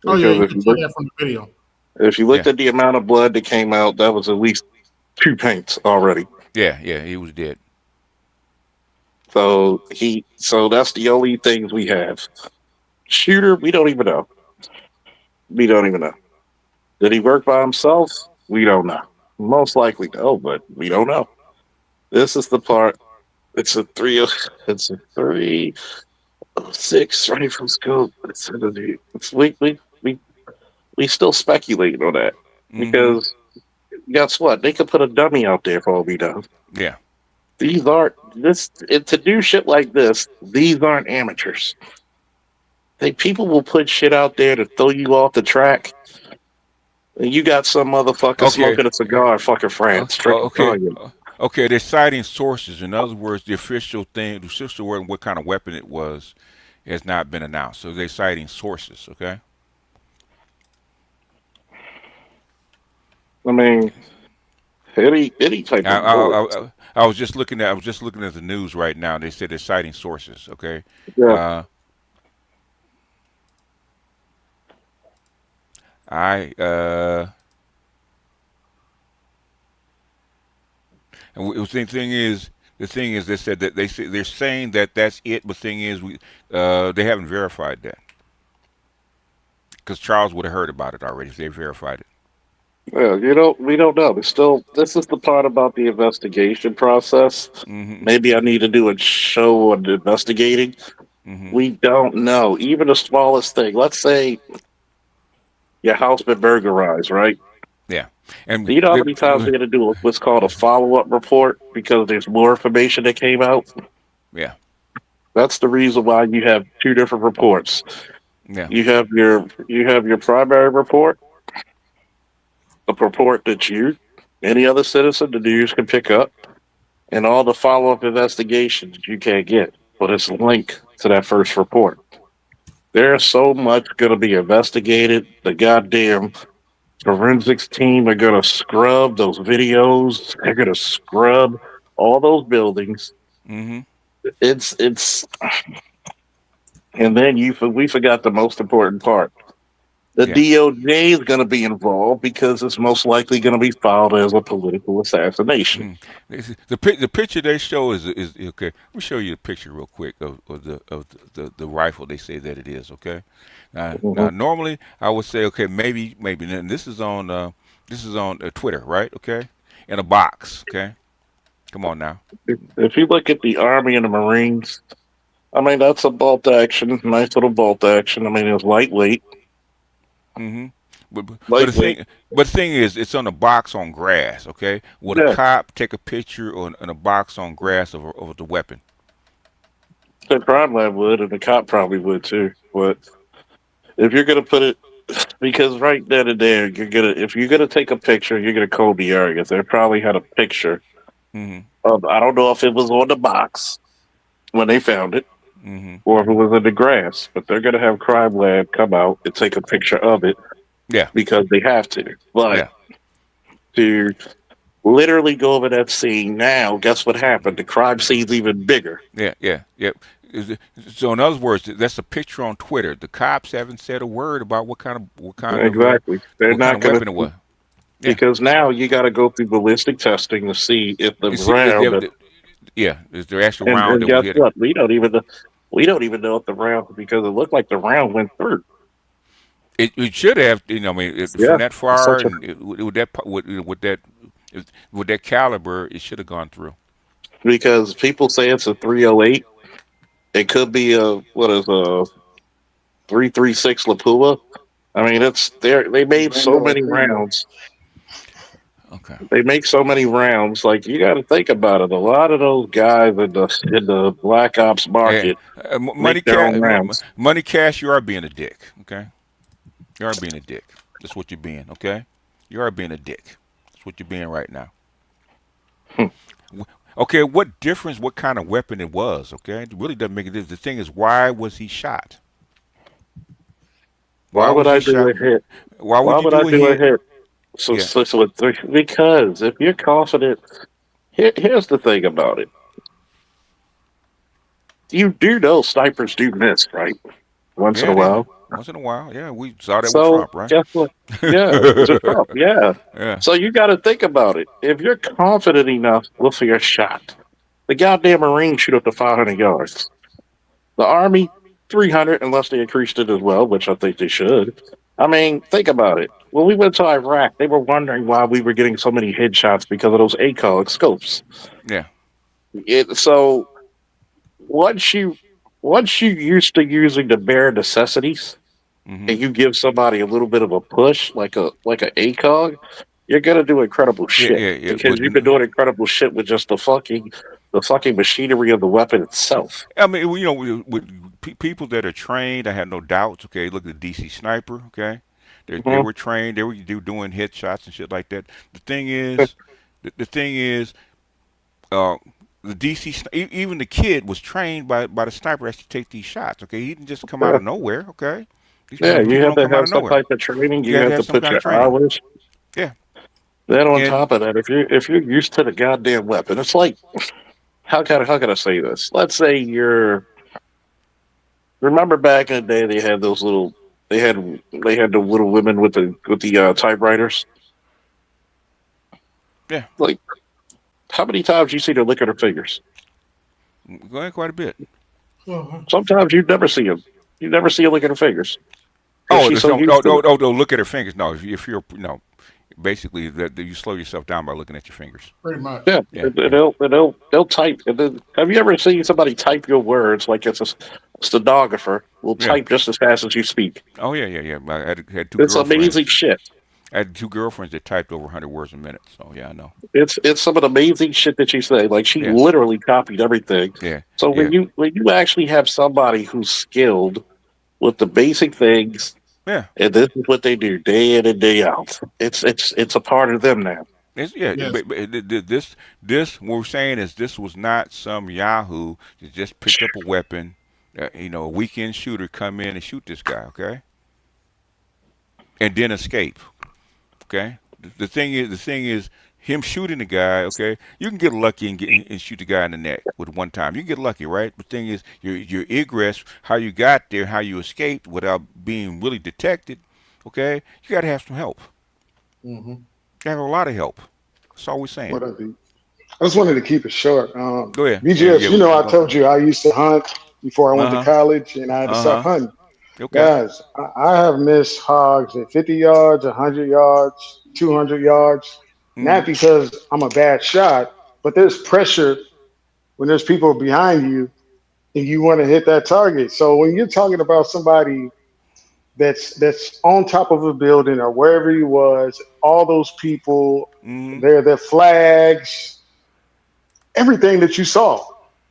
Oh yeah, you Because can see that from the video. if you looked at the amount of blood that came out, that was at least 2 paints already. Yeah. He was dead. So that's the only things we have. Shooter, we don't even know. We don't even know. Did he work by himself? We don't know. Most likely no, but we don't know. This is the part. It's a 306 rifle scope. We still speculating on that because guess what? They could put a dummy out there for all we know. Yeah. These aren't to do shit like this. These aren't amateurs. People will put shit out there to throw you off the track. And you got some motherfucker smoking a cigar in fucking France. Okay, they're citing sources. In other words, the official word and what kind of weapon it was has not been announced. So they're citing sources, okay? I mean, any type of bullet. I was just looking at the news right now. They said they're citing sources, okay? Yeah. And the thing is, they said that they're saying that that's it. But the thing is, they haven't verified that because Charles would have heard about it already if they verified it. Well, we don't know. This is the part about the investigation process. Maybe I need to do a show on investigating. We don't know. Even the smallest thing. Let's say your house been burglarized, right? Yeah. And you know how many times we had to do what's called a follow-up report because there's more information that came out? Yeah. That's the reason why you have 2 different reports. Yeah. You have your primary report, a report that any other citizen, the news can pick up, and all the follow-up investigations you can't get, but it's linked to that first report. There's so much going to be investigated. The goddamn forensics team are going to scrub those videos. They're going to scrub all those buildings. It's, and then we forgot the most important part. The DOJ is going to be involved because it's most likely going to be filed as a political assassination. The picture they show is okay. Let me show you the picture real quick of the rifle. They say that it is okay. Now normally I would say okay maybe and this is on Twitter, right? Okay, in a box. Okay, come on now. If you look at the Army and the Marines, I mean that's a bolt action, nice little bolt action. I mean it's lightweight. But the thing is, it's on a box on grass. Okay, would a cop take a picture on a box on grass of the weapon? The crime lab would, and the cop probably would too. But if you're gonna put it, because right then and there, if you're gonna take a picture, you're gonna comb the areas. They probably had a picture of, I don't know if it was on the box when they found it, or if it was in the grass. But they're gonna have crime lab come out and take a picture of it. Yeah, because they have to. But to literally go over that scene now, guess what happened? The crime scene's even bigger. Yeah. So in other words, that's a picture on Twitter. The cops haven't said a word about what kind exactly. They're not going weapon it was. Because now you got to go through ballistic testing to see if the round. Is there actual round that was hit? What? We don't even. We don't even know if the round, because it looked like the round went through. It should have, I mean, from that it's far such a- and with that caliber, it should have gone through. because people say it's a 308. It could be a 336 Lapua. I mean, they made so many rounds. Okay. They make so many rounds. Like, you got to think about it. A lot of those guys in the Black Ops market make their own rounds. Money Cash, you are being a dick. Okay, you are being a dick. That's what you're being. Okay, you are being a dick. That's what you're being right now. Okay, what difference? What kind of weapon it was? Okay, it really doesn't make a difference. The thing is, why was he shot? Why would I do a hit? Why would you do a hit? So because if you're confident, here's the thing about it. You do know snipers do miss, right? Once in a while. Once in a while, yeah. We saw that with So Trump, right? guess what? Yeah, with Trump, yeah. Yeah. So you got to think about it. If you're confident enough with your shot, the goddamn Marines shoot up to 500 yards. The Army, 300, unless they increased it as well, which I think they should. I mean, think about it. When we went to Iraq, they were wondering why we were getting so many headshots because of those ACOG scopes. Yeah. So once you used to using the bare necessities, and you give somebody a little bit of a push, like a ACOG, you're gonna do incredible shit. Yeah, because you've been doing incredible shit with just the fucking machinery of the weapon itself. I mean, with people that are trained, I have no doubts. Okay, look at the DC sniper. Okay, they were trained. They were doing headshots and shit like that. The thing is, the DC, even the kid was trained by the sniper to take these shots. Okay, he didn't just come out of nowhere. Okay. Yeah, you have to have some type of training. You have to put your hours. Yeah. Then on top of that, if you're used to the goddamn weapon, it's like, how can I say this? Let's say remember back in the day they had those little they had the little women with the typewriters. Yeah. Like, how many times you see her licking her fingers? Go ahead, quite a bit. Sometimes you never see them. You never see her licking her fingers. Look at her fingers. No, if you're basically that you slow yourself down by looking at your fingers. Pretty much. Yeah. They'll type. And then, have you ever seen somebody type your words like it's a stenographer will type just as fast as you speak? Oh yeah. I had two. It's amazing shit. I had two girlfriends that typed over 100 words a minute. So yeah, I know. It's some of the amazing shit that you say. Like, she literally copied everything. Yeah. So when you actually have somebody who's skilled with the basic things, and this is what they do day in and day out. It's a part of them now. This what we're saying is this was not some Yahoo that just picked up a weapon, a weekend shooter come in and shoot this guy, okay, and then escape, okay. The thing is him shooting the guy, okay. You can get lucky and shoot the guy in the neck with one time. You can get lucky, right? The thing is your egress, how you got there, how you escaped without being really detected, okay. You got to have some help. Mm-hmm. You have a lot of help. That's all we're saying. What I just wanted to keep it short. Go ahead. BGS, I told you I used to hunt before I went to college, and I had to stop hunting. Okay. Guys, I have missed hogs at 50 yards, 100 yards, 200 yards. Not because I'm a bad shot, but there's pressure when there's people behind you and you want to hit that target. So when you're talking about somebody that's on top of a building or wherever he was, all those people, their flags, everything that you saw,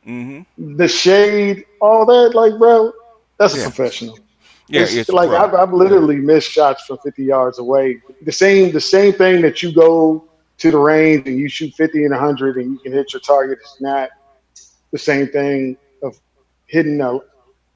the shade, all that, like, bro, that's a professional. Yeah, it's like I've literally missed shots from 50 yards away. The same thing that you go to the range and you shoot 50 and 100 and you can hit your target. It's not the same thing of hitting a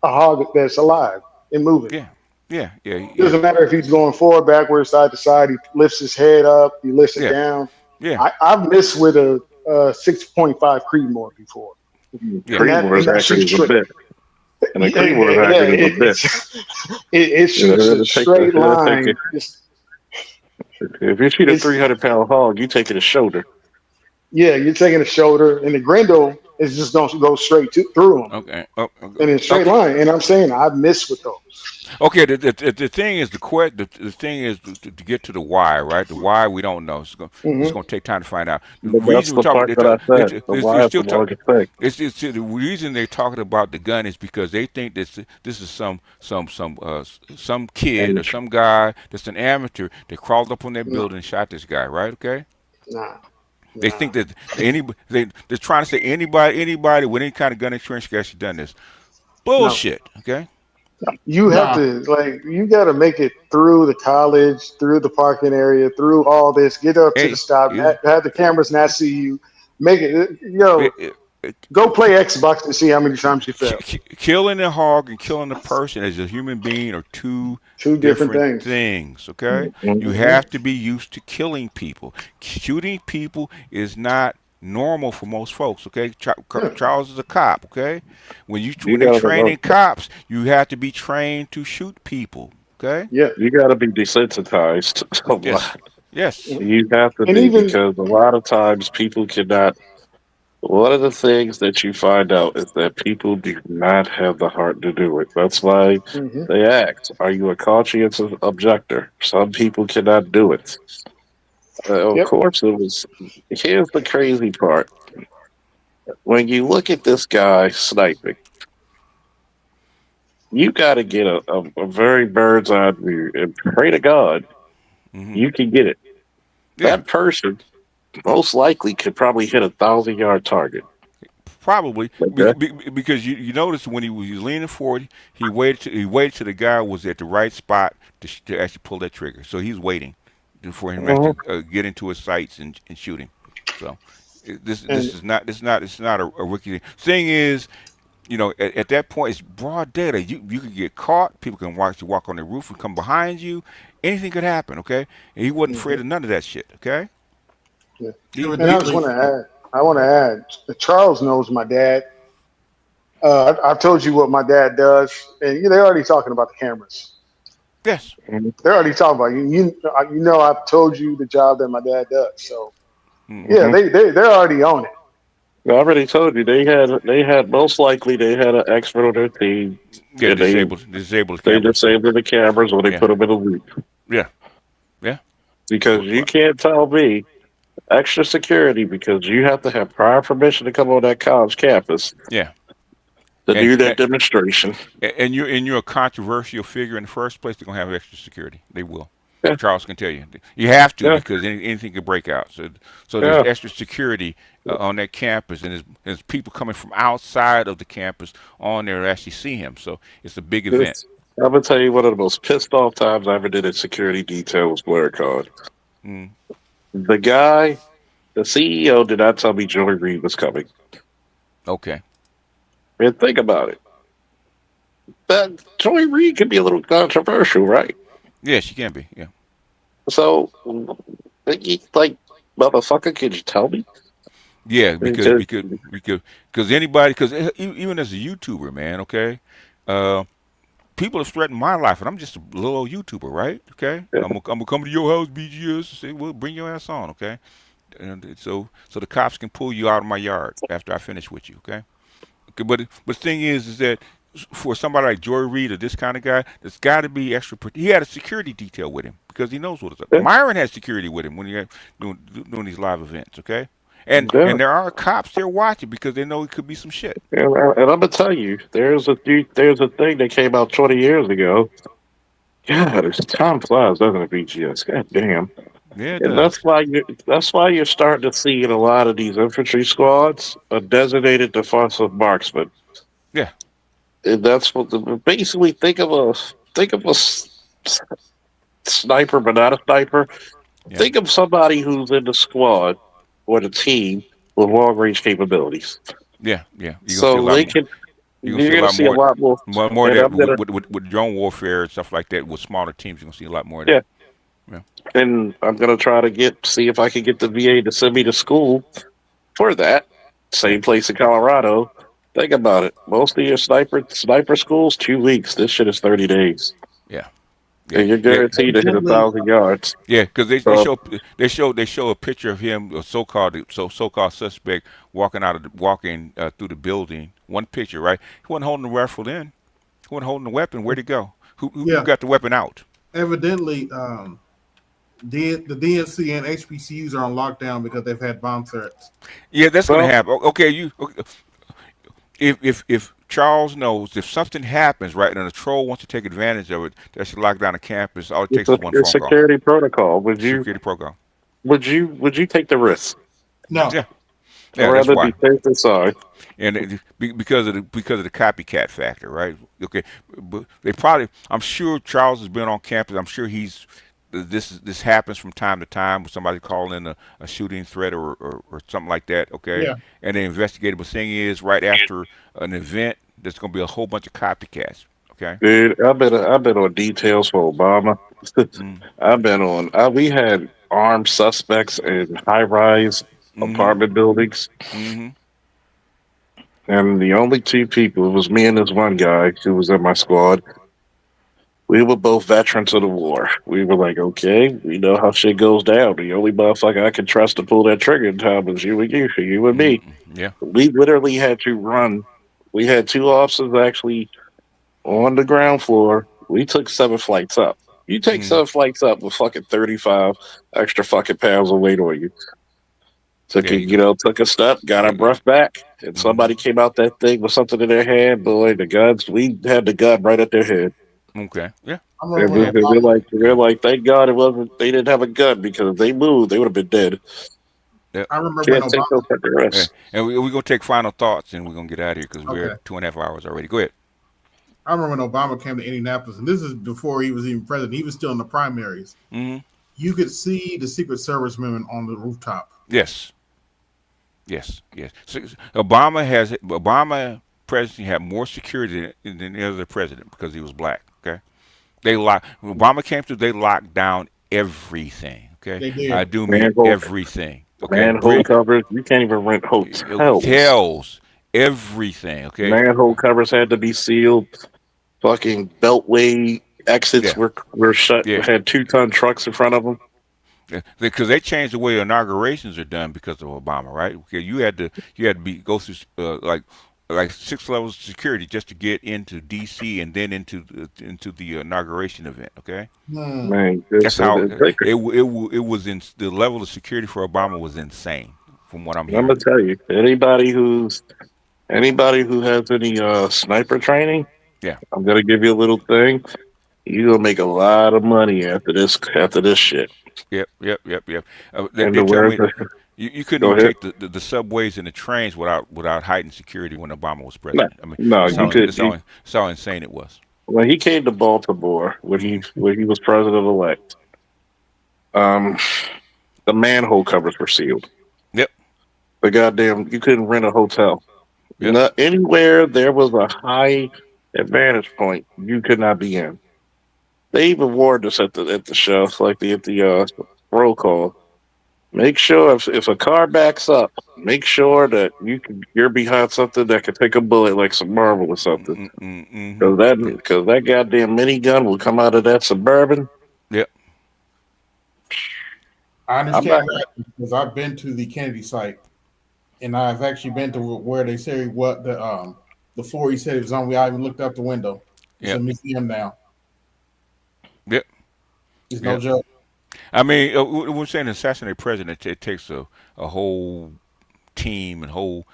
hog that's alive and moving. Yeah. It doesn't matter if he's going forward, backwards, side to side. He lifts his head up. He lifts it down. Yeah. I've missed with a 6.5 Creedmoor before. Creedmoor is actually a bit. And the Creedmoor is actually a bit. It shoots a straight line. If you shoot a 300-pound hog, you take it a shoulder. Yeah, you're taking a shoulder. And the Grendel, it's just going to go straight through them Okay. in a straight Okay. line. And I'm saying I miss with those. Okay. The thing is the thing is to get to the why, right? The why we don't know. It's Hmm. going to take time to find out. The But that's reason we're the talking, part that I said. The why they're is the still talking. largest thing. It's the reason they're talking about the gun is because they think this is some kid or Amateur. some guy that's an amateur that crawled up on that No, building and shot this guy, right? Okay. nah, They nah. think that they're trying to say anybody with any kind of gun experience has actually done this. No. Bullshit. Okay. You have Nah, to you got to make it through the college, through the parking area, through all this. Get up to the Hey, stop. you, Have the cameras not see you. Make it. it, Yo, it, go play Xbox and see how many times you fail. killing a hog and killing a person as a human being are two Two different different things. things. Okay, you Hmm. have to be used to killing people. Shooting people is not normal for most folks. Okay, Yeah. Charles is a cop. Okay, You when they gotta training cops, you have to be trained to shoot people. Okay. Yeah. you gotta be desensitized a Yes. lot. Yes. You have to And be even because a lot of times people cannot. One of the things that you find out is that people do not have the heart to do it. That's why hmm they ask, "Are you a conscientious objector?" Some people cannot do it. Of yep. course, it was. Here's the crazy part: when you look at this guy sniping, you got to get a very bird's eye view and pray to God Hmm. you can get it. Yeah. That person most likely could probably hit 1,000-yard target. Probably Okay. because you notice when he was leaning forward, he waited till the guy was at the right spot to actually pull that trigger. So he's waiting for him to Mhm. actually get into his sights and shoot him. So And it's not a rookie thing. Is at that point it's broad data. You could get caught. People can watch you walk on the roof and come behind you. Anything could happen. Okay, and he wasn't hmm afraid of none of that shit. Okay. yeah. And I just evidently, want to add. I want to add. Charles knows my dad. I've told you what my dad does, and they're already talking about the cameras. Yes. Mhm. They're already talking about you know, I've told you the job that my dad does. So Hmm. yeah, Mhm. they're already on it. I already told you they had most likely they had an expert on their team Yeah. and Disabled they cameras. Yeah. disabled the cameras when they Yeah. put them in a loop Yeah. Yeah. because you can't tell me extra security because you have to have prior permission to come on that college campus Yeah. to And, do that and demonstration. you're a controversial figure in the first place. They're gonna have extra security. They will. Yeah, Charles can tell you. You have to yeah, because anything could break out. So there's yeah. extra security on that campus, and there's people coming from outside of the campus on there to actually see him. So it's a big event. I'm gonna tell you one of the most pissed off times I ever did a security detail was BlairCon. Mm. The guy, the CEO, did not tell me Joey Reed was coming. Okay. And think about it. That Joey Reed can be a little controversial, right? Yes, you can be. Yeah. So, like, motherfucker, can you tell me? Yeah, Because, because anybody, because even as a YouTuber, man, okay, uh, people have threatened my life, and I'm just a little old YouTuber, right? Okay, I'm gonna come to your house, BGS, and say, well, bring your ass on, okay? And so the cops can pull you out of my yard after I finish with you, okay? Okay, but the thing is that for somebody like Joy Reid or this kind of guy, there's got to be extra. He had a security detail with him because he knows what it's up. yeah, Myron has security with him when he doing these live events, okay? And yeah. there are cops there watching because they know it could be some shit. And I'm gonna tell you, there's a thing that came out 20 years ago. God, it's time flies, doesn't it, BGS? God damn. Yeah, it And does. that's why you're starting to see in a lot of these infantry squads a designated defensive marksman. Yeah. And that's what basically think of a sniper, but not a sniper. Yeah. Think of somebody who's in the squad or the team with long range capabilities. Yeah. Yeah. You're gonna see a So lot they more. can You're gonna you're see a gonna lot see a more. lot more. More of And that I'm gonna with drone warfare and stuff like that with smaller teams. You're gonna see a lot more of yeah, that. Yeah. and I'm gonna try to see if I can get the VA to send me to school for that. Yeah. Same place in Colorado. Think about it. Most of your sniper schools 2 weeks. This shit is 30 days. Yeah. Yeah, And you're yeah, guaranteed to hit 1,000 yards. yeah. Because So they show a picture of him, a so-called suspect walking through the building. One picture, right? He wasn't holding the rifle then. He wasn't holding the weapon. Where'd it go? Who Yeah. got the weapon out? Evidently, the DNC and HBCUs are on lockdown because they've had bomb threats. Yeah, that's going to Well, happen. Okay, if Charles knows if something happens, right, and a troll wants to take advantage of it, that should lock down the campus. All it takes is one it's phone call. security protocol. Security program. Would you take the risk? No. Yeah, I'd yeah, that's rather be why. safe than sorry. And because of the copycat factor, right? Okay, but they probably. I'm sure Charles has been on campus. I'm sure this happens from time to time with somebody calling in a shooting threat or something like that. Okay, Yeah. and they investigate it. But thing is, right after an event, there's going to be a whole bunch of copycats. Okay. Dude, I've been on details for Obama. I've been on. We had armed suspects in high-rise apartment buildings, and the only two people, it was me and this one guy who was in my squad. We were both veterans of the war. We were like, okay, we know how shit goes down. The only motherfucker I can trust to pull that trigger in time is you and me. Yeah. We literally had to run. We had two officers actually on the ground floor. We took 7 flights up. You take 7 flights up with fucking 35 extra fucking pounds of weight on you. Took a step, got our breath back, and somebody came out that thing with something in their hand. Boy, the guns, we had the gun right at their head. Okay. Yeah. I And remember we're like, thank God they didn't have a gun, because if they moved, they would have been dead. Yep. I remember Can't when take those Obama. fucking risks. And we're going to take final thoughts, and we're going to get out of here because we're Okay. 2.5 hours already. Go ahead. I remember when Obama came to Indianapolis, and this is before he was even president. He was still in the primaries. You could see the Secret Service women on the rooftop. Yes. So Obama presidency had more security than any other president because he was black. Okay. When Obama came through, they locked down everything. Okay. They did. I do mean everything. Okay. Manhole covers. You can't even rent hotels. Everything. Okay. Manhole covers had to be sealed. Fucking beltway exits were shut. Yeah. Had 2-ton trucks in front of them. Because they changed the way inaugurations are done because of Obama, right? Okay, you had to go through like 6 levels of security just to get into D.C. and then into the inauguration event. Okay, Man, that's how it was. In the level of security for Obama was insane, from what I'm hearing. I'm gonna tell you, anybody who has any sniper training, I'm gonna give you a little thing. You're gonna make a lot of money after this shit. Yep. They And tell me you couldn't even take the subways and the trains without heightened security when Obama was president. That's how insane it was. When he came to Baltimore, when he was president-elect, the manhole covers were sealed. Yep. The goddamn, you couldn't rent a hotel. Yep. Not anywhere there was a high advantage point, you could not be in. They even warned us at the show, like at the roll call. Make sure if a car backs up, make sure that you're behind something that can take a bullet, like some marble or something. Because that goddamn minigun will come out of that Suburban. Yep. I understand that because I've been to the Kennedy site, and I've actually been to where they say what the floor he said it was on. I even looked out the window. It's a museum now. Yep. It's no joke. I mean, we're saying assassinate president. It takes a whole team and whole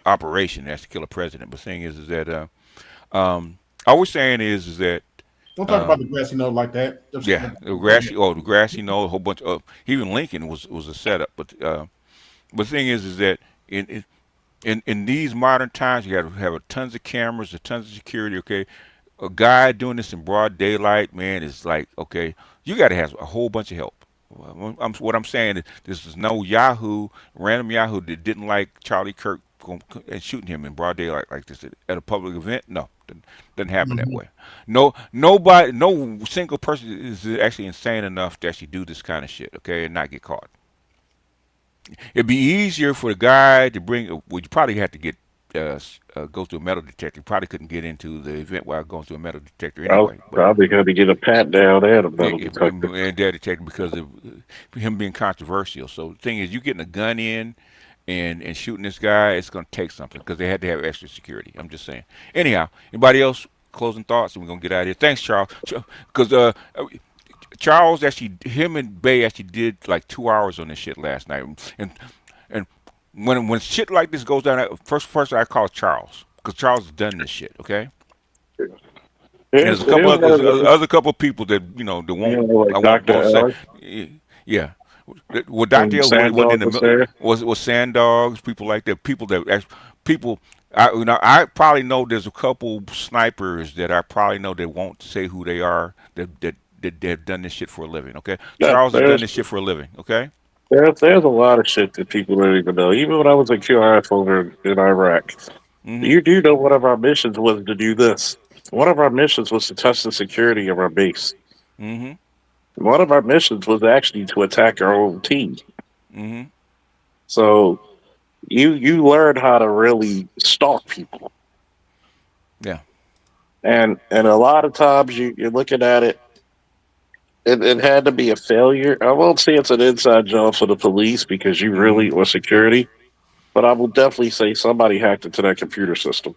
operation that's to kill a president. But the thing is that all we're saying is that don't talk about the grassy knoll like that. The grassy knoll, a whole bunch of even Lincoln was a setup. But the thing is that in these modern times, you got to have tons of cameras, tons of security. Okay. A guy doing this in broad daylight, man, is like, okay, you got to have a whole bunch of help. What I'm saying is this is no random Yahoo that didn't like Charlie Kirk and shooting him in broad daylight like this at a public event. No, doesn't happen that way. No single person is actually insane enough to actually do this kind of shit, okay, and not get caught. It'd be easier for the guy to bring. Well, you probably have to get go through a metal detector. He probably couldn't get into the event while going through a metal detector I was anyway. But probably going to get a pat down and a metal yeah, detector. and that detector because of him being controversial. So the thing is, you getting a gun in and shooting this guy, it's going to take something because they had to have extra security. I'm just saying. Anyhow, anybody else closing thoughts? And we're going to get out of here. Thanks, Charles. Because Charles actually, him and Bay actually did like 2 hours on this shit last night, and when shit like this goes down, first person I call Charles because Charles has done this shit. Okay, and there's a couple other couple of people that that won't like I won't Dr. say. L. Yeah, well, Dr. L wasn't in the was Sand Dogs, people like that, people. I probably know there's a couple snipers that I probably know that won't say who they are that have done this shit for a living. Okay, Yeah, Charles has done this shit for a living. Okay. There's a lot of shit that people don't even know. Even when I was a QRF over in Iraq, you do know one of our missions was to do this. One of our missions was to test the security of our base. One of our missions was actually to attack our own team. So you learn how to really stalk people. Yeah. And a lot of times you're looking at it, it had to be a failure. I won't say it's an inside job for the police because you really, or security, but I will definitely say somebody hacked into that computer system.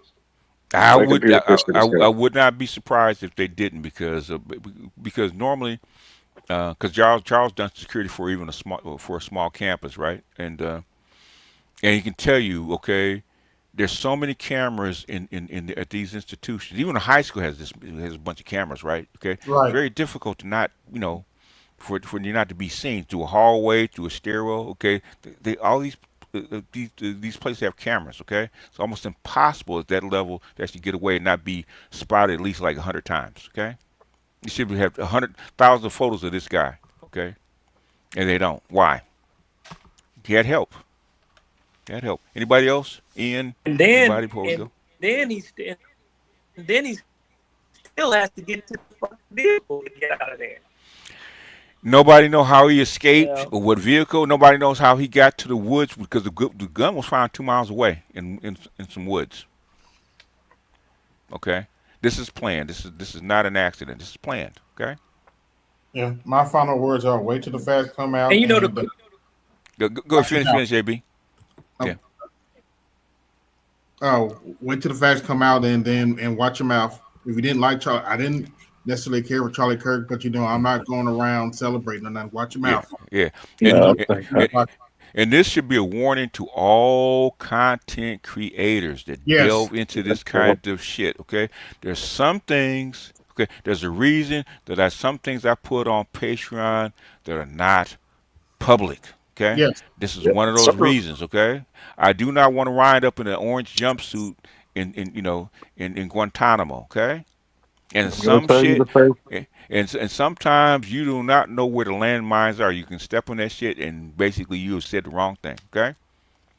I would not be surprised if they didn't because normally because Charles done security for even a small campus, right? And he can tell you, okay, there's so many cameras at these institutions. Even a high school has a bunch of cameras, right? Okay, Right. It's very difficult to not for you not to be seen through a hallway, through a stairwell. Okay, all these places have cameras. Okay, it's almost impossible at that level to actually get away and not be spotted at least like 100 times. Okay, you should have 100,000 photos of this guy. Okay, and they don't. Why? He had help. Anybody else? Ian? And then, anybody before we go? then he still has to get to the fucking vehicle to get out of there. Nobody know how he escaped or what vehicle. Nobody knows how he got to the woods because the gun was found 2 miles away in some woods. Okay, this is planned. This is not an accident. This is planned. Okay. Yeah, my final words are: wait till the facts come out. And you know go finish, JB. Yeah. Oh, wait till the facts come out and watch your mouth. If you didn't like Charlie, I didn't necessarily care for Charlie Kirk, but I'm not going around celebrating or nothing. Watch your mouth. Yeah. And this should be a warning to all content creators that delve into this kind of shit. Okay, there's some things. Okay, there's a reason that some things I put on Patreon that are not public. Okay, this is one of those reasons. Okay, I do not want to wind up in an orange jumpsuit in Guantanamo. Okay, and some shit, and sometimes you do not know where the landmines are. You can step on that shit and basically you have said the wrong thing. Okay,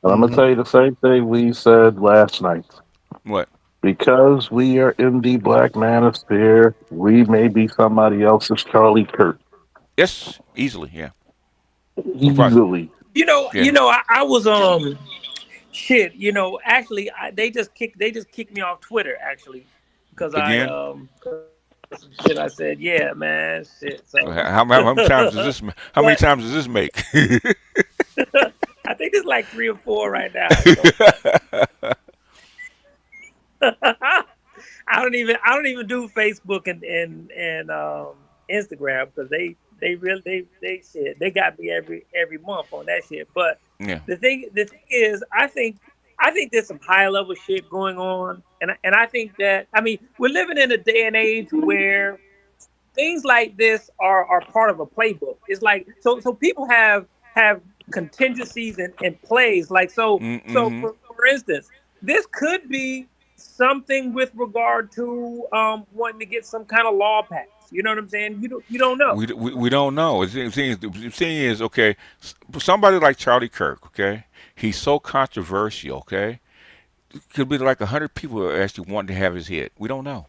and I'm gonna tell you the same thing we said last night. What? Because we are in the Black Manosphere, we may be somebody else's Charlie Kirk. Yes, easily, yeah. Easily. I was shit. Actually, they just kicked me off Twitter actually because shit. I said, yeah, man, shit. So how many times does this? How many times does this make? I think it's like 3 or 4 right now. So. I don't even do Facebook and Instagram because they shit. They got me every month on that shit. But the thing is, I think there's some high level shit going on, and I think that we're living in a day and age where things like this are part of a playbook. It's like so people have contingencies and plays like so. So for instance, this could be something with regard to wanting to get some kind of law passed. You know what I'm saying? You don't know. We don't know. The thing is, okay, somebody like Charlie Kirk, okay, he's so controversial, okay, it could be like 100 people who actually want to have his head. We don't know.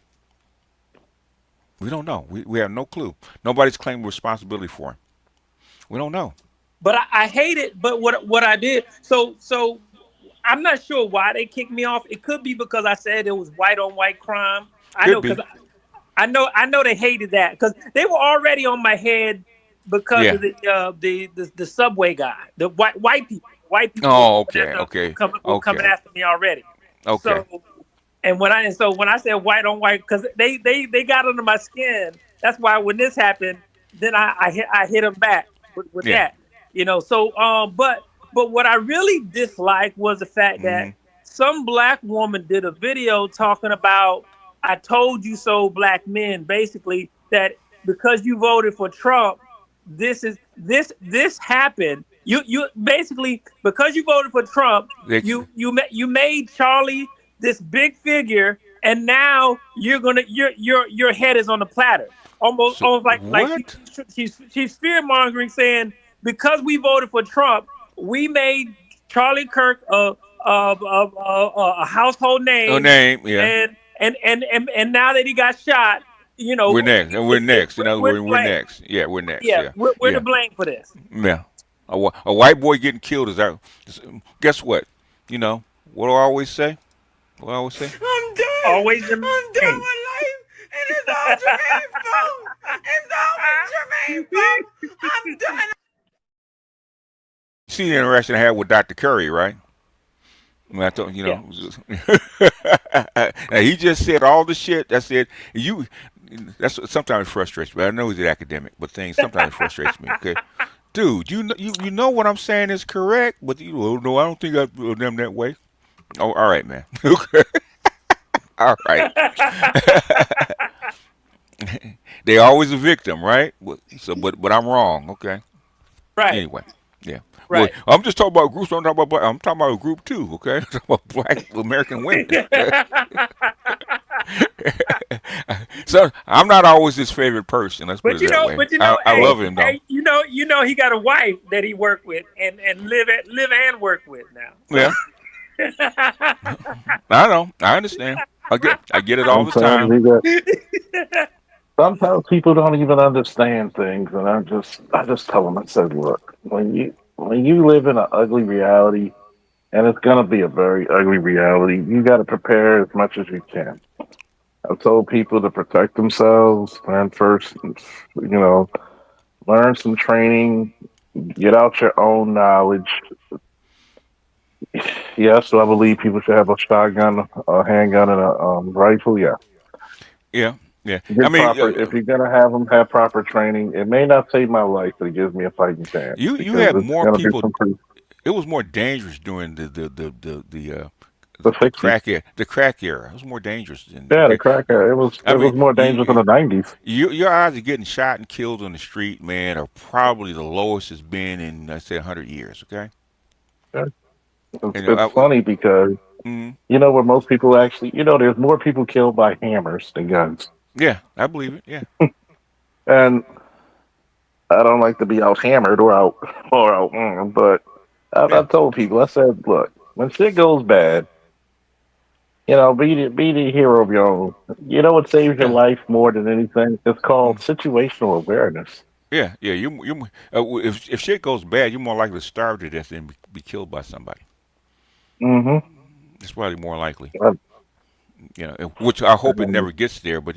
We don't know. We have no clue. Nobody's claiming responsibility for him. We don't know. But I hate it. But what I did, so I'm not sure why they kicked me off. It could be because I said it was white on white crime. I Could know be. because I know they hated that because they were already on my head because Yeah. of the subway guy, the white people were Oh, coming okay, after okay, were coming okay, after me already. okay. So when I said white on white, because they got under my skin. That's why when this happened, then I hit them back with Yeah. that, So but what I really disliked was the fact that Hmm. some black woman did a video talking about "I told you so" black men, basically that because you voted for Trump, this happened. You basically because you voted for Trump, They, you made Charlie this big figure, and now your head is on the platter. so Almost like what? she's fear mongering, saying because we voted for Trump, we made Charlie Kirk a household Oh, name, name, yeah. and now that he got shot, We're next, and we're next. In other we're words, to we're blame. next. Yeah, we're next. Yeah, Yeah, we're to yeah, blame for this. yeah. A white boy getting killed is our. Guess what? What do I always say? What I always say? I'm done. Always the I'm done with life, and it's all Jermaine's fault. It's always Jermaine's fault. I'm done. See the interaction I had with Dr. Curry, right? I thought, Yeah. Now, he just said all the shit. I said, that's sometimes it frustrates me. I know he's an academic, but things sometimes it frustrates me. Okay, dude, you know what I'm saying is correct, but no, I don't think I do them that way. Oh, all right, man. Okay, all right. They always a victim, right? So, but I'm wrong. Okay. Right. Anyway, yeah. Right. Well, I'm just talking about groups. I'm talking about black. I'm talking about a group too. Okay, I'm talking about black American women. So I'm not always his favorite person. Let's put it that way. I hey, love him though. hey, he got a wife that he worked with and live and work with now. Yeah. I know. I understand. I get it all the Sometimes time. sometimes people don't even understand things, and I just tell them. I said, look, when you live in an ugly reality, and it's gonna be a very ugly reality, you got to prepare as much as you can. I've told people to protect themselves and first, learn some training, get out your own knowledge. Yes, so I believe people should have a shotgun, a handgun, and a rifle. Yeah. Yeah. Yeah. Get if you're gonna have them, have proper training. It may not save my life, but it gives me a fighting chance. you because had it's more gonna be people. some pretty. It was more dangerous during the The 60s. the crack era. It was more dangerous than Yeah, the okay. cracker. It was I mean, more dangerous in the 90s. your odds of getting shot and killed on the street, man, are probably the lowest it's been in, let's say, 100 years. Okay. Yeah. It's funny because where most people actually, there's more people killed by hammers than guns. Yeah, I believe it. Yeah. And I don't like to be out hammered or out but I've told people. I said, look, when shit goes bad, be the hero of your own. You know what saves your life more than anything? It's called situational awareness. Yeah, yeah. If shit goes bad, you're more likely to starve to death than be killed by somebody. Mm-hmm. It's probably more likely. Which I hope it never gets there. But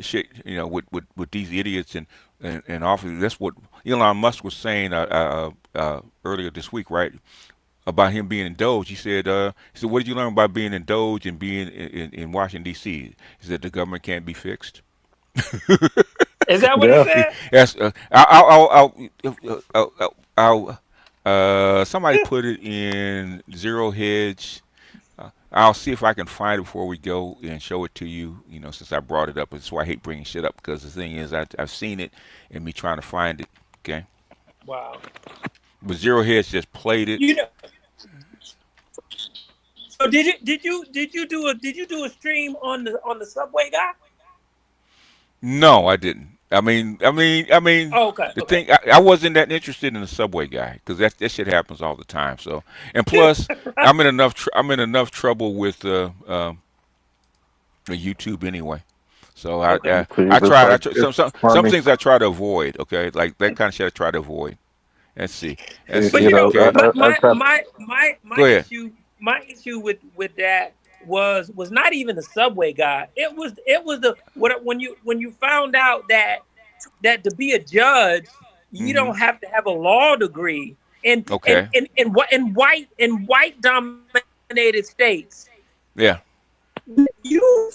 shit. With these idiots and officers, that's what Elon Musk was saying earlier this week, right? About him being in Doge. He said, what did you learn about being in Doge and being in Washington D.C.? He said the government can't be fixed. Is that what he said? Yes. Somebody put it in Zero Hedge. I'll see if I can find it before we go and show it to you. Since I brought it up, that's why I hate bringing shit up, because the thing is, I've seen it and me trying to find it. Okay. Wow. But Zero Hedge just played it. So did you do a stream on the subway guy? No, I didn't. I mean. Oh, okay. The thing, I wasn't that interested in the subway guy, because that shit happens all the time. So, and plus, I'm in enough trouble with YouTube anyway. So I try some things I try to avoid. Okay, like that kind of shit I try to avoid. Let's see. But see. you know, Okay. my issue with that was not even the subway guy. It was the when you found out that to be a judge you don't have to have a law degree in white dominated states. Yeah. You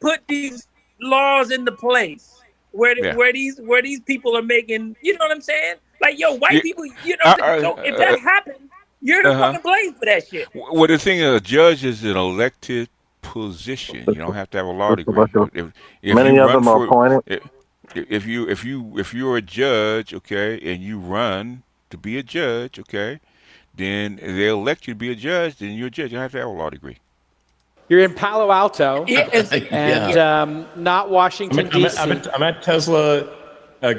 put these laws into place where these people are making, you know what I'm saying? Like, yo, white people, you know, so if that happened, you're the fucking blame for that shit. Well, the thing is, a judge is an elected position. You don't have to have a law degree. If Many you of run them are for appointed. if you're a judge, okay, and you run to be a judge, okay, then they elect you to be a judge. Then you're a judge. You don't have to have a law degree. You're in Palo Alto and not Washington, D.C. I'm at Tesla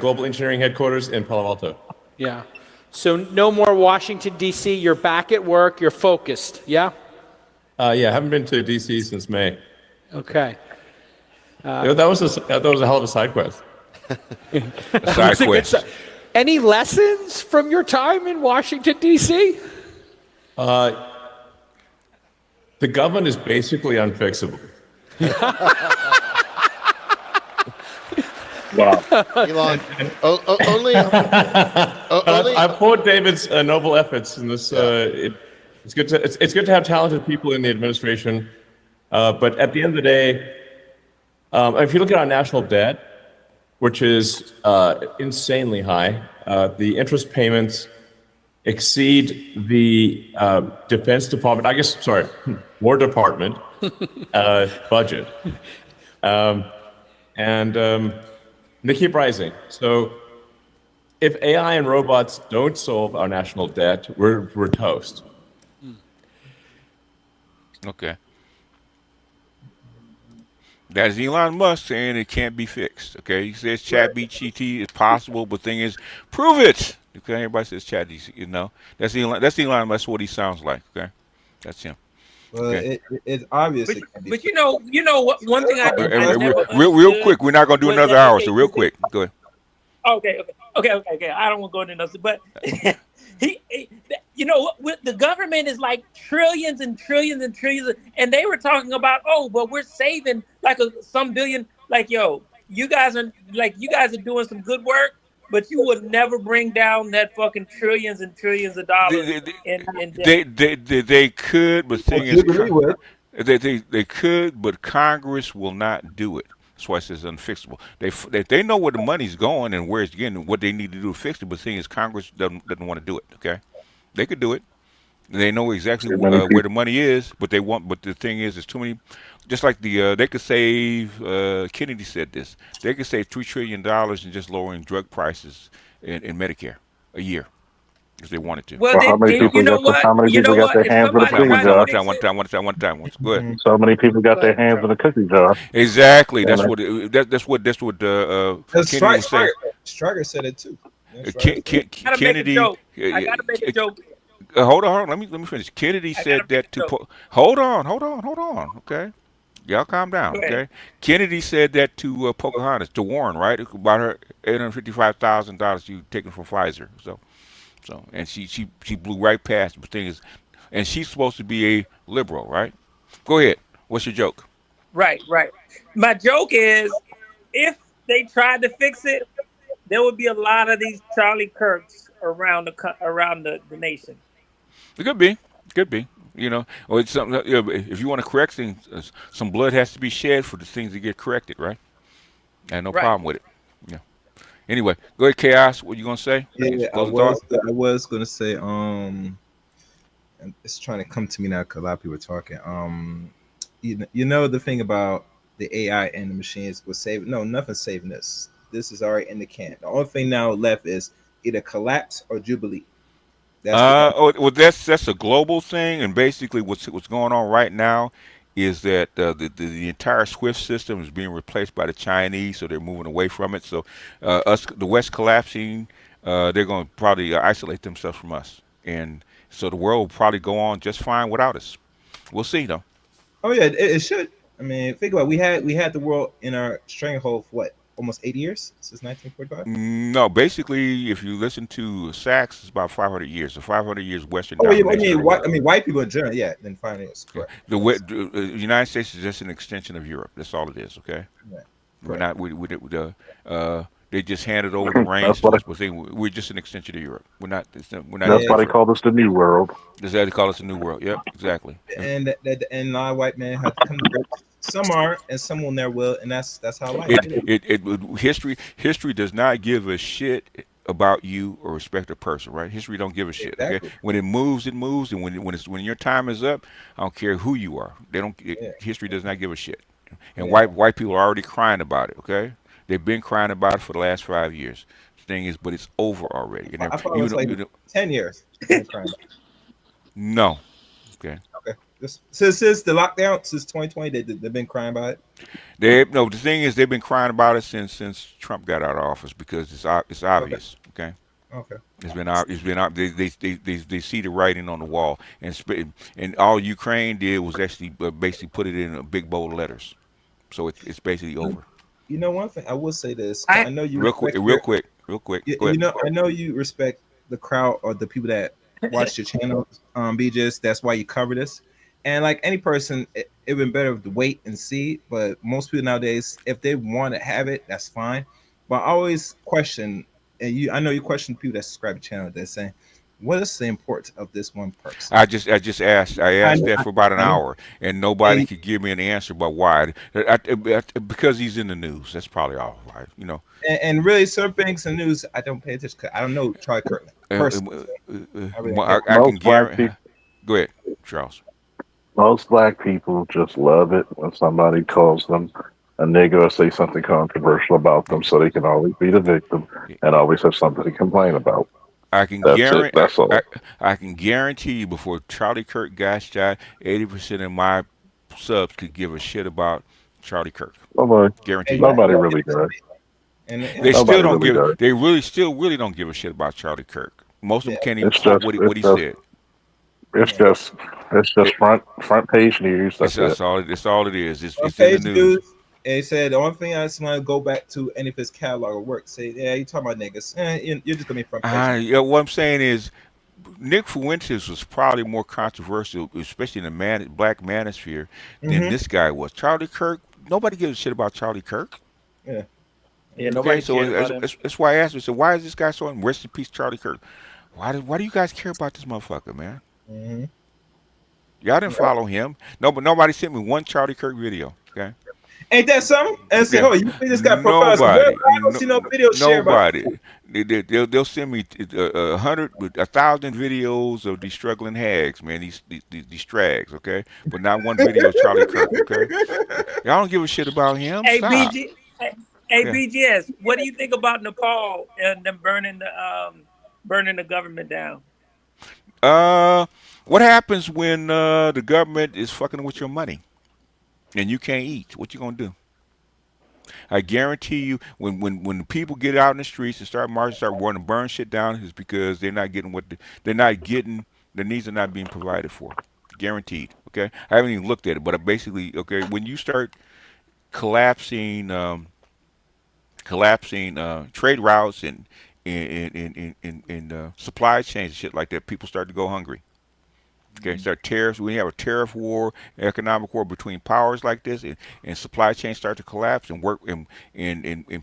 Global Engineering Headquarters in Palo Alto. Yeah. So no more Washington, D.C. You're back at work. You're focused. Yeah? Yeah, I haven't been to D.C. since May. Okay. That was a hell of a side quest. Side quest. Any lessons from your time in Washington, D.C.? The government is basically unfixable. Wow. Elon, only. I applaud David's noble efforts in this. It's good to have talented people in the administration, but at the end of the day, if you look at our national debt, which is insanely high, the interest payments exceed the Defense Department. War Department budget, and they keep rising. So if AI and robots don't solve our national debt, we're toast. Okay. That's Elon Musk saying it can't be fixed. Okay, he says ChatGPT is possible, but thing is, prove it. Okay, everybody says ChatGPT. You know, that's Elon. That's Elon. That's what he sounds like. Okay, that's him. Well, Okay. it's obvious. But you know what? One thing I real quick, we're not gonna do another hour, so real quick, go ahead. Okay. I don't want to go into nothing, but with the government is like trillions and trillions and trillions, and they were talking about, but we're saving like some billion. Like, yo, you guys are doing some good work, but you would never bring down that fucking trillions and trillions of dollars. They could, but the thing is, they could, but Congress will not do it. That's why it says unfixable. They know where the money's going and where it's getting, what they need to do to fix it. But the thing is, Congress doesn't want to do it. Okay, they could do it. They know exactly where the money is, but they want. But the thing is, there's too many. Just like they could save. Kennedy said this. They could save $3 trillion in just lowering drug prices in Medicare a year. If they wanted to. Well, how many people got their hands in the cookie jar? One time. Go ahead. So many people got their hands in the cookie jar. Exactly. That's what Kennedy was saying. Striker said it too. Kennedy. I gotta make a joke. Hold on. Let me finish. Kennedy said that to. Hold on. Okay. Y'all calm down. Okay. Kennedy said that to Pocahontas, to Warren, right? About her $855,000 you taken from Pfizer. So, and she blew right past. The thing is, and she's supposed to be a liberal, right? Go ahead. What's your joke? Right. My joke is, if they tried to fix it, there would be a lot of these Charlie Kirks around the nation. It could be. You know, or it's something. If you want to correct things, some blood has to be shed for the things to get corrected, right? I had no problem with it. Yeah. Anyway, go ahead, Chaos. What you gonna say? Yeah, I was gonna say. It's trying to come to me now because a lot of people are talking. You know the thing about the AI and the machines was saving. No, nothing's saving this. This is already in the can. The only thing now left is either collapse or jubilee. That's a global thing, and basically what's going on right now is that the entire SWIFT system is being replaced by the Chinese, so they're moving away from it. So the West collapsing, they're going to probably isolate themselves from us, and so the world will probably go on just fine without us. We'll see, though. Oh yeah, it should. I mean, think about it. We had the world in our stranglehold for what, almost 80 years since 1945. No, basically, if you listen to Sachs, it's about 500 years. So 500 years Western Oh, yeah, domination. I mean, white people in general, yeah, then 5 years, correct. The United States is just an extension of Europe. That's all it is. Okay. Right. We're not. They just handed over the reins to us, but we're just an extension of Europe. We're not. We're not. That's why they call this the New World. That's why they call us the New World. Yep, exactly. And a lot of white men have to come to grips. Some are, and some will never will, and that's how life. History does not give a shit about you or respect a person, right? History don't give a shit. Exactly. Okay, when it moves, and when your time is up, I don't care who you are. They don't. History does not give a shit. And white people are already crying about it. Okay, they've been crying about it for the last 5 years. The thing is, but it's over already. And I thought it was like 10 years. No. Okay. Since the lockdown, since 2020, they've been crying about it. The thing is, they've been crying about it since Trump got out of office because it's obvious. Okay. Okay. It's been they see the writing on the wall, and all Ukraine did was actually basically put it in a big bold letters, so it's basically over. You know, one thing I will say this. I know you real quick. Go ahead. You know, I know you respect the crowd or the people that watch your channel, BJs. That's why you cover this. And like any person, it would be better to wait and see. But most people nowadays, if they want to have it, that's fine. But I always question, and I know you question people that subscribe to the channel. They're saying, what is the importance of this one person? I just asked that for about an hour, and nobody could give me an answer about why. Because he's in the news. That's probably all right. You know. And really, certain things in the news, I don't pay attention. I don't know Charlie Kirk personally. I can guarantee. Go ahead, Charles. Most black people just love it when somebody calls them a nigger or say something controversial about them, so they can always be the victim and always have something to complain about. I can guarantee you, before Charlie Kirk got shot, 80% of my subs could give a shit about Charlie Kirk. Guarantee. Nobody really does. And they still don't give. They really don't give a shit about Charlie Kirk. Most of them can't even quote what he said. It's just front page news. That's all it is. It's page in the news. And he said the only thing I just want to go back to any of his catalog of work. Say, yeah, you talking about niggas? You're just gonna be front page. Yeah, what I'm saying is, Nick Fuentes was probably more controversial, especially in the black manosphere, than this guy was. Charlie Kirk. Nobody gives a shit about Charlie Kirk. Yeah. Yeah. Nobody. So that's why I asked him. So why is this guy so? Rest in peace, Charlie Kirk. Why do you guys care about this motherfucker, man? Mm-hmm. Y'all didn't follow him. No, but nobody sent me one Charlie Kirk video. Okay. Ain't that something? And say, oh, you see this guy profile? I don't see no video share about it. They'll send me 1,000 videos of these struggling hags, man. These strags, okay. But not one video of Charlie Kirk, okay. Y'all don't give a shit about him. Hey, Stop. BGS, what do you think about Nepal and them burning the government down? What happens when the government is fucking with your money and you can't eat? What you gonna do? I guarantee you, when people get out in the streets and start marching, start wanting to burn shit down, it's because they're not getting their needs are not being provided for. Guaranteed. Okay, I haven't even looked at it, but basically, okay, when you start collapsing trade routes and supply chains and shit like that, people start to go hungry. Okay, start tariffs. When you have a tariff war, economic war between powers like this, and supply chains start to collapse and work, and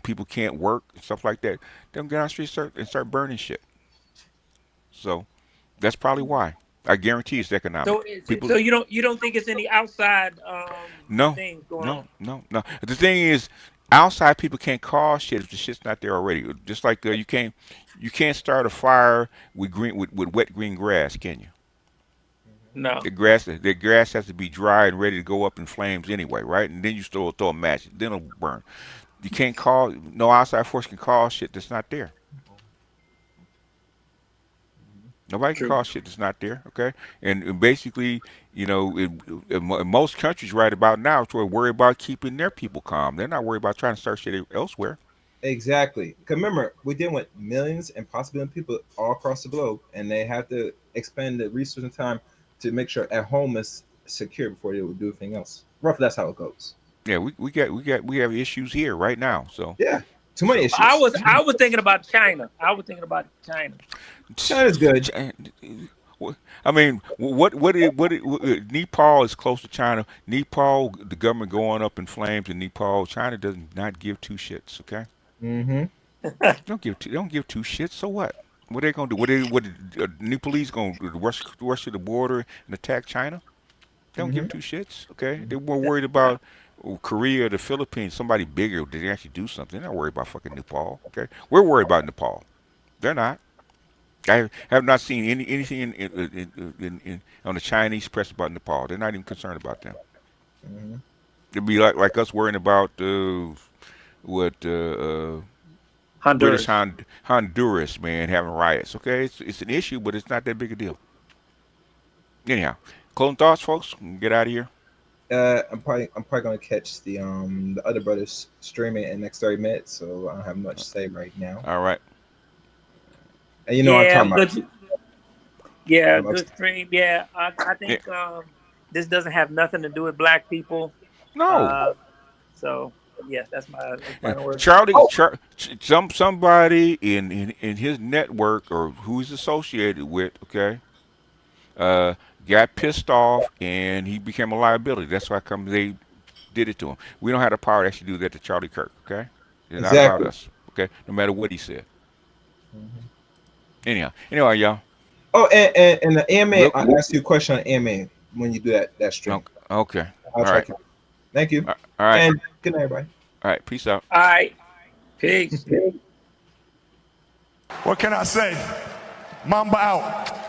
people can't work and stuff like that, them get on the street and start burning shit. So that's probably why. I guarantee it's economic. So you don't think it's any outside things going on? No. The thing is, outside people can't cause shit if the shit's not there already. Just like you can't start a fire with wet green grass, can you? No. The grass has to be dry and ready to go up in flames anyway, right? And then you throw a match, then it'll burn. You can't no outside force can cause shit that's not there. Nobody can cause shit that's not there, okay? And basically, you know, in most countries right about now, we're worried about keeping their people calm. They're not worried about trying to start shit elsewhere. Exactly. Because remember, we're dealing with millions and possibly people all across the globe, and they have to expend the resources and time to make sure at home is secure before they will do anything else. Roughly, that's how it goes. Yeah, we have issues here right now. So yeah, too many issues. I was thinking about China. China's good. I mean, what Nepal is close to China. Nepal, the government going up in flames in Nepal. China does not give two shits. Okay. Mm-hmm. Don't give two shits. So what? What are they gonna do? What Nepalese gonna rush to the border and attack China? They don't give two shits. Okay. They're more worried about Korea or the Philippines. Somebody bigger. Did they actually do something? They're not worried about fucking Nepal. Okay. We're worried about Nepal. They're not. I have not seen anything in on the Chinese press about Nepal. They're not even concerned about them. Mm-hmm. It'd be like us worrying about Honduras. British Honduras, man, having riots. Okay, it's an issue, but it's not that big a deal. Anyhow, closing thoughts, folks. Get out of here. I'm probably gonna catch the other brothers streaming in the next 30 minutes, so I don't have much to say right now. All right. And I'm talking about. Good stream. Yeah, I think this doesn't have nothing to do with black people. No. So yeah, that's my final word. Somebody in his network or who he's associated with, okay, got pissed off and he became a liability. That's why they did it to him. We don't have the power to actually do that to Charlie Kirk, okay? It's not about us, okay? No matter what he said. Mm-hmm. Anyhow, y'all. Oh, and the AMA, I'll ask you a question on AMA when you do that stream. Okay. All right. Thank you. All right. And good night, everybody. All right. Peace out. All right. Peace. What can I say? Mamba out.